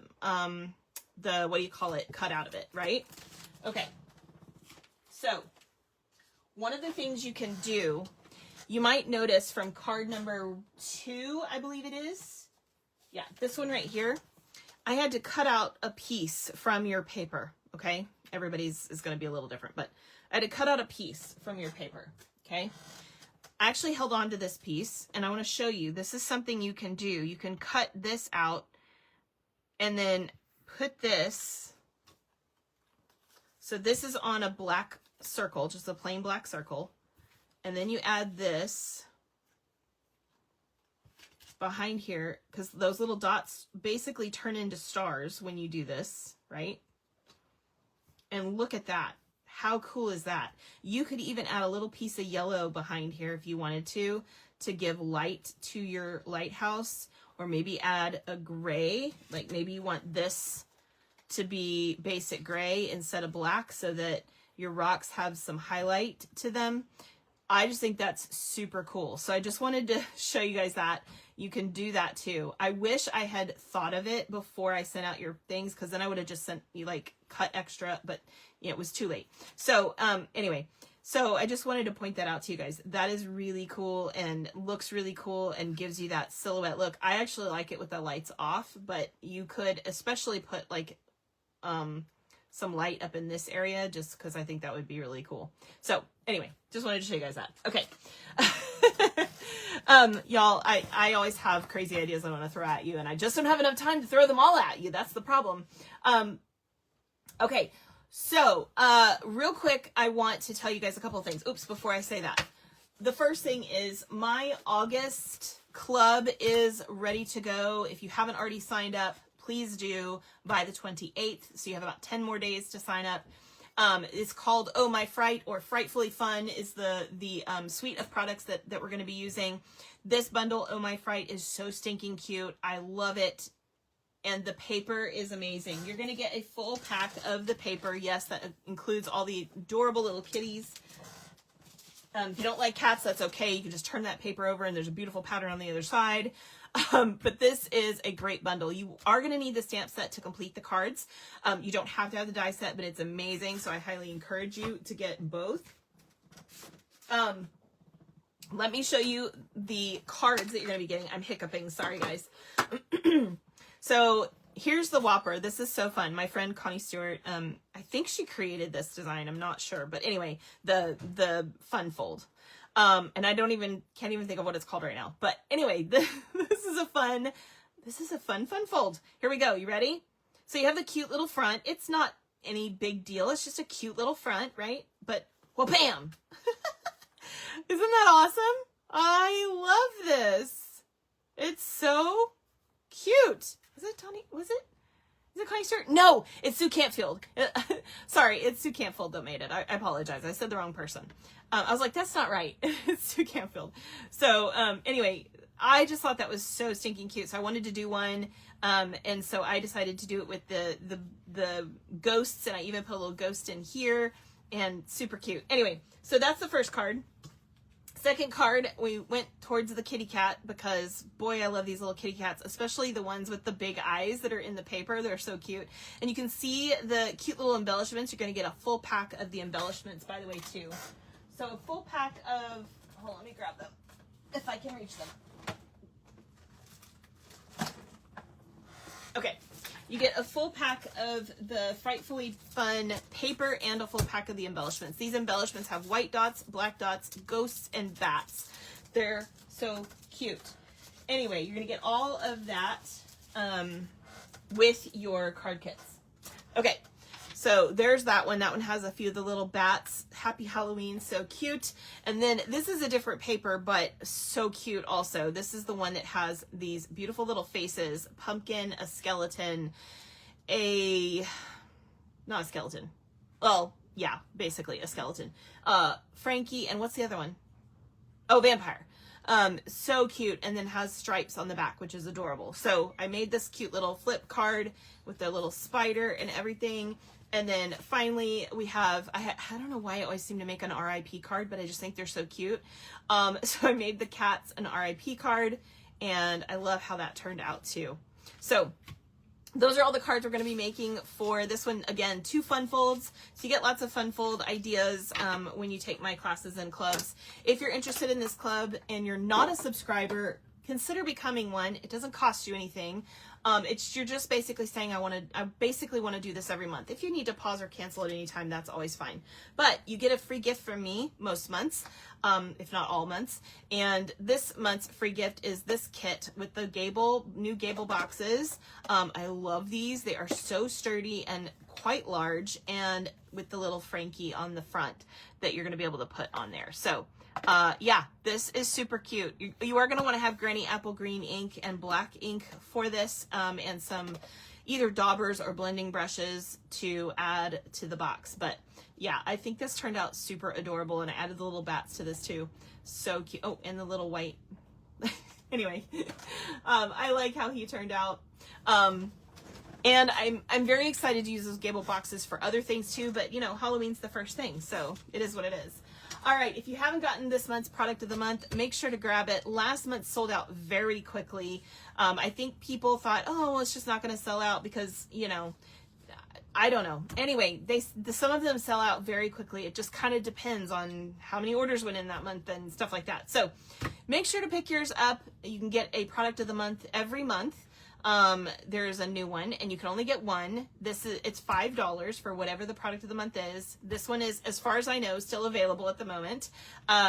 what do you call it, cut out of it, right? Okay, so one of the things you can do, you might notice from card number 2, I believe it is, yeah, this one right here, I had to cut out a piece from your paper, okay? Everybody's is going to be a little different, but I had to cut out a piece from your paper, okay? I actually held on to this piece, and I want to show you, this is something you can do. You can cut this out and then put this, so this is on a black circle, just a plain black circle, and then you add this behind here, because those little dots basically turn into stars when you do this, right? And look at that. How cool is that? You could even add a little piece of yellow behind here if you wanted to give light to your lighthouse, or maybe add a gray, like maybe you want this to be basic gray instead of black so that your rocks have some highlight to them. I just think that's super cool. So I just wanted to show you guys that. You can do that too. I wish I had thought of it before I sent out your things, because then I would have just sent you like cut extra, but it was too late. So anyway, so I just wanted to point that out to you guys. That is really cool and looks really cool and gives you that silhouette look. I actually like it with the lights off, but you could especially put like some light up in this area, just because I think that would be really cool. So anyway, just wanted to show you guys that. Okay. Y'all, I always have crazy ideas I want to throw at you, and I just don't have enough time to throw them all at you. That's the problem. Okay. So, real quick, I want to tell you guys a couple of things. Oops, before I say that. The first thing is my August club is ready to go. If you haven't already signed up, please do by the 28th. So you have about 10 more days to sign up. It's called Oh My Fright, or Frightfully Fun is the suite of products that we're going to be using. This bundle, Oh My Fright, is so stinking cute. I love it. And the paper is amazing. You're going to get a full pack of the paper. Yes, that includes all the adorable little kitties. If you don't like cats, that's okay. You can just turn that paper over and there's a beautiful pattern on the other side. But this is a great bundle. You are going to need the stamp set to complete the cards. You don't have to have the die set, but it's amazing. So I highly encourage you to get both. Let me show you the cards that you're going to be getting. I'm hiccuping. Sorry, guys. So here's the Whopper. This is so fun. My friend Connie Stewart, I think she created this design. I'm not sure. But anyway, the fun fold. And I can't even think of what it's called right now. But anyway, this is a fun fold. Here we go. You ready? So you have the cute little front. It's not any big deal. It's just a cute little front, right? But, well, bam! Isn't that awesome? I love this. It's so cute. Is it Tony? Was it? Is it Connie Stewart? No, it's Sue Cantfield. Sorry, it's Sue Cantfield that made it. I apologize. I said the wrong person. I was like, that's not right. It's Sue Cantfield. So anyway, I just thought that was so stinking cute. So I wanted to do one. And so I decided to do it with the ghosts. And I even put a little ghost in here. And super cute. Anyway, so that's the first card. Second card, we went towards the kitty cat because, boy, I love these little kitty cats, especially the ones with the big eyes that are in the paper. They're so cute. And you can see the cute little embellishments. You're going to get a full pack of the embellishments, by the way, too. So a full pack of, hold on, let me grab them, if I can reach them. Okay. You get a full pack of the Frightfully Fun paper and a full pack of the embellishments. These embellishments have white dots, black dots, ghosts, and bats. They're so cute. Anyway, you're going to get all of that with your card kits. Okay, so there's that one. That one has a few of the little bats. Happy Halloween, so cute. And then this is a different paper, but so cute also. This is the one that has these beautiful little faces. Pumpkin, a skeleton, not a skeleton. Well, yeah, basically a skeleton. Frankie, and what's the other one? Oh, vampire. So cute, and then has stripes on the back, which is adorable. So I made this cute little flip card with the little spider and everything. And then finally we have, I don't know why I always seem to make an RIP card, but I just think they're so cute. So I made the cats an RIP card, and I love how that turned out too. So those are all the cards we're going to be making for this one. Again, 2 fun folds. So you get lots of fun fold ideas when you take my classes and clubs. If you're interested in this club and you're not a subscriber, consider becoming one. It doesn't cost you anything. You're just basically saying, I basically want to do this every month. If you need to pause or cancel at any time, that's always fine. But you get a free gift from me most months, if not all months. And this month's free gift is this kit with the new Gable boxes. I love these. They are so sturdy and quite large, and with the little Frankie on the front that you're going to be able to put on there. So yeah, this is super cute. You are going to want to have Granny Apple Green ink and black ink for this, and some either daubers or blending brushes to add to the box. But yeah, I think this turned out super adorable, and I added the little bats to this too. So cute. Oh, and the little white. Anyway, I like how he turned out. And I'm very excited to use those Gable boxes for other things too, but you know, Halloween's the first thing, so it is what it is. All right, if you haven't gotten this month's product of the month, make sure to grab it. Last month sold out very quickly. I think people thought, oh, well, it's just not going to sell out because, you know, I don't know. Anyway, some of them sell out very quickly. It just kind of depends on how many orders went in that month and stuff like that. So make sure to pick yours up. You can get a product of the month every month. There's a new one, and you can only get one. It's $5 for whatever the product of the month is. This one is, as far as I know, still available at the moment.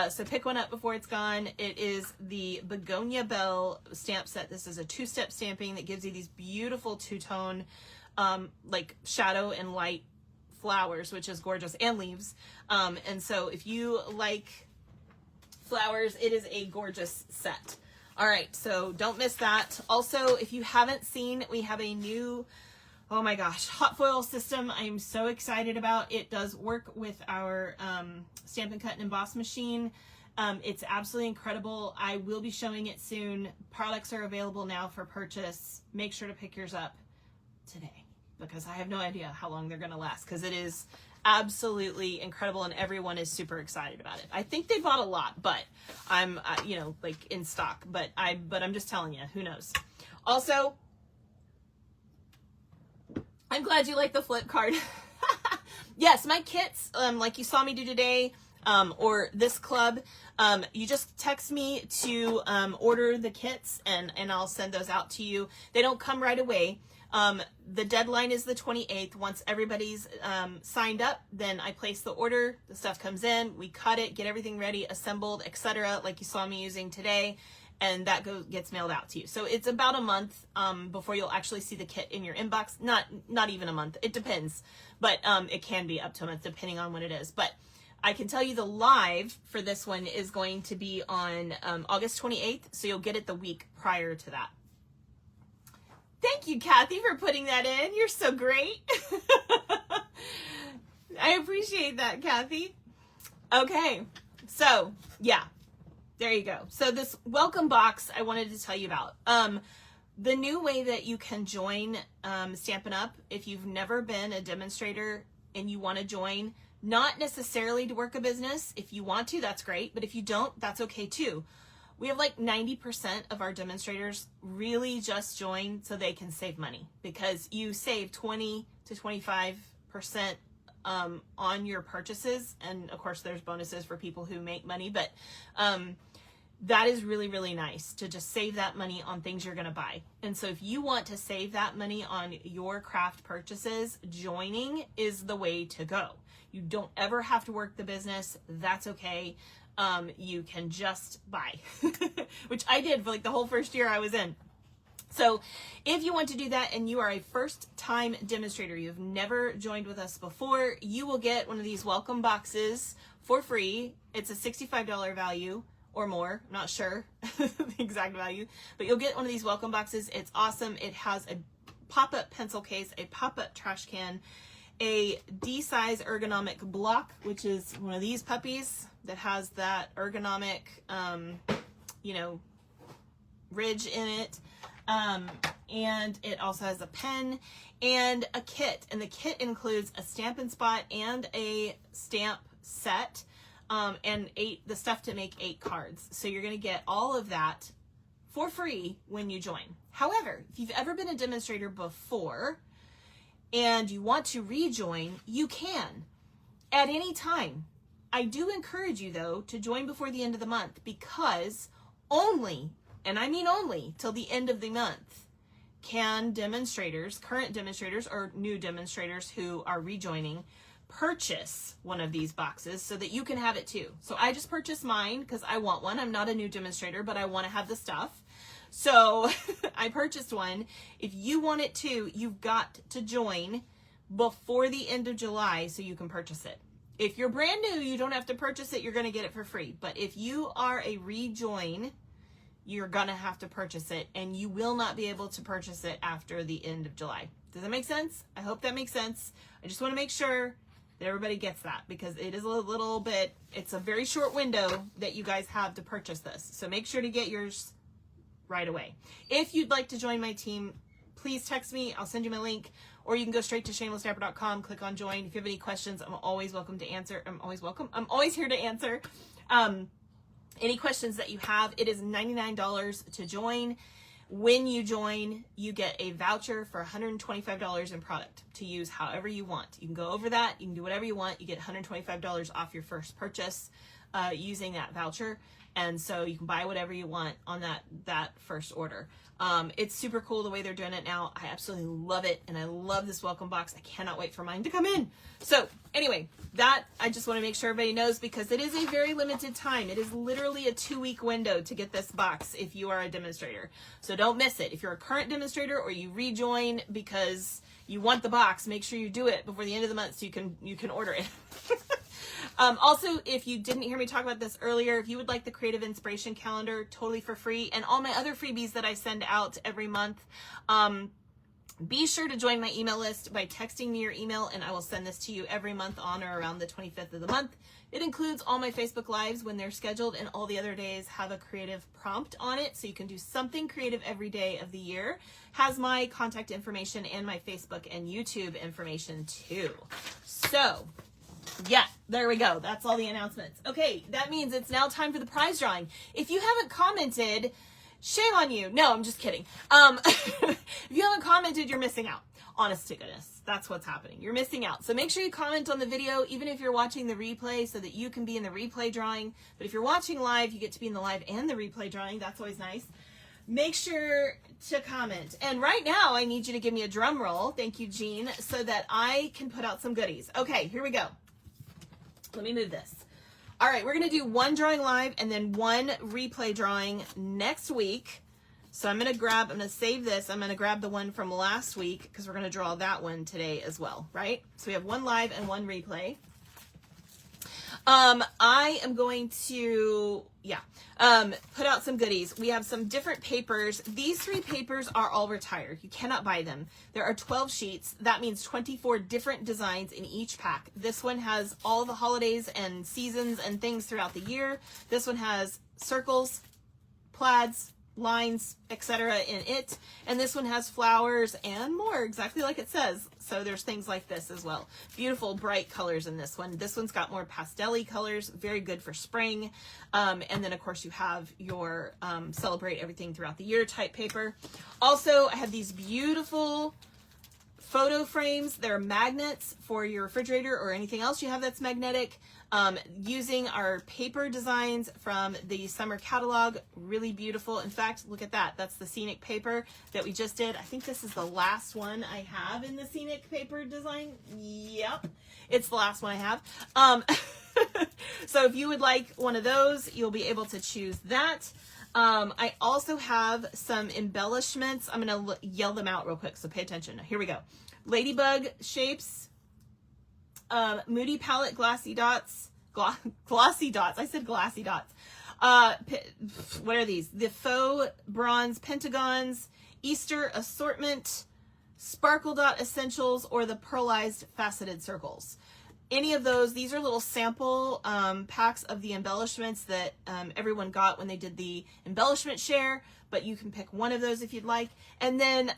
So pick one up before it's gone. It is the Begonia Bell stamp set. This is a 2-step stamping that gives you these beautiful 2-tone, like shadow and light flowers, which is gorgeous, and leaves. And so if you like flowers, it is a gorgeous set. All right, so don't miss that. Also, if you haven't seen, we have a new, oh my gosh, hot foil system I'm so excited about. It does work with our Stampin' Cut and Emboss machine. It's absolutely incredible. I will be showing it soon. Products are available now for purchase. Make sure to pick yours up today because I have no idea how long they're going to last because it is absolutely incredible and everyone is super excited about it. I think they bought a lot, but I'm you know, like in stock, but I'm just telling you, who knows. Also, I'm glad you like the flip card. Yes, my kits, like you saw me do today, or this club, you just text me to order the kits and I'll send those out to you. They don't come right away. The deadline is the 28th. Once everybody's signed up, then I place the order. The stuff comes in, we cut it, get everything ready, assembled, etc., like you saw me using today, and that gets mailed out to you. So it's about a month before you'll actually see the kit in your inbox. Not even a month. It depends, but it can be up to a month depending on when it is. But I can tell you the live for this one is going to be on August 28th, so you'll get it the week prior to that. Thank you, Kathy, for putting that in. You're so great. I appreciate that, Kathy. Okay, so yeah, there you go. So this welcome box I wanted to tell you about. The new way that you can join Stampin' Up! If you've never been a demonstrator and you want to join, not necessarily to work a business. If you want to, that's great. But if you don't, that's okay too. We have like 90% of our demonstrators really just join so they can save money, because you save 20 to 25% on your purchases. And of course there's bonuses for people who make money, but that is really, really nice to just save that money on things you're going to buy. And so if you want to save that money on your craft purchases, joining is the way to go. You don't ever have to work the business. That's okay. You can just buy, which I did for like the whole first year I was in. So if you want to do that and you are a first time demonstrator, you've never joined with us before, you will get one of these welcome boxes for free. It's a $65 value or more. I'm not sure the exact value, but you'll get one of these welcome boxes. It's awesome. It has a pop-up pencil case, a pop-up trash can, a D-size ergonomic block, which is one of these puppies that has that ergonomic, ridge in it. And it also has a pen and a kit. And the kit includes a Stampin' Spot and a stamp set, and the stuff to make 8 cards. So you're going to get all of that for free when you join. However, if you've ever been a demonstrator before and you want to rejoin, you can at any time. I do encourage you though to join before the end of the month, because only, and I mean only, till the end of the month can demonstrators, current demonstrators or new demonstrators who are rejoining, purchase one of these boxes so that you can have it too. So I just purchased mine because I want one. I'm not a new demonstrator, but I want to have the stuff. So I purchased one. If you want it too, you've got to join before the end of July so you can purchase it. If you're brand new, you don't have to purchase it. You're going to get it for free. But if you are a rejoin, you're going to have to purchase it, and you will not be able to purchase it after the end of July. Does that make sense? I hope that makes sense. I just want to make sure that everybody gets that, because it is a little bit, it's a very short window that you guys have to purchase this. So make sure to get yours right away. If you'd like to join my team, please text me. I'll send you my link, or you can go straight to shamelessstamper.com, click on join. If you have any questions, I'm always welcome to answer. I'm always here to answer. Any questions that you have. It is $99 to join. When you join, you get a voucher for $125 in product to use however you want. You can go over that. You can do whatever you want. You get $125 off your first purchase using that voucher. And so you can buy whatever you want on that first order. It's super cool the way they're doing it now. I absolutely love it. And I love this welcome box. I cannot wait for mine to come in. So anyway, that I just want to make sure everybody knows, because it is a very limited time. It is literally a 2-week window to get this box if you are a demonstrator. So don't miss it. If you're a current demonstrator or you rejoin because you want the box, make sure you do it before the end of the month so you can order it. Also, if you didn't hear me talk about this earlier, if you would like the Creative Inspiration Calendar totally for free, and all my other freebies that I send out every month, be sure to join my email list by texting me your email, and I will send this to you every month on or around the 25th of the month. It includes all my Facebook Lives when they're scheduled, and all the other days have a creative prompt on it, so you can do something creative every day of the year. Has my contact information and my Facebook and YouTube information too. So yeah, there we go. That's all the announcements. Okay, that means it's now time for the prize drawing. If you haven't commented, shame on you. No, I'm just kidding. If you haven't commented, you're missing out. Honest to goodness, that's what's happening. You're missing out. So make sure you comment on the video, even if you're watching the replay, so that you can be in the replay drawing. But if you're watching live, you get to be in the live and the replay drawing. That's always nice. Make sure to comment. And right now, I need you to give me a drum roll. Thank you, Jean, so that I can put out some goodies. Okay, here we go. Let me move this. All right, we're going to do one drawing live and then one replay drawing next week. So I'm going to save this. I'm going to grab the one from last week because we're going to draw that one today as well, right? So we have one live and one replay. I am going to, put out some goodies. We have some different papers. These 3 papers are all retired. You cannot buy them. There are 12 sheets. That means 24 different designs in each pack. This one has all the holidays and seasons and things throughout the year. This one has circles, plaids, lines, etc. in it, and this one has flowers and more, exactly like it says. So there's things like this as well. Beautiful bright colors in this one. This one's got more pastel-y colors, very good for spring. And then of course you have your celebrate everything throughout the year type paper. Also, I have these beautiful photo frames. They're magnets for your refrigerator or anything else you have that's magnetic. Using our paper designs from the summer catalog, really beautiful. In fact, look at that. That's the scenic paper that we just did. I think this is the last one I have in the scenic paper design. Yep, it's the last one I have. So if you would like one of those, you'll be able to choose that. I also have some embellishments. I'm going to yell them out real quick, so pay attention. Here we go. Ladybug shapes. Moody palette glassy dots, glossy dots. I said glassy dots. What are these? The faux bronze pentagons, Easter assortment, sparkle dot essentials, or the pearlized faceted circles. Any of those, these are little sample packs of the embellishments that everyone got when they did the embellishment share, but you can pick one of those if you'd like. And then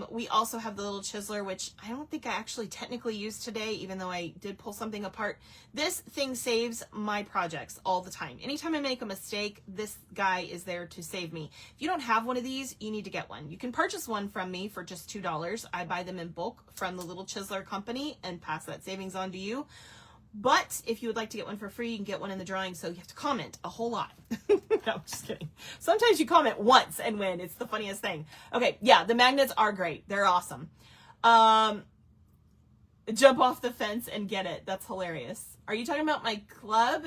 we also have the little chiseler, which I don't think I actually technically used today, even though I did pull something apart. This thing saves my projects all the time. Anytime I make a mistake, this guy is there to save me. If you don't have one of these, you need to get one. You can purchase one from me for just $2. I buy them in bulk from the little chiseler company and pass that savings on to you. But if you would like to get one for free, you can get one in the drawing, so you have to comment a whole lot. No, I'm just kidding. Sometimes you comment once and win. It's the funniest thing. Okay, yeah, the magnets are great. They're awesome. Jump off the fence and get it. That's hilarious. Are you talking about my club?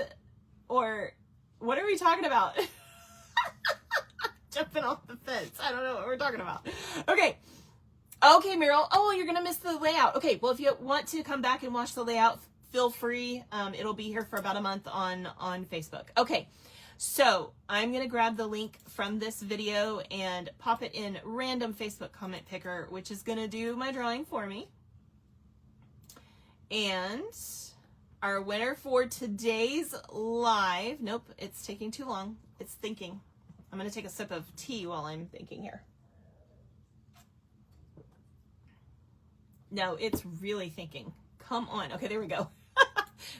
Or what are we talking about? Jumping off the fence. I don't know what we're talking about. Okay. Okay, Meryl. Oh, you're going to miss the layout. Okay, well, if you want to come back and watch the layout, feel free. It'll be here for about a month on Facebook. Okay, so I'm going to grab the link from this video and pop it in random Facebook comment picker, which is going to do my drawing for me. And our winner for today's live, nope, it's taking too long. It's thinking. I'm going to take a sip of tea while I'm thinking here. No, it's really thinking. Come on. Okay, there we go.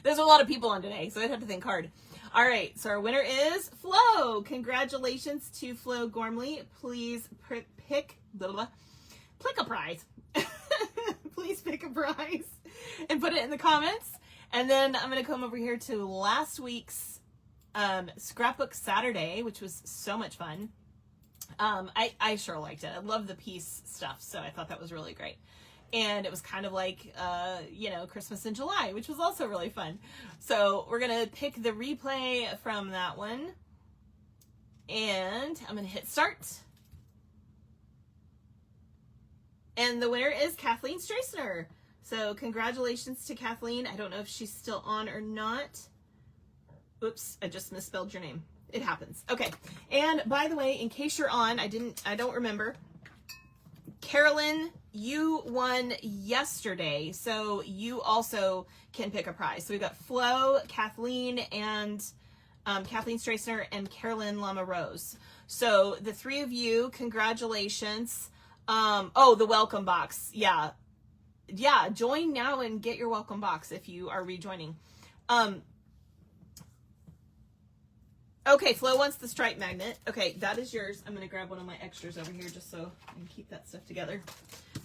There's a lot of people on today, so I'd have to think hard. All right, so our winner is Flo. Congratulations to Flo Gormley. Please pick a prize. Please pick a prize and put it in the comments. And then I'm going to come over here to last week's Scrapbook Saturday, which was so much fun. I sure liked it. I love the piece stuff, so I thought that was really great. And it was kind of like, Christmas in July, which was also really fun. So we're going to pick the replay from that one. And I'm going to hit start. And the winner is Kathleen Strassner. So congratulations to Kathleen. I don't know if she's still on or not. Oops, I just misspelled your name. It happens. Okay. And by the way, in case you're on, I don't remember. Carolyn, you won yesterday, so you also can pick a prize. So we've got Flo, Kathleen, and Kathleen Strassner, and Carolyn Lama Rose. So the three of you, congratulations. Oh, the welcome box. Yeah, join now and get your welcome box if you are rejoining. Okay, Flo wants the stripe magnet. Okay, that is yours. I'm going to grab one of my extras over here just so I can keep that stuff together.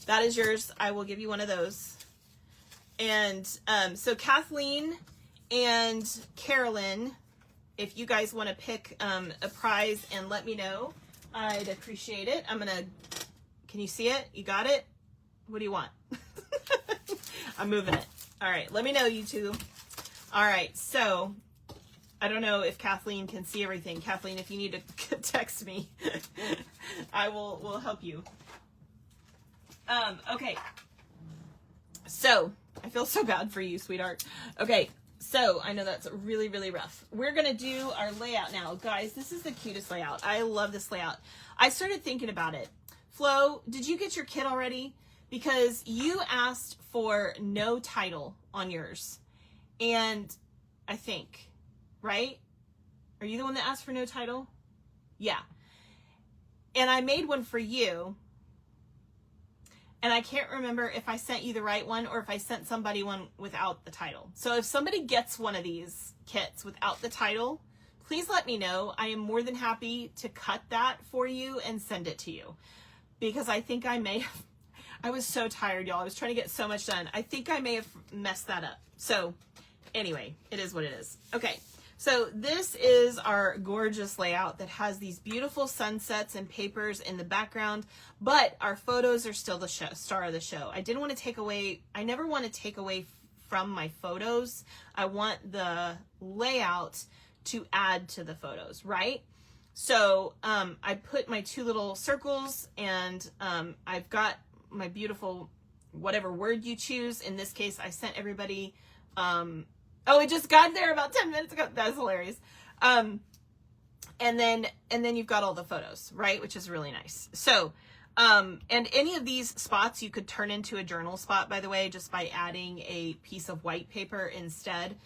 That is yours. I will give you one of those. And so Kathleen and Carolyn, if you guys want to pick a prize and let me know, I'd appreciate it. Can you see it? You got it? What do you want? I'm moving it. All right, let me know, you two. All right, so I don't know if Kathleen can see everything. Kathleen, if you need to text me, I will help you. Okay. So, I feel so bad for you, sweetheart. Okay, so I know that's really, really rough. We're going to do our layout now. Guys, this is the cutest layout. I love this layout. I started thinking about it. Flo, did you get your kit already? Because you asked for no title on yours. And I think, right? Are you the one that asked for no title? Yeah. And I made one for you. And I can't remember if I sent you the right one or if I sent somebody one without the title. So if somebody gets one of these kits without the title, please let me know. I am more than happy to cut that for you and send it to you. Because I think I may have, I was so tired, y'all. I was trying to get so much done. I think I may have messed that up. So anyway, it is what it is. Okay. So this is our gorgeous layout that has these beautiful sunsets and papers in the background, but our photos are still the star of the show. I didn't want to take away, I never want to take away from my photos. I want the layout to add to the photos, right? So I put my two little circles and I've got my beautiful, whatever word you choose. In this case, I sent everybody, oh, it just got there about 10 minutes ago. That's hilarious. And then you've got all the photos, right? Which is really nice. So, and any of these spots you could turn into a journal spot, by the way, just by adding a piece of white paper instead.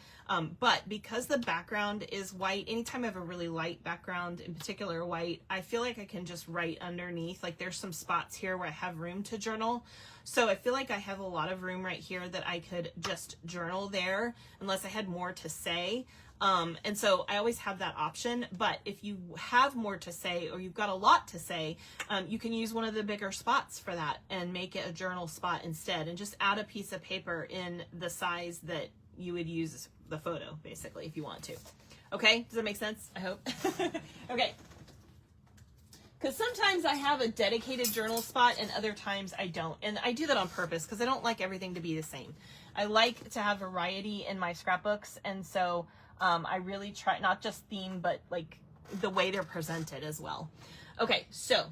But because the background is white, anytime I have a really light background, in particular white, I feel like I can just write underneath. Like there's some spots here where I have room to journal. So I feel like I have a lot of room right here that I could just journal there unless I had more to say. And so I always have that option, but if you have more to say or you've got a lot to say, you can use one of the bigger spots for that and make it a journal spot instead and just add a piece of paper in the size that you would use the photo, basically, if you want to. Okay, does that make sense? I hope. Okay. Because sometimes I have a dedicated journal spot and other times I don't. And I do that on purpose because I don't like everything to be the same. I like to have variety in my scrapbooks. And so I really try, not just theme, but like the way they're presented as well. Okay, so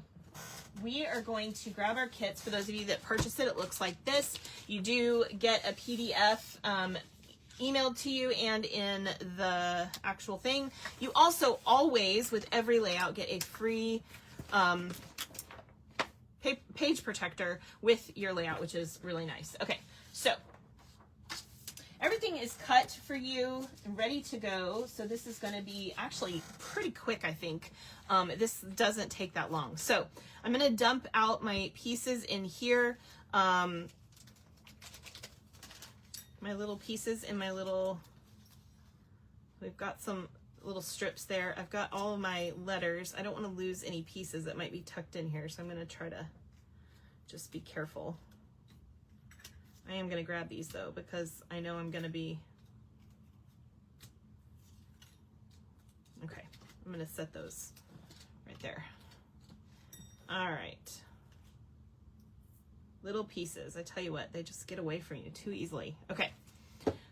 we are going to grab our kits. For those of you that purchase it, it looks like this. You do get a PDF emailed to you and in the actual thing. You also always, with every layout, get a free page protector with your layout, which is really nice. Okay, so everything is cut for you and ready to go. So this is going to be actually pretty quick, I think. This doesn't take that long. So I'm going to dump out my pieces in here. My little pieces in my little, we've got some little strips there. I've got all of my letters. I don't want to lose any pieces that might be tucked in here, so I'm going to try to just be careful. I am going to grab these though, because I know I'm going to be, okay, I'm going to set those right there. All right. Little pieces, I tell you what, they just get away from you too easily. Okay,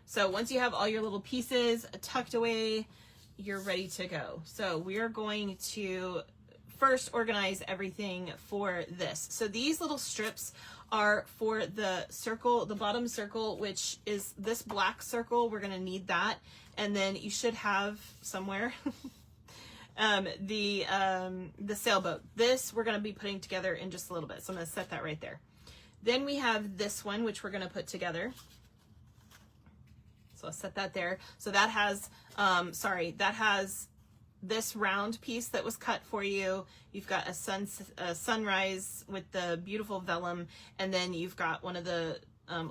so once you have all your little pieces tucked away, you're ready to go. So we are going to first organize everything for this. So these little strips are for the circle, the bottom circle, which is this black circle. We're gonna need that. And then you should have somewhere the sailboat. This we're gonna be putting together in just a little bit. So I'm gonna set that right there. Then we have this one, which we're gonna put together. So I'll set that there. So that has, that has this round piece that was cut for you. You've got a sunrise with the beautiful vellum, and then you've got one of the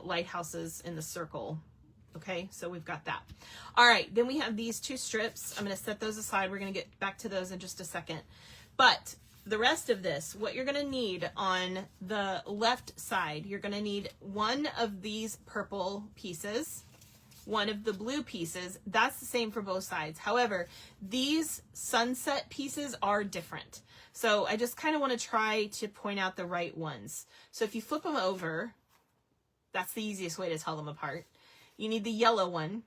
lighthouses in the circle. Okay, so we've got that. All right, then we have these two strips. I'm gonna set those aside. We're gonna get back to those in just a second. But the rest of this, what you're gonna need on the left side, you're gonna need one of these purple pieces, one of the blue pieces. That's the same for both sides. However, these sunset pieces are different. So I just kind of want to try to point out the right ones. So if you flip them over, that's the easiest way to tell them apart. You need the yellow one.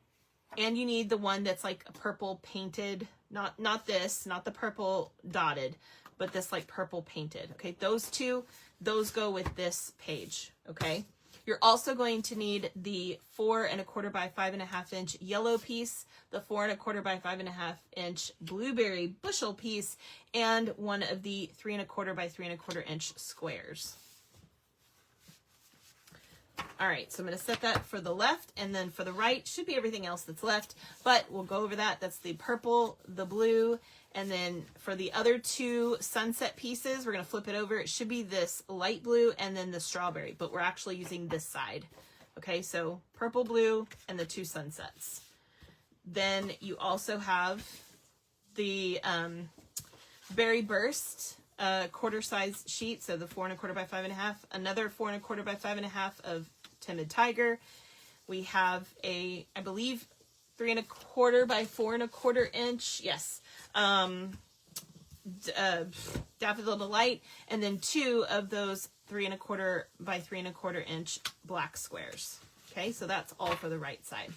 And you need the one that's like a purple painted, not this, not the purple dotted, but this like purple painted. Okay, those two, those go with this page. Okay, you're also going to need the 4 1/4 by 5 1/2 inch yellow piece, the 4 1/4 by 5 1/2 inch blueberry bushel piece, and one of the 3 1/4 by 3 1/4 inch squares. All right, so I'm going to set that for the left, and then for the right should be everything else that's left, but we'll go over that. That's the purple, the blue, and then for the other two sunset pieces, we're going to flip it over. It should be this light blue and then the strawberry, but we're actually using this side. Okay, so purple, blue, and the two sunsets. Then you also have the Berry Burst quarter size sheet, so the 4 1/4 by 5 1/2, another 4 1/4 by 5 1/2 of Timid Tiger. We have a, I believe, 3 1/4 by 4 1/4 inch, yes, Daffodil Delight, and then 2 of those 3 1/4 by 3 1/4 inch black squares. Okay, so that's all for the right side.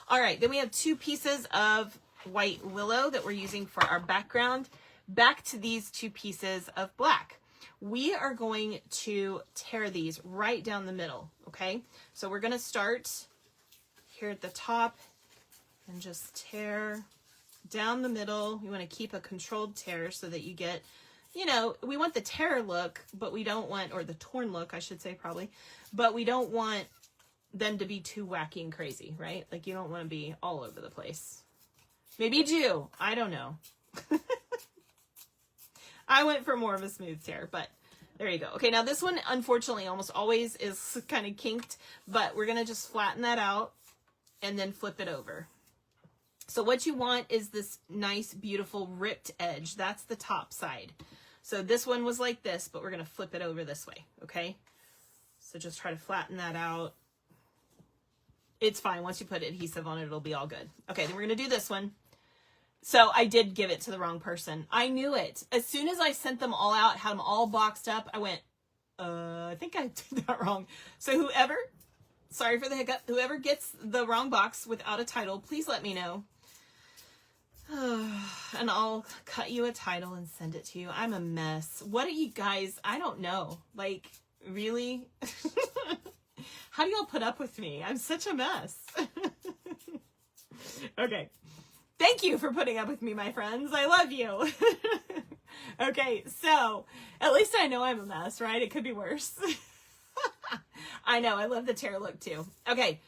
All right, then we have 2 pieces of white willow that we're using for our background. Back to these 2 pieces of black. We are going to tear these right down the middle, okay? So we're going to start here at the top and just tear down the middle. You want to keep a controlled tear so that you get, you know, we want the tear look, but we don't want, or the torn look, I should say probably, but we don't want them to be too wacky and crazy, right? Like you don't want to be all over the place. Maybe you do. I don't know. I went for more of a smooth tear, but there you go. Okay, now this one, unfortunately, almost always is kind of kinked, but we're going to just flatten that out and then flip it over. So what you want is this nice, beautiful, ripped edge. That's the top side. So this one was like this, but we're going to flip it over this way, okay? So just try to flatten that out. It's fine. Once you put adhesive on it, it'll be all good. Okay, then we're going to do this one. So I did give it to the wrong person. I knew it. As soon as I sent them all out, had them all boxed up, I went, I think I did that wrong. So whoever, sorry for the hiccup, whoever gets the wrong box without a title, please let me know. And I'll cut you a title and send it to you. I'm a mess. What are you guys? I don't know. Like, really? How do y'all put up with me? I'm such a mess. Okay. Thank you for putting up with me, my friends. I love you. Okay, so at least I know I'm a mess, right? It could be worse. I know, I love the tear look too. Okay,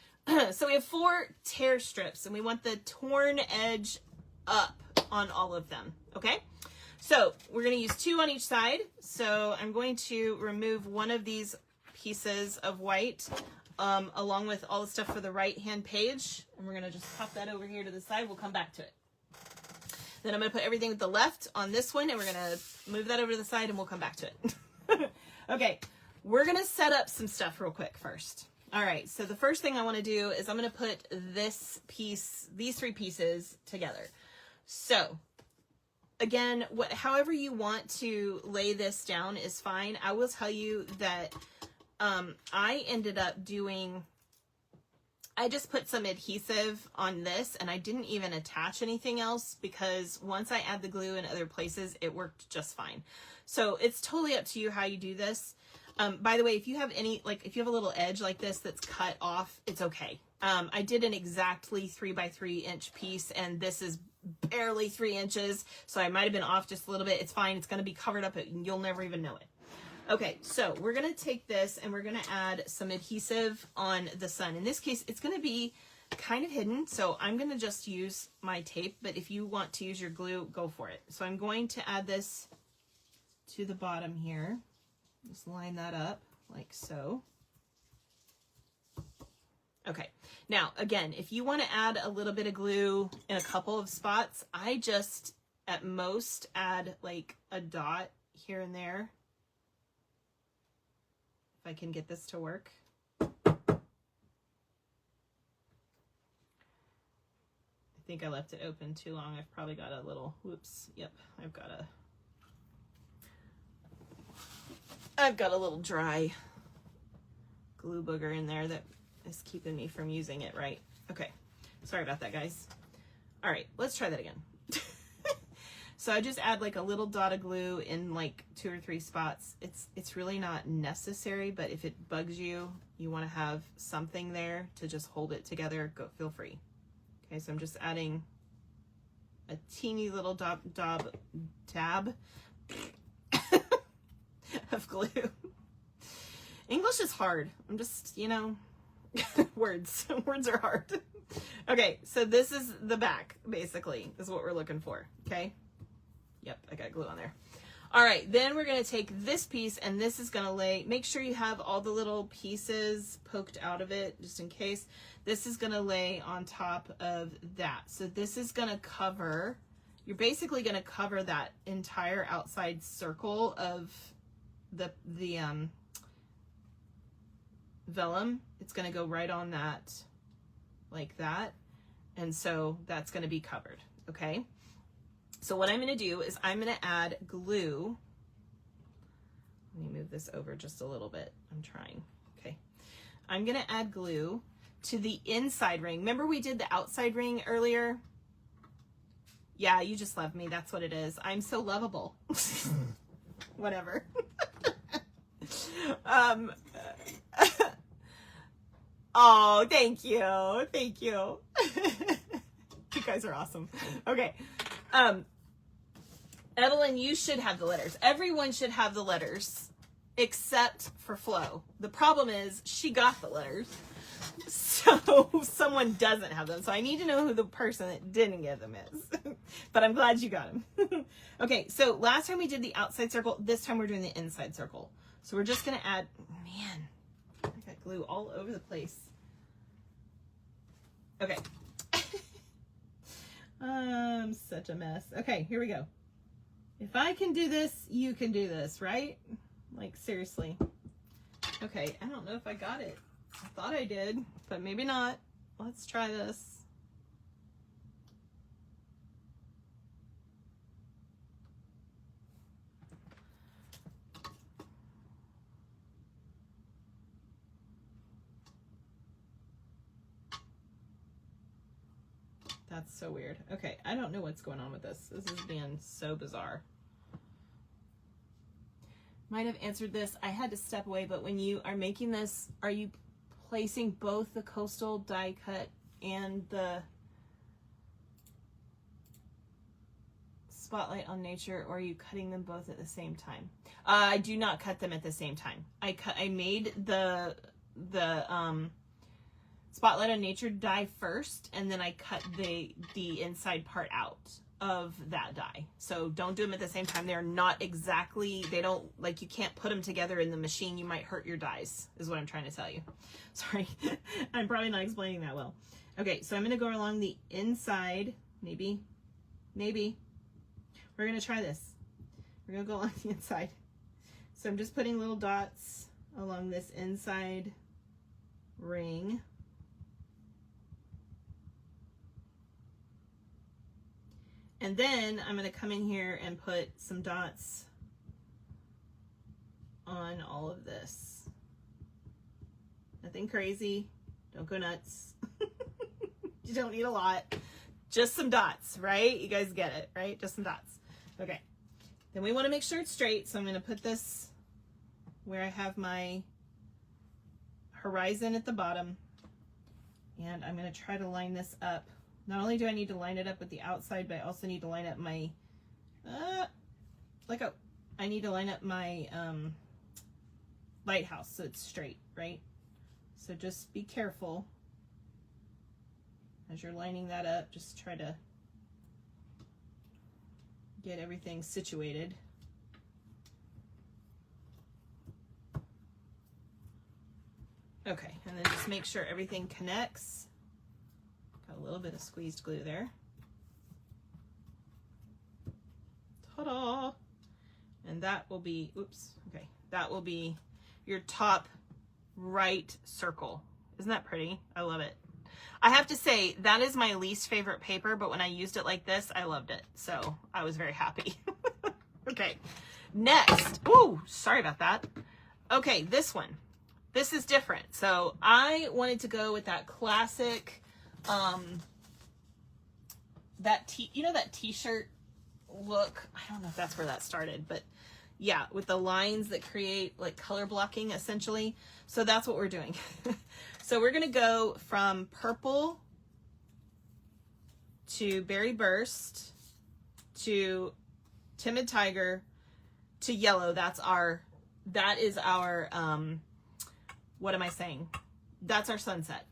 so we have 4 tear strips and we want the torn edge up on all of them, okay? So we're gonna use 2 on each side. So I'm going to remove one of these pieces of white along with all the stuff for the right hand page. And we're going to just pop that over here to the side. We'll come back to it. Then I'm going to put everything with the left on this one and we're going to move that over to the side and we'll come back to it. Okay, we're going to set up some stuff real quick first. All right, so the first thing I want to do is I'm going to put this piece, these 3 pieces together. So again, however you want to lay this down is fine. I will tell you that I ended up doing, I just put some adhesive on this and I didn't even attach anything else because once I add the glue in other places, it worked just fine. So it's totally up to you how you do this. By the way, if you have any, like if you have a little edge like this that's cut off, it's okay. I did an exactly 3 by 3 inch piece and this is barely 3 inches. So I might've been off just a little bit. It's fine. It's going to be covered up and you'll never even know it. Okay, so we're going to take this and we're going to add some adhesive on the sun. In this case, it's going to be kind of hidden, so I'm going to just use my tape, but if you want to use your glue, go for it. So I'm going to add this to the bottom here. Just line that up like so. Okay, now again, if you want to add a little bit of glue in a couple of spots, I just at most add like a dot here and there. If I can get this to work. I think I left it open too long. I've probably got a little, whoops, yep, I've got a little dry glue booger in there that is keeping me from using it right. Okay, Sorry about that, guys. All right, let's try that again. So I just add like a little dot of glue in like 2 or 3 spots. It's really not necessary, but if it bugs you, you want to have something there to just hold it together, feel free. Okay, so I'm just adding a teeny little dab of glue. English is hard. I'm just, you know, words are hard. Okay, so this is the back, basically, is what we're looking for, okay? Yep, I got glue on there. All right, then we're gonna take this piece, and this is gonna lay, make sure you have all the little pieces poked out of it, just in case. This is gonna lay on top of that. So this is gonna cover, you're basically gonna cover that entire outside circle of the vellum. It's gonna go right on that, like that. And so that's gonna be covered, okay? So what I'm gonna do is I'm gonna add glue. Let me move this over just a little bit. I'm trying, okay. I'm gonna add glue to the inside ring. Remember we did the outside ring earlier? Yeah, you just love me, that's what it is. I'm so lovable. Whatever. Oh, thank you. Thank you. You guys are awesome. Okay. Evelyn, you should have the letters. Everyone should have the letters except for Flo. The problem is she got the letters, so someone doesn't have them. So I need to know who the person that didn't get them is. But I'm glad you got them. Okay, so last time we did the outside circle. This time we're doing the inside circle. So we're just going to add, man, I got glue all over the place. Okay. I'm such a mess. Okay, here we go. If I can do this, you can do this, right? Like, seriously. Okay, I don't know if I got it. I thought I did, but maybe not. Let's try this. That's so weird. Okay, I don't know what's going on with this. This is being so bizarre. Might have answered this. I had to step away, but when you are making this, are you placing both the coastal die cut and the spotlight on nature, or are you cutting them both at the same time? I do not cut them at the same time. I made the spotlight on nature die first, and then I cut the inside part out of that die. So don't do them at the same time. They're not exactly, they don't, like, you can't put them together in the machine. You might hurt your dies, is what I'm trying to tell you. Sorry, I'm probably not explaining that well. Okay, so I'm gonna go along the inside, maybe. We're gonna try this. We're gonna go along the inside. So I'm just putting little dots along this inside ring. And then I'm going to come in here and put some dots on all of this. Nothing crazy. Don't go nuts. You don't need a lot. Just some dots, right? You guys get it, right? Just some dots. Okay. Then we want to make sure it's straight. So I'm going to put this where I have my horizon at the bottom. And I'm going to try to line this up. Not only do I need to line it up with the outside, but I also need to line up my, I need to line up my lighthouse so it's straight, right? So just be careful as you're lining that up. Just try to get everything situated. Okay, and then just make sure everything connects. Got a little bit of squeezed glue there. Ta-da! And that will be, oops, okay, that will be your top right circle. Isn't that pretty? I love it. I have to say, that is my least favorite paper, but when I used it like this, I loved it. So I was very happy. Okay, next. Ooh, sorry about that. Okay, this one. This is different. So I wanted to go with that classic that you know, that t-shirt look, I don't know if that's where that started, but yeah, with the lines that create like color blocking essentially. So that's what we're doing. So we're going to go from purple to Berry Burst to Timid Tiger to yellow. That is our, what am I saying? That's our sunset.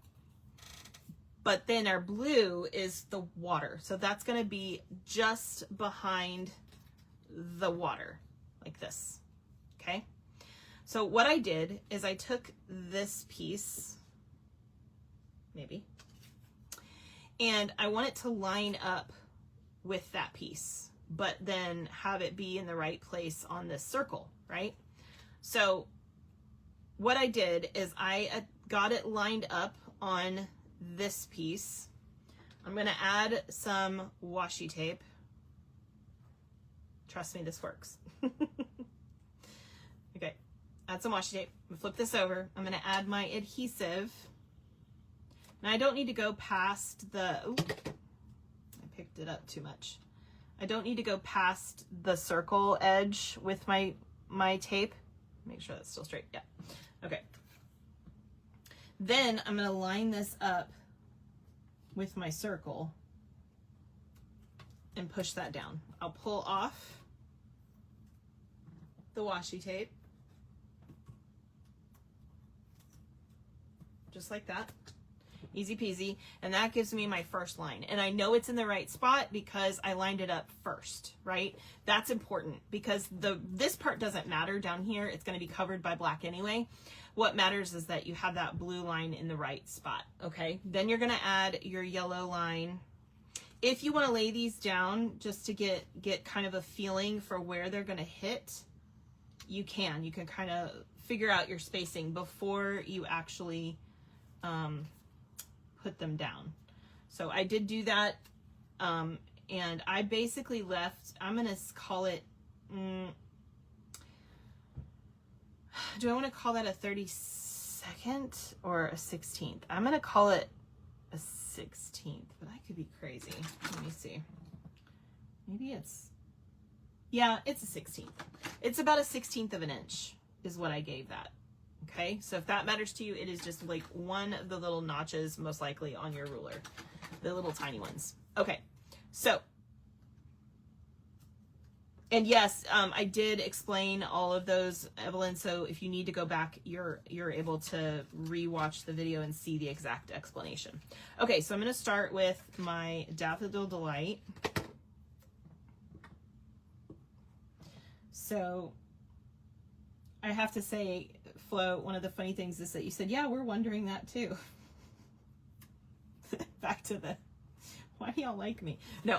But then our blue is the water. So that's going to be just behind the water, like this. Okay. So what I did is I took this piece, maybe, and I want it to line up with that piece, but then have it be in the right place on this circle, right? So what I did is I got it lined up on this piece. I'm going to add some washi tape. Trust me, this works. Okay, add some washi tape. I'm gonna flip this over. I'm going to add my adhesive. Now I don't need to go past the, ooh, I picked it up too much. I don't need to go past the circle edge with my tape. Make sure that's still straight. Yeah. Okay. Then I'm going to line this up with my circle and push that down. I'll pull off the washi tape, just like that. Easy peasy. And that gives me my first line. And I know it's in the right spot because I lined it up first, right? That's important because this part doesn't matter down here. It's going to be covered by black anyway. What matters is that you have that blue line in the right spot, okay? Then you're going to add your yellow line. If you want to lay these down just to get kind of a feeling for where they're going to hit, you can. You can kind of figure out your spacing before you actually put them down. So I did do that, and I basically left, I'm going to call it, do I want to call that a 32nd or a 16th? I'm going to call it a 16th, but that could be crazy. Let me see. Maybe it's, yeah, it's a 16th. It's about a 16th of an inch is what I gave that. Okay, so if that matters to you, it is just like one of the little notches most likely on your ruler, the little tiny ones. Okay, so, and yes, I did explain all of those, Evelyn, so if you need to go back, you're able to re-watch the video and see the exact explanation. Okay, so I'm going to start with my Daffodil Delight. So I have to say, Flo, one of the funny things is that you said, yeah, we're wondering that too. Back to the, why do y'all like me? No,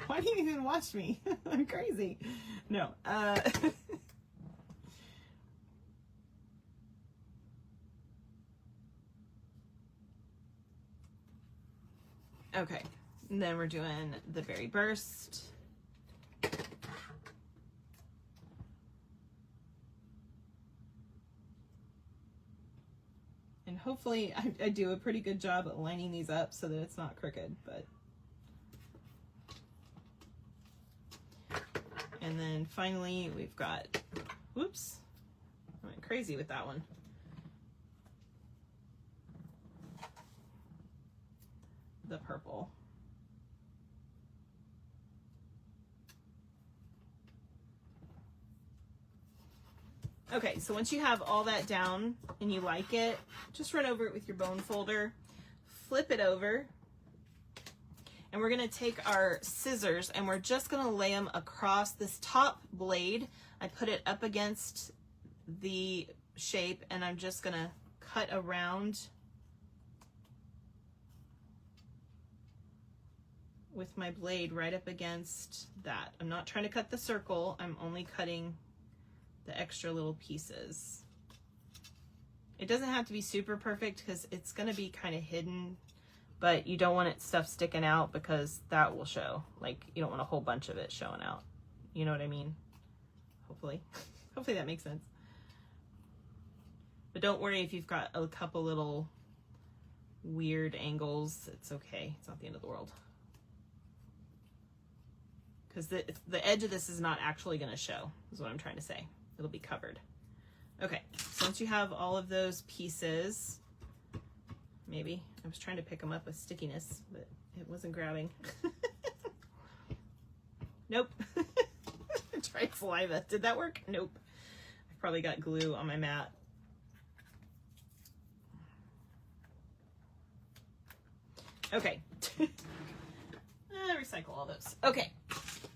why do you even watch me? I'm crazy. No, okay, and then we're doing the Berry Burst. And hopefully I do a pretty good job at lining these up so that it's not crooked, but. And then finally we've got, whoops, I went crazy with that one. The purple. Okay, so once you have all that down and you like it, just run over it with your bone folder, flip it over, and we're going to take our scissors and we're just going to lay them across this top blade. I put it up against the shape and I'm just going to cut around with my blade right up against that. I'm not trying to cut the circle, I'm only cutting the extra little pieces. It doesn't have to be super perfect because it's going to be kind of hidden, but you don't want it stuff sticking out because that will show. Like, you don't want a whole bunch of it showing out. You know what I mean? Hopefully. Hopefully that makes sense. But don't worry if you've got a couple little weird angles. It's okay. It's not the end of the world. Because the edge of this is not actually going to show, is what I'm trying to say. It'll be covered. Okay, so once you have all of those pieces, maybe, I was trying to pick them up with stickiness, but it wasn't grabbing. Nope. Tried saliva. Did that work? Nope. I've probably got glue on my mat. Okay. Recycle all those. Okay.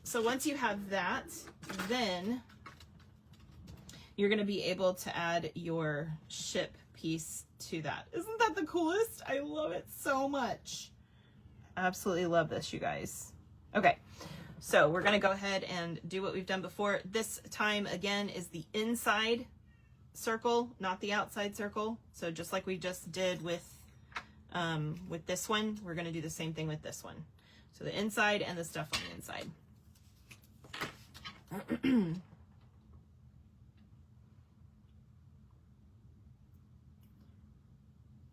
So once you have that, then you're going to be able to add your ship piece to that. Isn't that the coolest? I love it so much. Absolutely love this, you guys. Okay. So we're going to go ahead and do what we've done before. This time, again, is the inside circle, not the outside circle. So just like we just did with this one, we're going to do the same thing with this one. So the inside and the stuff on the inside.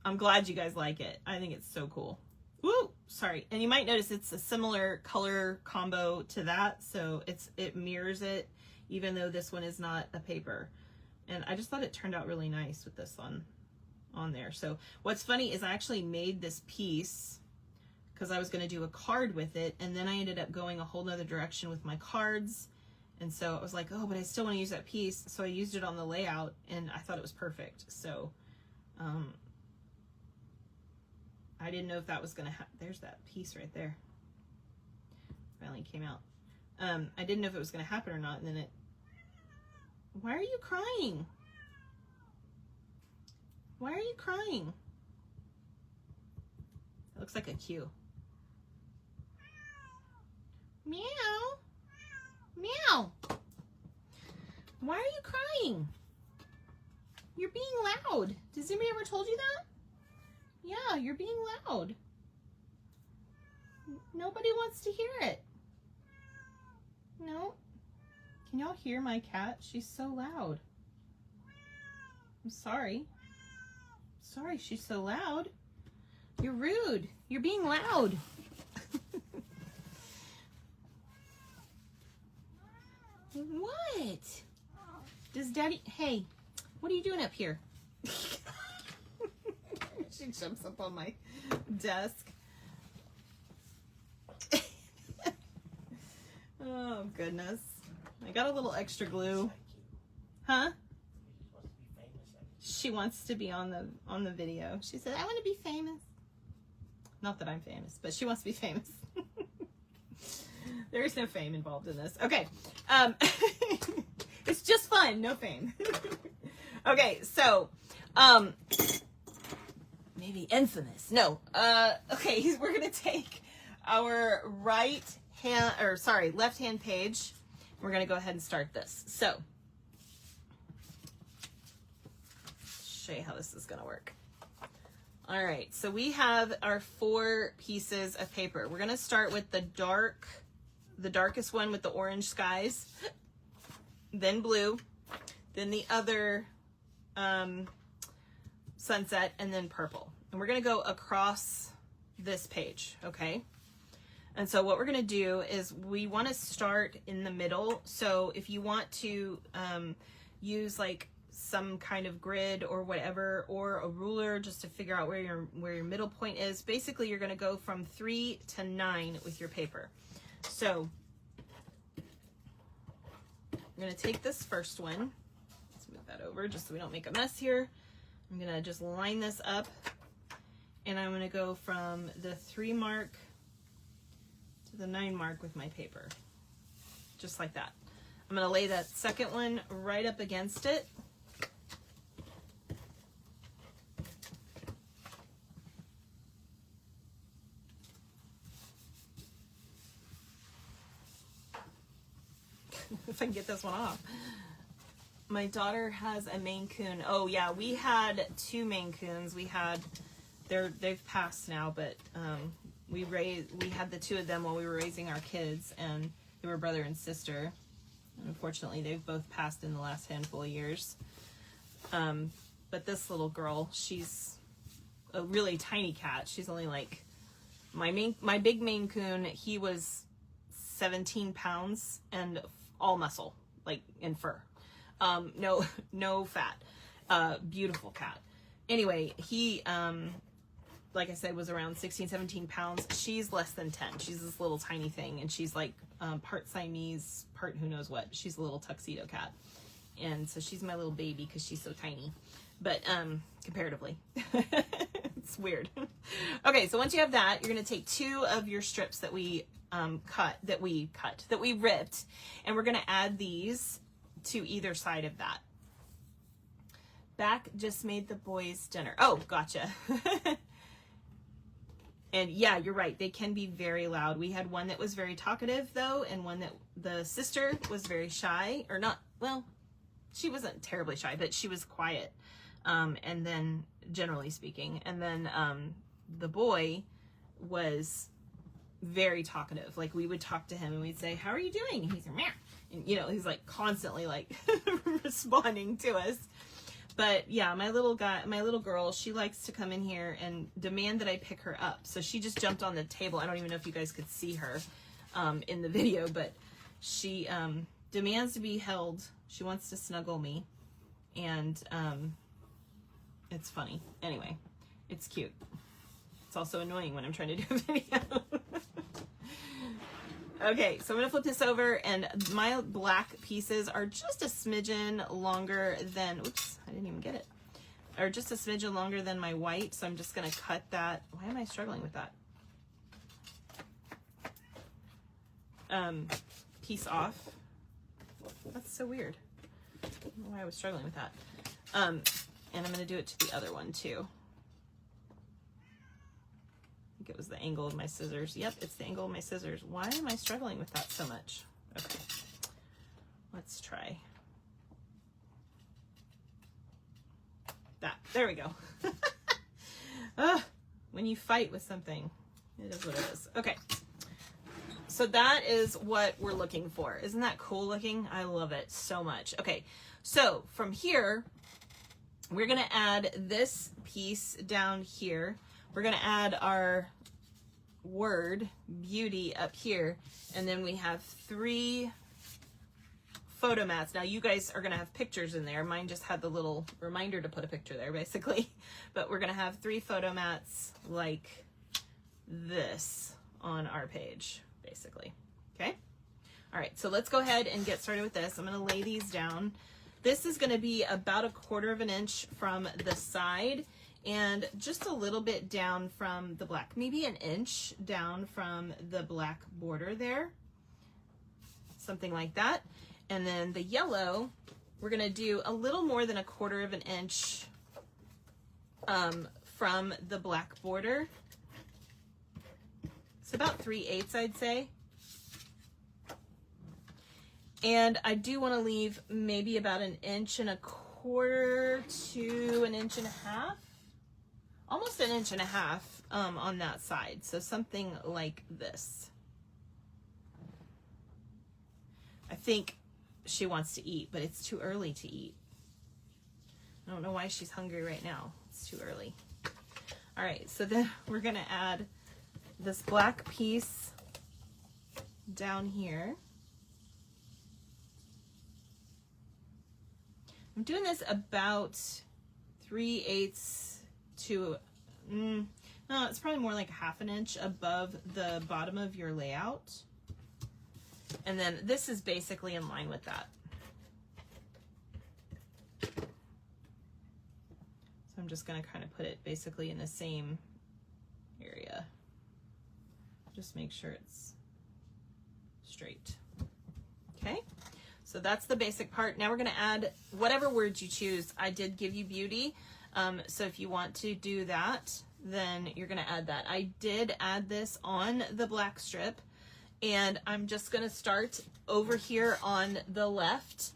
I'm glad you guys like it. I think it's so cool. Woo! Sorry. And you might notice it's a similar color combo to that, so it mirrors it, even though this one is not a paper. And I just thought it turned out really nice with this one on there. So what's funny is I actually made this piece because I was going to do a card with it, and then I ended up going a whole nother direction with my cards. And so I was like, oh, but I still want to use that piece. So I used it on the layout, and I thought it was perfect. So I didn't know if that was going to there's that piece right there. Finally came out. I didn't know if it was going to happen or not, and then it... Why are you crying? Why are you crying? It looks like a cue. Meow. Meow. Why are you crying? You're being loud. Does anybody ever told you that? Yeah, you're being loud. Nobody wants to hear it. No. Can y'all hear my cat? She's so loud. I'm sorry. Sorry she's so loud. You're rude. You're being loud. What? Does Daddy... Hey, what are you doing up here? She jumps up on my desk. Oh, goodness. I got a little extra glue. Huh? She wants to be on the video. She said, I want to be famous. Not that I'm famous, but she wants to be famous. There is no fame involved in this. Okay. It's just fun, no fame. Okay, so maybe infamous. No. Okay, we're gonna take our left hand page. We're gonna go ahead and start this. So show you how this is gonna work. All right, so we have our 4 pieces of paper. We're gonna start with the darkest one with the orange skies, then blue, then the other sunset, and then purple. And we're gonna go across this page, okay? And so what we're gonna do is we wanna start in the middle. So if you want to use like some kind of grid or whatever, or a ruler just to figure out where your middle point is, basically you're gonna go from 3 to 9 with your paper. So I'm gonna take this first one. Let's move that over just so we don't make a mess here. I'm gonna just line this up, and I'm gonna go from the 3 mark to the 9 mark with my paper, just like that. I'm gonna lay that second one right up against it. If I can get this one off. My daughter has a Maine Coon. Oh yeah, we had 2 Maine Coons. They've passed now, but we had the 2 of them while we were raising our kids, and they were brother and sister. And unfortunately, they've both passed in the last handful of years. But this little girl, she's a really tiny cat. She's only like, my big Maine Coon, he was 17 pounds and all muscle, like in fur. No fat. Beautiful cat. Anyway, he, like I said, was around 16, 17 pounds. She's less than 10. She's this little tiny thing, and she's like part Siamese, part who knows what. She's a little tuxedo cat. And so she's my little baby because she's so tiny. But comparatively. It's weird. Okay, so once you have that, you're going to take 2 of your strips that we ripped, and we're going to add these to either side of that. Back just made the boys dinner. Oh, gotcha. And yeah, you're right. They can be very loud. We had one that was very talkative though, and one that the sister was very shy, or not, well, she wasn't terribly shy, but she was quiet. And then generally speaking, and then the boy was very talkative. Like we would talk to him and we'd say, "How are you doing?" And he's like, "Meow." And you know, he's like constantly like responding to us. But yeah, my little girl, she likes to come in here and demand that I pick her up. So she just jumped on the table. I don't even know if you guys could see her in the video, but she demands to be held. She wants to snuggle me, and it's funny. Anyway, it's cute. It's also annoying when I'm trying to do a video. Okay, so I'm gonna flip this over, and my black pieces are just a smidgen longer than, oops, I didn't even get it, or just a smidgen longer than my white, so I'm just gonna cut that. Why am I struggling with that? Piece off. That's so weird. I don't know why I was struggling with that. And I'm gonna do it to the other one too. I think it was the angle of my scissors. Yep, it's the angle of my scissors. Why am I struggling with that so much? Okay, let's try that. There we go. When you fight with something, it is what it is. Okay, so that is what we're looking for. Isn't that cool looking? I love it so much. Okay, so from here, we're gonna add this piece down here. We're gonna add our word beauty up here, and then we have 3 photo mats. Now you guys are gonna have pictures in there. Mine just had the little reminder to put a picture there basically, but we're gonna have 3 photo mats like this on our page basically. Okay, all right, so let's go ahead and get started with this. I'm gonna lay these down. This is gonna be about 1/4 of an inch from the side, and just a little bit down from the black, maybe 1 inch down from the black border there, something like that. And then the yellow, we're gonna do a little more than 1/4 of an inch from the black border. It's about 3/8, I'd say. And I do want to leave maybe about 1 1.25 inches to 1.5 inches, almost 1.5 inches on that side. So something like this. I think she wants to eat, but it's too early to eat. I don't know why she's hungry right now. It's too early. All right, so then we're gonna add this black piece down here. I'm doing this about 3/8 to, no, it's probably more like 1/2 inch above the bottom of your layout. And then this is basically in line with that. So I'm just gonna kind of put it basically in the same area. Just make sure it's straight. Okay. So that's the basic part. Now we're gonna add whatever words you choose. I did give you beauty. So if you want to do that, then you're gonna add that. I did add this on the black strip, and I'm just gonna start over here on the left,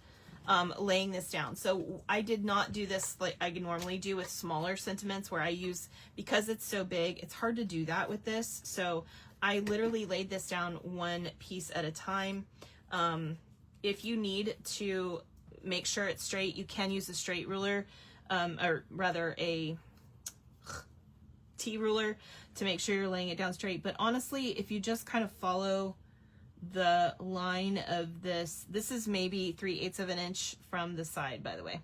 laying this down. So I did not do this like I normally do with smaller sentiments, where I use, because it's so big, it's hard to do that with this. So I literally laid this down 1 piece at a time. If you need to make sure it's straight, you can use a straight ruler, or rather a T ruler to make sure you're laying it down straight. But honestly, if you just kind of follow the line of this is maybe 3/8 of an inch from the side, by the way.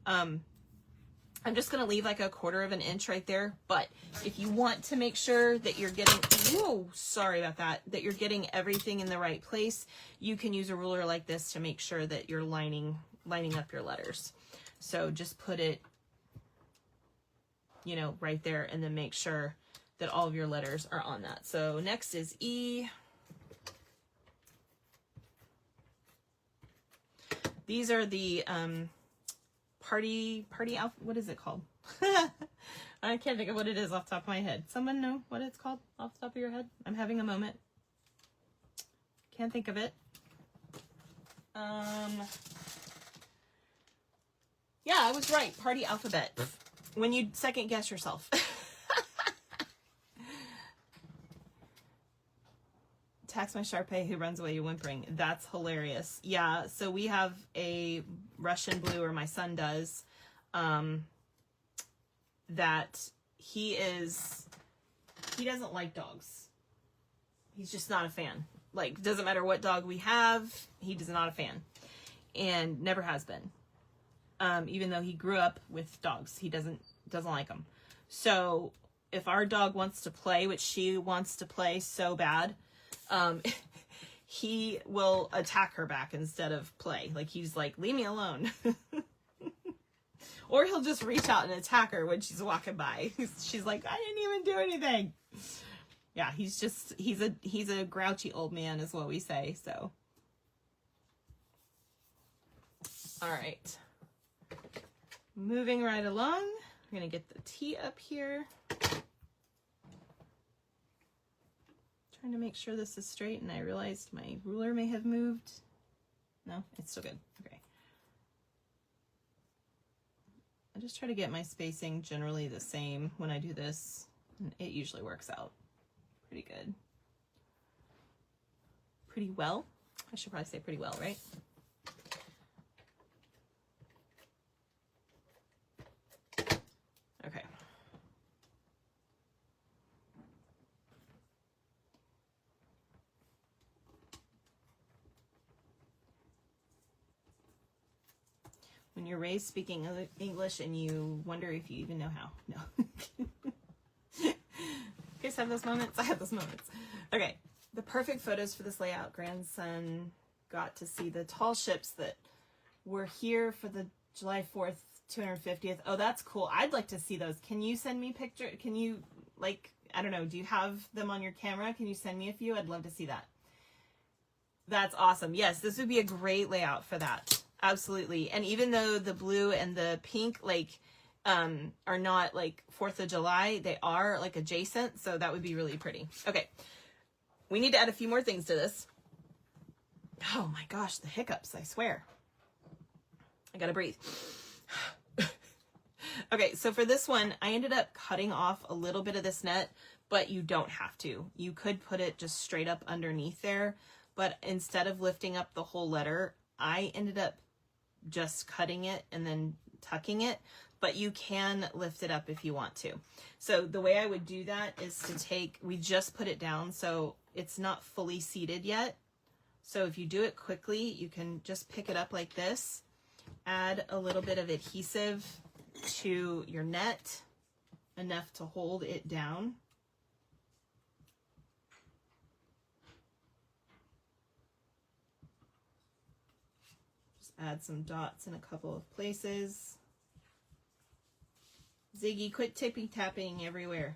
I'm just going to leave like 1/4 of an inch right there. But if you want to make sure that you're getting, whoa, sorry about that, that you're getting everything in the right place, you can use a ruler like this to make sure that you're lining up your letters. So just put it, you know, right there, and then make sure that all of your letters are on that. So next is E. These are the party outfit. What is it called? I can't think of what it is off the top of my head. Someone know what it's called off the top of your head? I'm having a moment. Can't think of it. Yeah, I was right. Party alphabet. When you second guess yourself. Tax my Sharpay who runs away whimpering. That's hilarious. Yeah, so we have a Russian blue, or my son does, that he doesn't like dogs. He's just not a fan. Like, doesn't matter what dog we have, he is not a fan. And never has been. Even though he grew up with dogs, he doesn't like them. So if our dog wants to play, which she wants to play so bad, he will attack her back instead of play. Like, he's like, leave me alone. Or he'll just reach out and attack her when she's walking by. She's like, I didn't even do anything. Yeah, he's a grouchy old man is what we say. So, all right. Moving right along. We're going to get the T up here. Trying to make sure this is straight, and I realized my ruler may have moved. No, it's still good. Okay. I just try to get my spacing generally the same when I do this, and it usually works out pretty good. Pretty well. I should probably say pretty well, right? Okay. When you're raised speaking English and you wonder if you even know how. No. You guys have those moments? I have those moments. Okay. The perfect photos for this layout. Grandson got to see the tall ships that were here for the July 4th, 250th. Oh, that's cool. I'd like to see those. Can you send me picture? Can you, like, I don't know, do you have them on your camera? Can you send me a few? I'd love to see that. That's awesome. Yes, this would be a great layout for that. Absolutely. And even though the blue and the pink, like, are not like 4th of July, they are like adjacent. So that would be really pretty. Okay. We need to add a few more things to this. Oh my gosh, the hiccups, I swear. I gotta breathe. Okay, so for this one, I ended up cutting off a little bit of this net, but you don't have to. You could put it just straight up underneath there, but instead of lifting up the whole letter, I ended up just cutting it and then tucking it, but you can lift it up if you want to. So the way I would do that is to we just put it down, so it's not fully seated yet. So if you do it quickly, you can just pick it up like this, add a little bit of adhesive to your net, enough to hold it down. Add some dots in a couple of places. Ziggy, quit tippy tapping everywhere.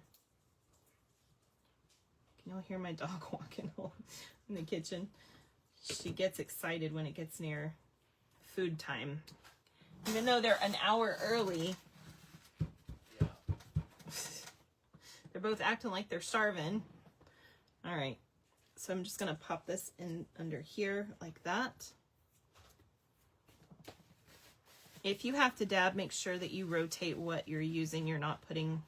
Can y'all hear my dog walking in the kitchen? She gets excited when it gets near food time. Even though they're an hour early, they're both acting like they're starving. All right, so I'm just gonna pop this in under here like that. If you have to dab, make sure that you rotate what you're using. You're not putting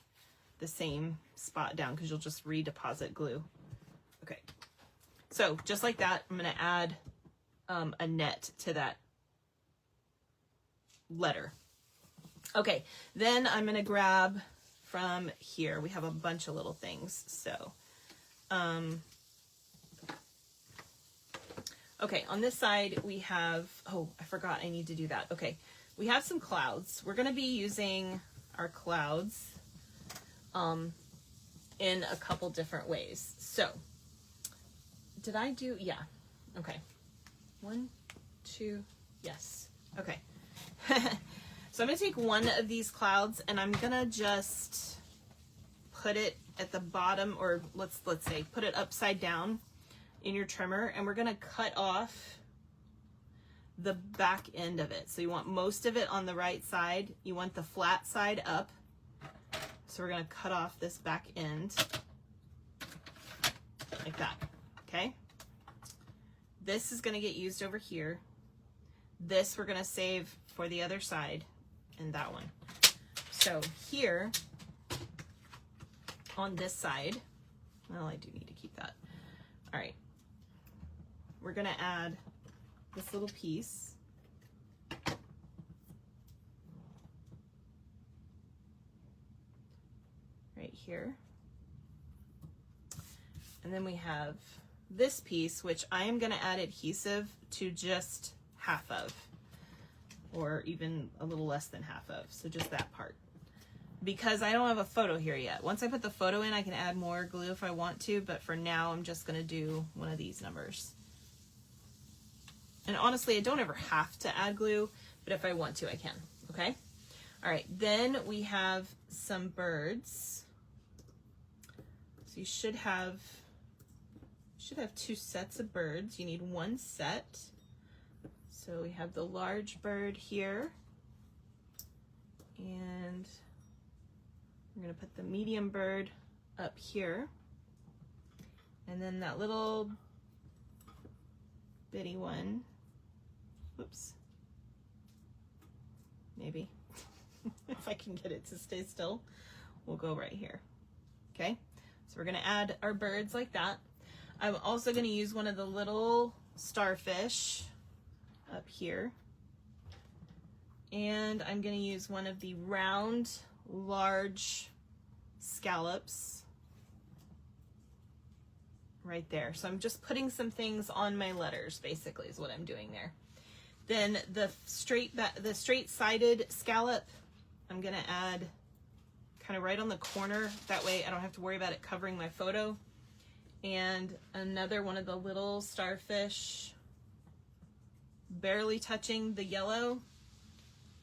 the same spot down because you'll just redeposit glue. Okay, so just like that, I'm going to add a net to that letter. Okay, then I'm going to grab from here. We have a bunch of little things. So, okay, on this side we have, oh, I forgot I need to do that. Okay, we have some clouds. We're going to be using our clouds in a couple different ways. So, did I do, yeah, okay. 1, 2, yes, okay. So I'm going to take one of these clouds and I'm going to just put it at the bottom, or let's say put it upside down in your trimmer, and we're going to cut off the back end of it. So you want most of it on the right side. You want the flat side up. So we're going to cut off this back end like that. Okay. This is going to get used over here. This we're going to save for the other side and that one. So here on this side, well, I do need to keep that. All right. We're going to add this little piece. Right here. And then we have this piece, which I am going to add adhesive to just half of, or even a little less than half of. So just that part. Because I don't have a photo here yet. Once I put the photo in, I can add more glue if I want to, but for now I'm just going to do one of these numbers. And honestly, I don't ever have to add glue, but if I want to, I can. Okay? All right, then we have some birds. So you should have two sets of birds. You need one set. So we have the large bird here, and we're going to put the medium bird up here, and then that little bitty one, whoops, maybe, if I can get it to stay still, we'll go right here. Okay, so we're going to add our birds like that. I'm also going to use one of the little starfish up here, and I'm going to use one of the round large scallops right there. So I'm just putting some things on my letters, basically, is what I'm doing there. Then the straight-sided scallop, I'm going to add kind of right on the corner. That way I don't have to worry about it covering my photo. And another one of the little starfish, barely touching the yellow,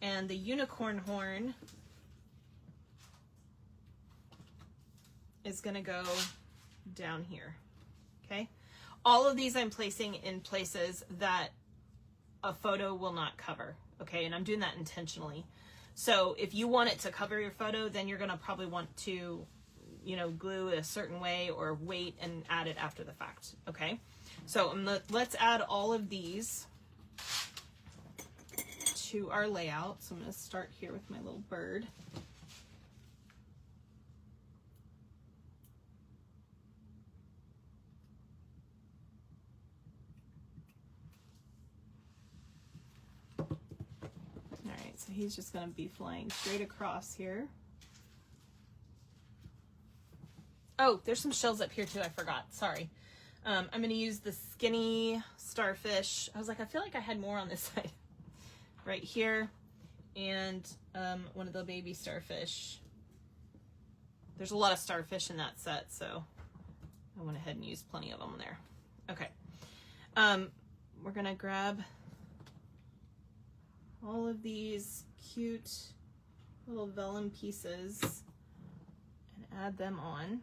and the unicorn horn is going to go down here. Okay, all of these I'm placing in places that a photo will not cover. Okay, and I'm doing that intentionally. So if you want it to cover your photo, then you're going to probably want to, you know, glue it a certain way or wait and add it after the fact. Okay, so let's add all of these to our layout. So I'm going to start here with my little bird. Alright, so he's just going to be flying straight across here. Oh, there's some shells up here too, I forgot. Sorry. I'm going to use the skinny starfish. I was like, I feel like I had more on this side. Right here, and one of the baby starfish. There's a lot of starfish in that set, so I went ahead and used plenty of them there. Okay, we're gonna grab all of these cute little vellum pieces and add them on.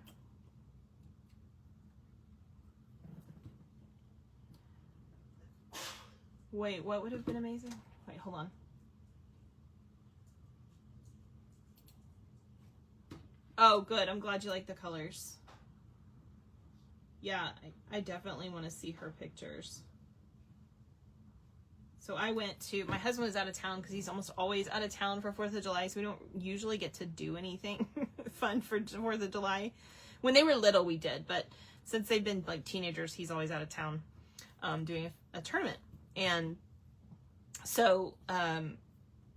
Wait, what would have been amazing? Wait, hold on. Oh, good. I'm glad you like the colors. Yeah, I definitely want to see her pictures. So I went to, my husband was out of town because he's almost always out of town for 4th of July, so we don't usually get to do anything fun for 4th of July. When they were little, we did, but since they've been like teenagers, he's always out of town doing a tournament. And so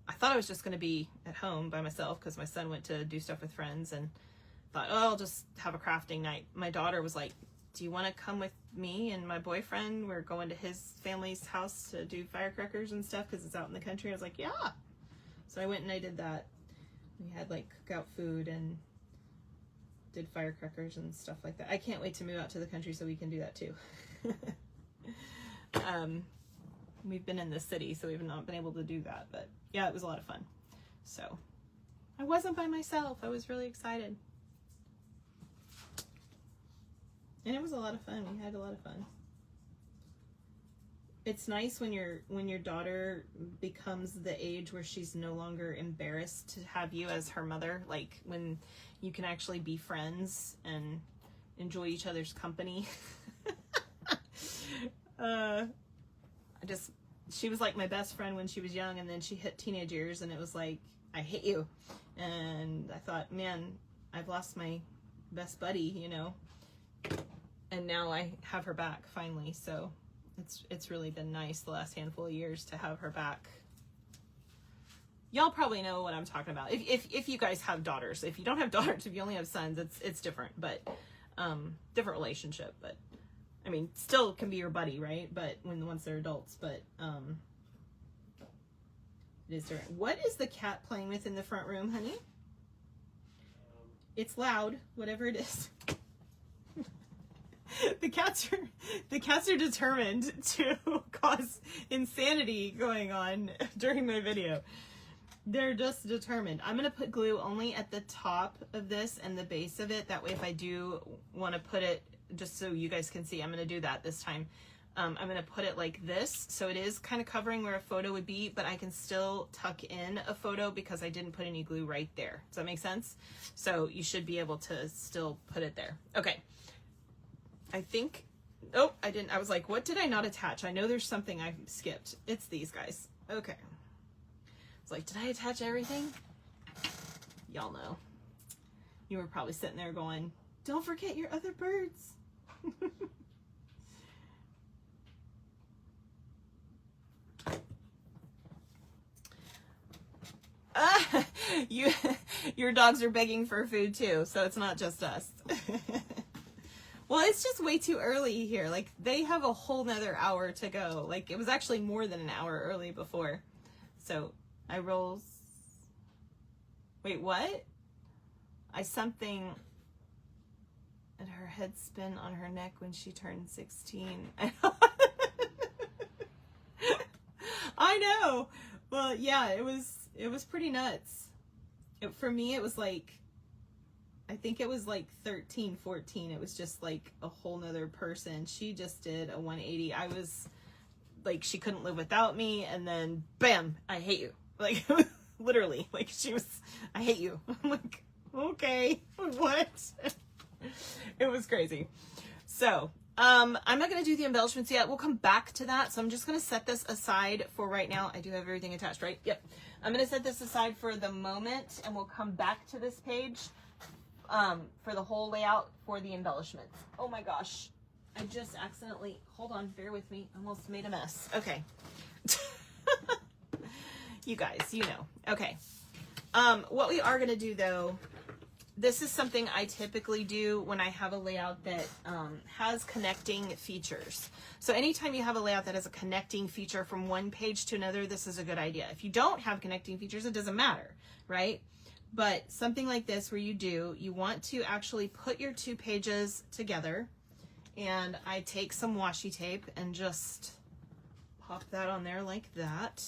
I thought I was just going to be at home by myself because my son went to do stuff with friends, and thought, oh, I'll just have a crafting night. My daughter was like, do you want to come with me and my boyfriend? We're going to his family's house to do firecrackers and stuff because it's out in the country. I was like, yeah. So I went and I did that. We had like cookout food and did firecrackers and stuff like that. I can't wait to move out to the country so we can do that too. We've been in the city, so we've not been able to do that, but yeah, it was a lot of fun. So I wasn't by myself. I was really excited. And it was a lot of fun. We had a lot of fun. It's nice when your daughter becomes the age where she's no longer embarrassed to have you as her mother, like when you can actually be friends and enjoy each other's company. She was like my best friend when she was young, and then she hit teenage years and it was like, I hate you. And I thought, man, I've lost my best buddy, you know, and now I have her back finally. So it's really been nice the last handful of years to have her back. Y'all probably know what I'm talking about. If you guys have daughters, if you don't have daughters, if you only have sons, it's different, but different relationship, but I mean, still can be your buddy, right? But once they're adults, but it is different. What is the cat playing with in the front room, honey? It's loud, whatever it is. The cats are determined to cause insanity going on during my video. They're just determined. I'm going to put glue only at the top of this and the base of it. That way, if I do want to put it, just so you guys can see, I'm going to do that this time. I'm going to put it like this. So it is kind of covering where a photo would be, but I can still tuck in a photo because I didn't put any glue right there. Does that make sense? So you should be able to still put it there. Okay. I think, oh, I didn't. I was like, what did I not attach? I know there's something I skipped. It's these guys. Okay. It's like, did I attach everything? Y'all know. You were probably sitting there going, don't forget your other birds. Your dogs are begging for food too, so it's not just us. Well, it's just way too early here. Like, they have a whole nother hour to go. Like, it was actually more than an hour early before. So I rolls. Wait, what? something and her head spin on her neck when she turned 16. I know. Well, yeah, it was pretty nuts. For me, it was like, I think it was like 13, 14. It was just like a whole nother person. She just did a 180. I was like, she couldn't live without me. And then bam, I hate you. Like, literally, like she was, I hate you. I'm like, okay, what? It was crazy. So, I'm not going to do the embellishments yet. We'll come back to that. So I'm just going to set this aside for right now. I do have everything attached, right? Yep. I'm going to set this aside for the moment, and we'll come back to this page for the whole layout for the embellishments. Oh my gosh. I just accidentally, hold on, bear with me. Almost made a mess. Okay. You guys, you know. Okay. What we are going to do though, this is something I typically do when I have a layout that has connecting features. So anytime you have a layout that has a connecting feature from one page to another, this is a good idea. If you don't have connecting features, it doesn't matter, right? But something like this where you want to actually put your two pages together, and I take some washi tape and just pop that on there like that.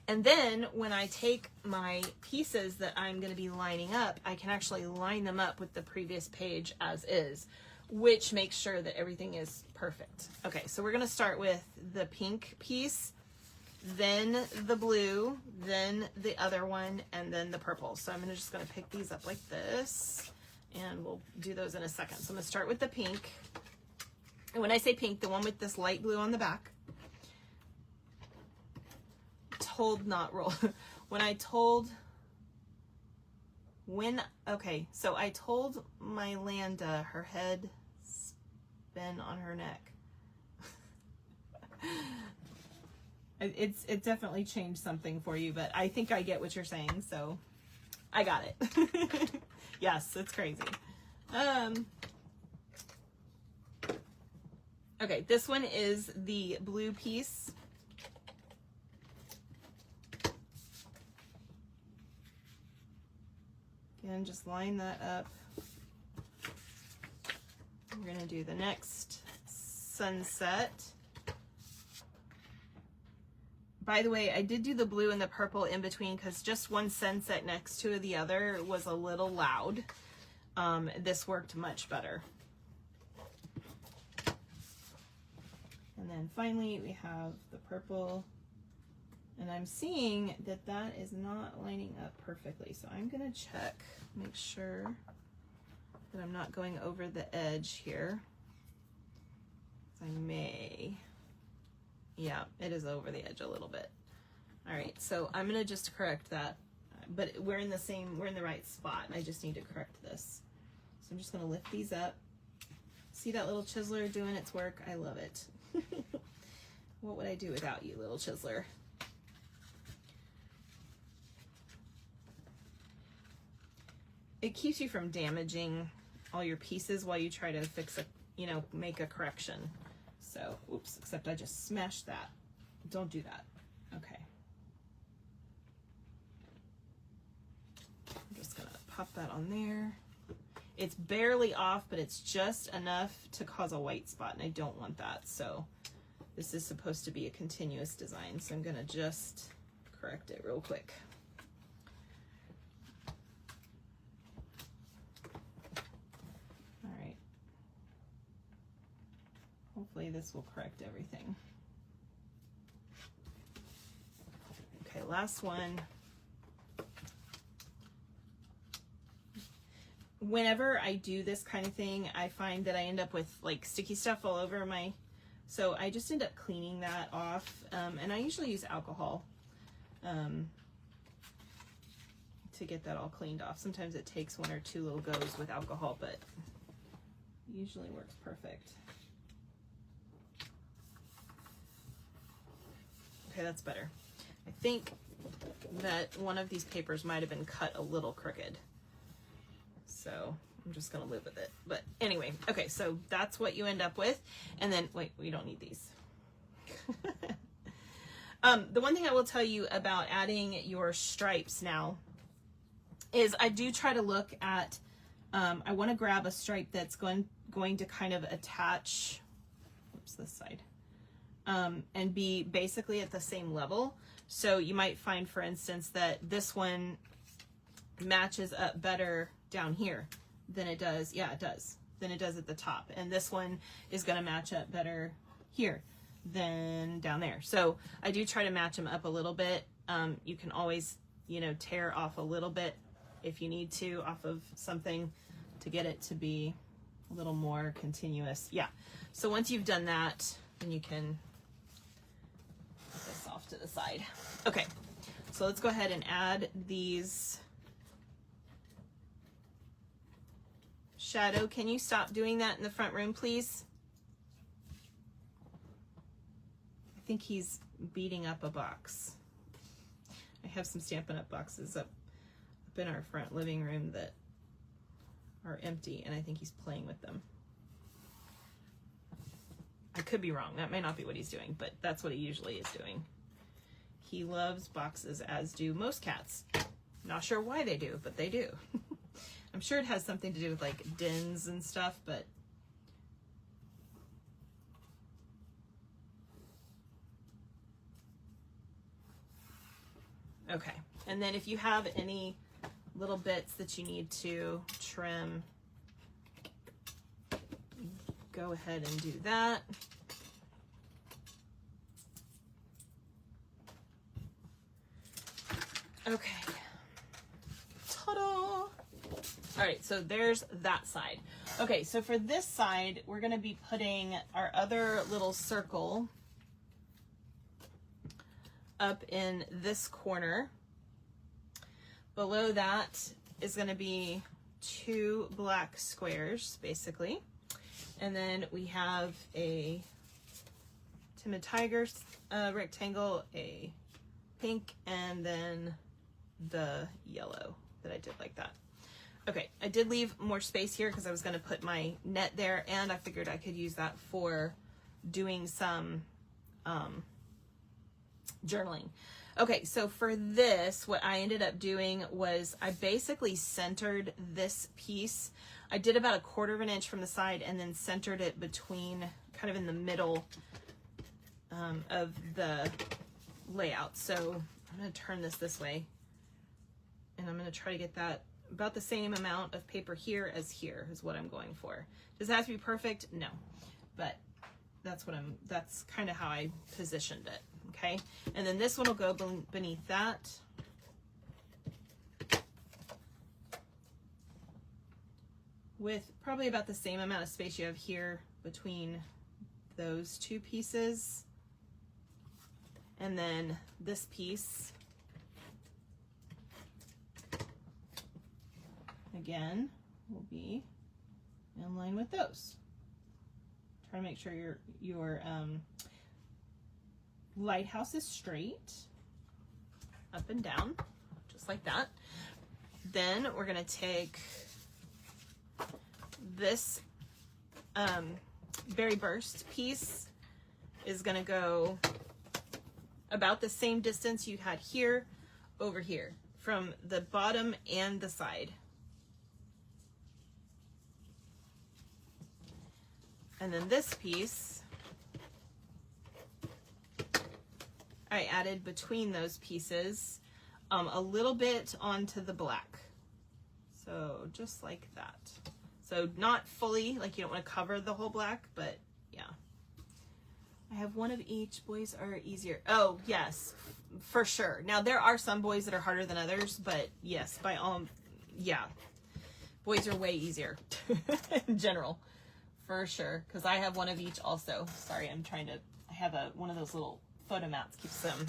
And then when I take my pieces that I'm going to be lining up, I can actually line them up with the previous page as is, which makes sure that everything is perfect. Okay, so we're going to start with the pink piece, then the blue, then the other one, and then the purple. So I'm just going to pick these up like this, and we'll do those in a second. So I'm going to start with the pink. And when I say pink, the one with this light blue on the back. Okay, so I told my Landa her head spin on her neck. It definitely changed something for you, but I think I get what you're saying, so I got it. Yes, it's crazy. Okay, this one is the blue piece. Again, just line that up. We're gonna do the next sunset. By the way, I did do the blue and the purple in between because just one sunset next to the other was a little loud. This worked much better. And then finally we have the purple. And I'm seeing that that is not lining up perfectly. So I'm gonna check, make sure that I'm not going over the edge here. I may. Yeah, it is over the edge a little bit. All right, so I'm gonna just correct that, but we're in the right spot. I just need to correct this. So I'm just gonna lift these up. See that little chiseler doing its work? I love it. What would I do without you, little chiseler? It keeps you from damaging all your pieces while you try to fix make a correction. So, oops, except I just smashed that. Don't do that. Okay. I'm just gonna pop that on there. It's barely off, but it's just enough to cause a white spot, and I don't want that. So this is supposed to be a continuous design, so I'm gonna just correct it real quick. Hopefully this will correct everything. Okay, last one. Whenever I do this kind of thing, I find that I end up with like sticky stuff all over my, so I just end up cleaning that off. And I usually use alcohol to get that all cleaned off. Sometimes it takes one or two little goes with alcohol, but usually works perfect. Okay, that's better. I think that one of these papers might have been cut a little crooked. So I'm just gonna live with it. But anyway, okay, so that's what you end up with. And then, wait, we don't need these. The one thing I will tell you about adding your stripes now is I do try to look at, I wanna grab a stripe that's going to kind of attach, oops, this side. And be basically at the same level. So you might find, for instance, that this one matches up better down here than it does, yeah, it does, than it does at the top. And this one is gonna match up better here than down there. So I do try to match them up a little bit. You can always, tear off a little bit if you need to off of something to get it to be a little more continuous. Yeah, so once you've done that, then you can this off to the side. Okay, so let's go ahead and add these. Shadow, can you stop doing that in the front room, please? I think he's beating up a box. I have some Stampin' Up boxes up in our front living room that are empty, and I think he's playing with them. I could be wrong. That may not be what he's doing, but that's what he usually is doing. He loves boxes, as do most cats. Not sure why they do, but they do. I'm sure it has something to do with like dens and stuff, but okay. And then if you have any little bits that you need to trim, go ahead and do that. Okay. Ta-da! All right, so there's that side. Okay, so for this side, we're gonna be putting our other little circle up in this corner. Below that is gonna be 2 black squares, basically. And then we have a Timid Tiger rectangle, a pink, and then the yellow that I did like that. Okay, I did leave more space here because I was going to put my net there, and I figured I could use that for doing some journaling. Okay, so for this, what I ended up doing was I basically centered this piece. I did about 1/4 of an inch from the side and then centered it between, kind of in the middle of the layout. So I'm going to turn this way, and I'm going to try to get that about the same amount of paper here as here is what I'm going for. Does it have to be perfect? No, but that's kind of how I positioned it. Okay, and then this one will go beneath that. With probably about the same amount of space you have here between those two pieces. And then this piece, again, will be in line with those. Try to make sure your lighthouse is straight, up and down, just like that. Then we're gonna take this berry burst piece, is gonna go about the same distance you had here over here, from the bottom and the side. And then this piece, I added between those pieces a little bit onto the black. So just like that. So not fully, like you don't want to cover the whole black, but yeah. I have one of each. Boys are easier. Oh, yes, for sure. Now there are some boys that are harder than others, but yes, by all, yeah. Boys are way easier in general, for sure. Because I have one of each also. Sorry, I have one of those little photo mats keeps them,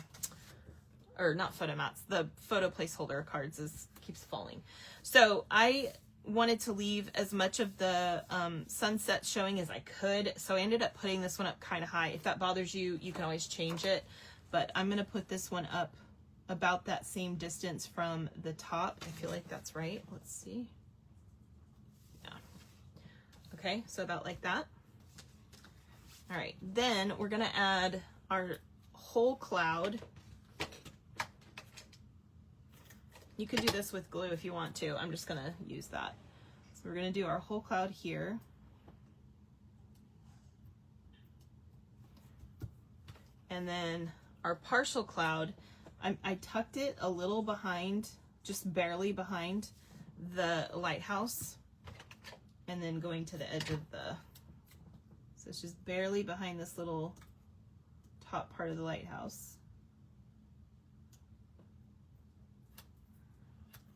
or not photo mats, the photo placeholder cards keeps falling. So I wanted to leave as much of the sunset showing as I could, so I ended up putting this one up kind of high. If that bothers you, you can always change it, but I'm gonna put this one up about that same distance from the top. I feel like that's right. Let's see. Yeah. Okay, so about like that. All right, then we're gonna add our whole cloud. You could do this with glue if you want to. I'm just gonna use that. So we're gonna do our whole cloud here. And then our partial cloud, I tucked it a little behind, just barely behind the lighthouse. And then going to the edge of so it's just barely behind this little top part of the lighthouse.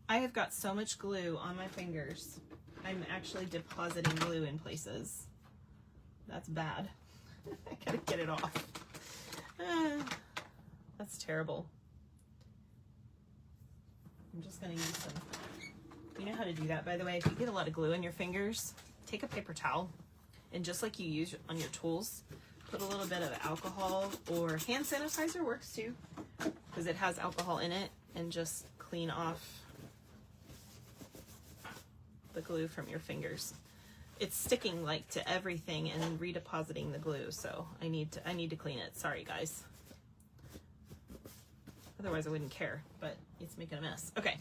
I have got so much glue on my fingers. I'm actually depositing glue in places. That's bad. I gotta get it off. That's terrible. I'm just gonna use some. You know how to do that, by the way? If you get a lot of glue in your fingers, take a paper towel, and just like you use on your tools, put a little bit of alcohol, or hand sanitizer works too, because it has alcohol in it, and just clean off the glue from your fingers. It's sticking like to everything and redepositing the glue, so I need to clean it. Sorry guys. Otherwise I wouldn't care, but it's making a mess. Okay,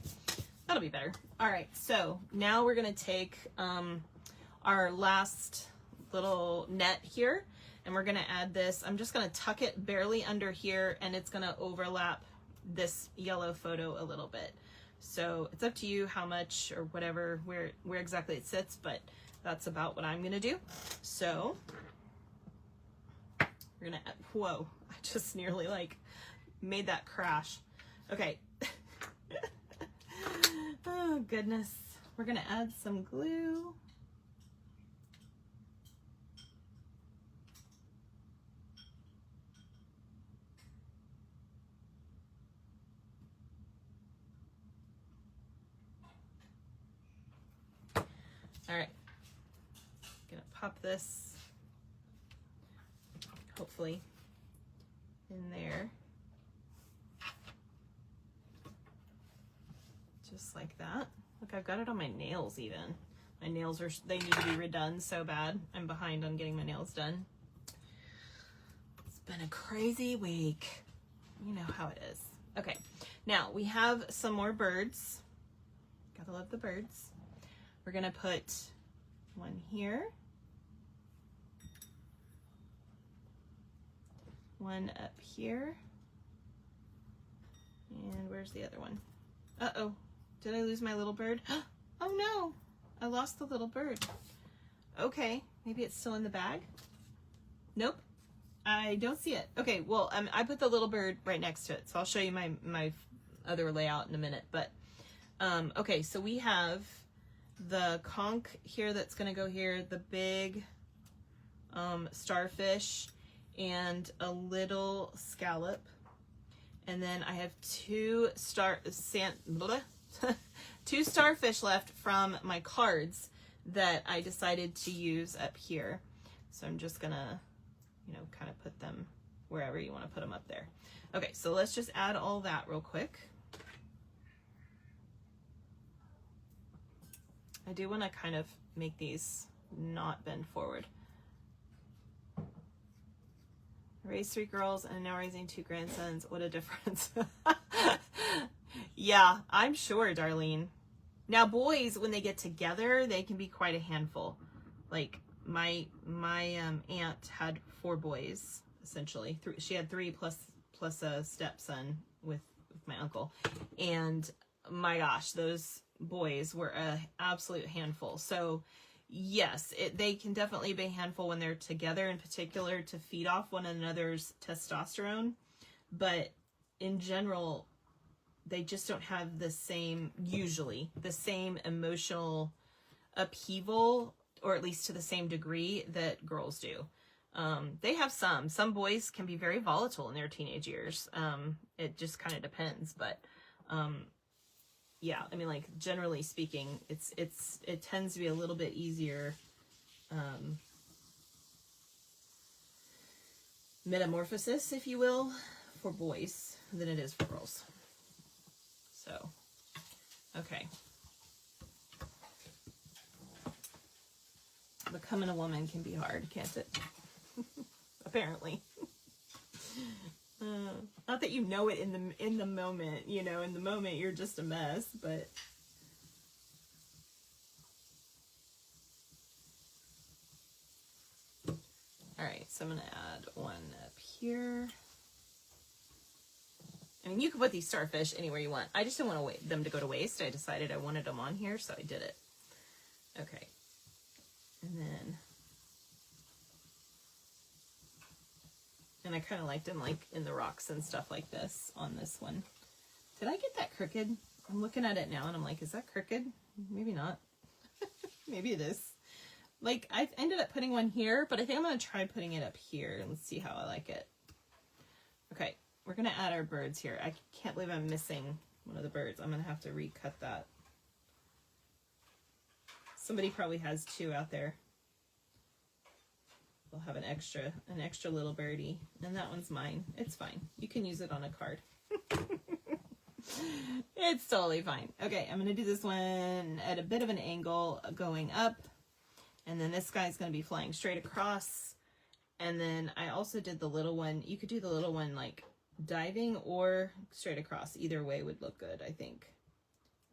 that'll be better. All right, so now we're gonna take our last little net here, and we're gonna add this. I'm just gonna tuck it barely under here, and it's gonna overlap this yellow photo a little bit. So it's up to you how much or whatever, where exactly it sits, but that's about what I'm gonna do. So we're gonna, whoa, I just nearly like made that crash. Okay. Oh goodness. We're gonna add some glue. All right, gonna pop this, hopefully. in there. Just like that. Look, I've got it on my nails even. My nails they need to be redone so bad. I'm behind on getting my nails done. It's been a crazy week. You know how it is. Okay, now we have some more birds. Gotta love the birds. We're gonna put one here. One up here. And where's the other one? Uh-oh, did I lose my little bird? Oh no, I lost the little bird. Okay, maybe it's still in the bag? Nope, I don't see it. Okay, well, I put the little bird right next to it, so I'll show you my other layout in a minute. But okay, so we have the conch here that's gonna go here, the big starfish, and a little scallop. And then I have two starfish left from my cards that I decided to use up here. So I'm just gonna, you know, kind of put them wherever you want to put them up there. Okay, so let's just add all that real quick. I do want to kind of make these not bend forward. Raised 3 girls and now raising 2 grandsons. What a difference. Yeah, I'm sure, Darlene. Now boys, when they get together, they can be quite a handful. Like my aunt had 4 boys, essentially. She had 3 plus a stepson with my uncle. And my gosh, those boys were an absolute handful. So yes, they can definitely be a handful when they're together, in particular to feed off one another's testosterone. But in general, they just don't have the same, usually, the same emotional upheaval, or at least to the same degree that girls do. They have some boys can be very volatile in their teenage years. It just kind of depends, but yeah, I mean, like, generally speaking, it tends to be a little bit easier metamorphosis, if you will, for boys than it is for girls. So, okay. Becoming a woman can be hard, can't it? Apparently. Not that you know it in the moment, you know, in the moment you're just a mess, but all right, so I'm gonna add one up here. I mean, you can put these starfish anywhere you want. I just didn't want them to go to waste. I decided I wanted them on here, so I did it. Okay, and then. And I kind of liked them like in the rocks and stuff like this on this one. Did I get that crooked? I'm looking at it now and I'm like, is that crooked? Maybe not. Maybe it is. Like, I ended up putting one here, but I think I'm going to try putting it up here and see how I like it. Okay, we're going to add our birds here. I can't believe I'm missing one of the birds. I'm going to have to recut that. Somebody probably has 2 out there. We'll have an extra little birdie, and that one's mine. It's fine. You can use it on a card. It's totally fine. Okay, I'm gonna do this one at a bit of an angle going up, and then this guy's gonna be flying straight across. And then I also did the little one. You could do the little one like diving or straight across. Either way would look good, I think,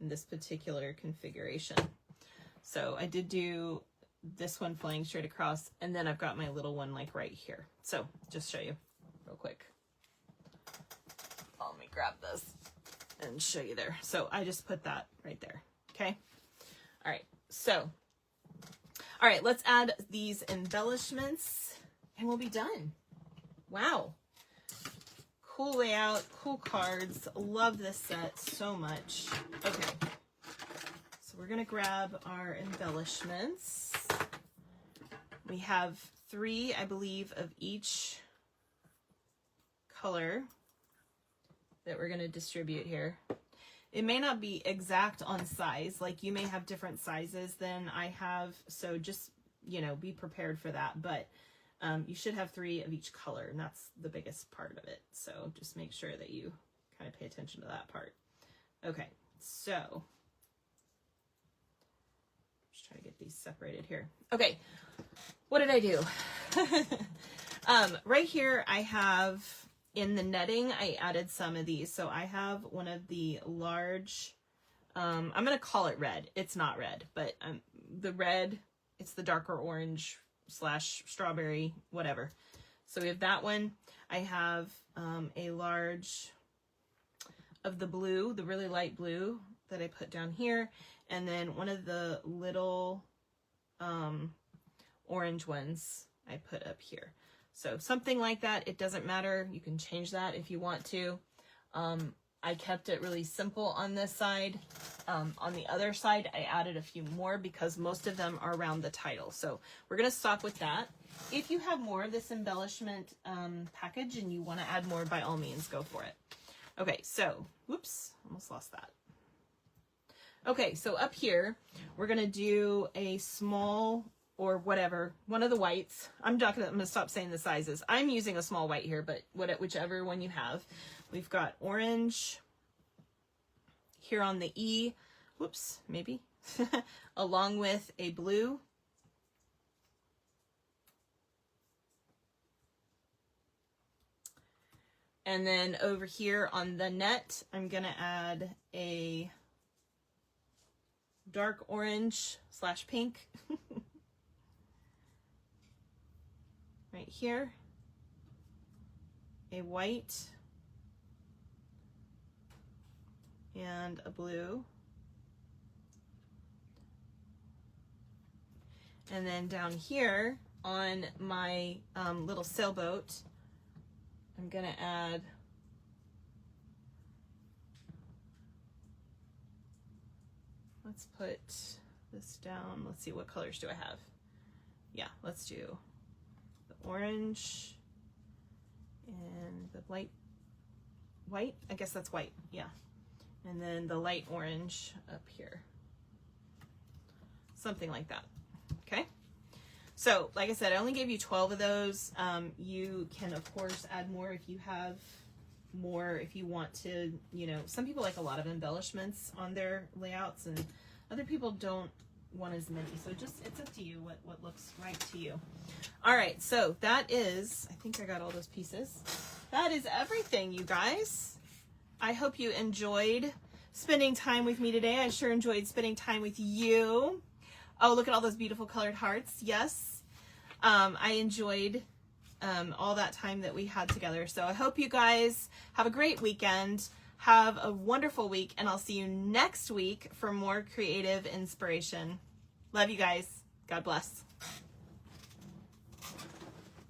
in this particular configuration. So I did do this one flying straight across, and then I've got my little one like right here. So just show you real quick. Let me grab this and show you there. So I just put that right there. Okay. All right. So, all right, let's add these embellishments and we'll be done. Wow. Cool layout, cool cards. Love this set so much. Okay. So we're going to grab our embellishments. We have 3, I believe, of each color that we're going to distribute here. It may not be exact on size, like you may have different sizes than I have, so just, you know, be prepared for that. But You should have 3 of each color, and that's the biggest part of it. So just make sure that you kind of pay attention to that part. Okay, so just try to get these separated here. Okay, what did I do? Right here I have, in the netting, I added some of these. So I have one of the large, I'm going to call it red. It's not red, but the red, it's the darker orange / strawberry, whatever. So we have that one. I have a large of the blue, the really light blue that I put down here. And then one of the little orange ones I put up here. So something like that. It doesn't matter. You can change that if you want to. I kept it really simple on this side. On the other side, I added a few more because most of them are around the title. So we're going to stop with that. If you have more of this embellishment package and you want to add more, by all means, go for it. Okay, so, whoops, almost lost that. Okay, so up here, we're going to do a small or whatever, one of the whites. I'm going to stop saying the sizes. I'm using a small white here, but whichever one you have. We've got orange here on the E, whoops, maybe, along with a blue. And then over here on the net, I'm going to add a dark orange / pink right here, a white, and a blue. And then down here on my little sailboat, I'm going to add let's put this down. Let's see, what colors do I have? Yeah, let's do the orange and the light white. I guess that's white, yeah. And then the light orange up here. Something like that, okay? So, like I said, I only gave you 12 of those. You can, of course, add more if you have more, if you want to, you know, some people like a lot of embellishments on their layouts and other people don't want as many. So just, it's up to you what looks right to you. All right, so that is, I think I got all those pieces. That is everything, you guys. I hope you enjoyed spending time with me today. I sure enjoyed spending time with you. Oh, look at all those beautiful colored hearts. Yes. I enjoyed all that time that we had together. So I hope you guys have a great weekend. Have a wonderful week, and I'll see you next week for more creative inspiration. Love you guys. God bless.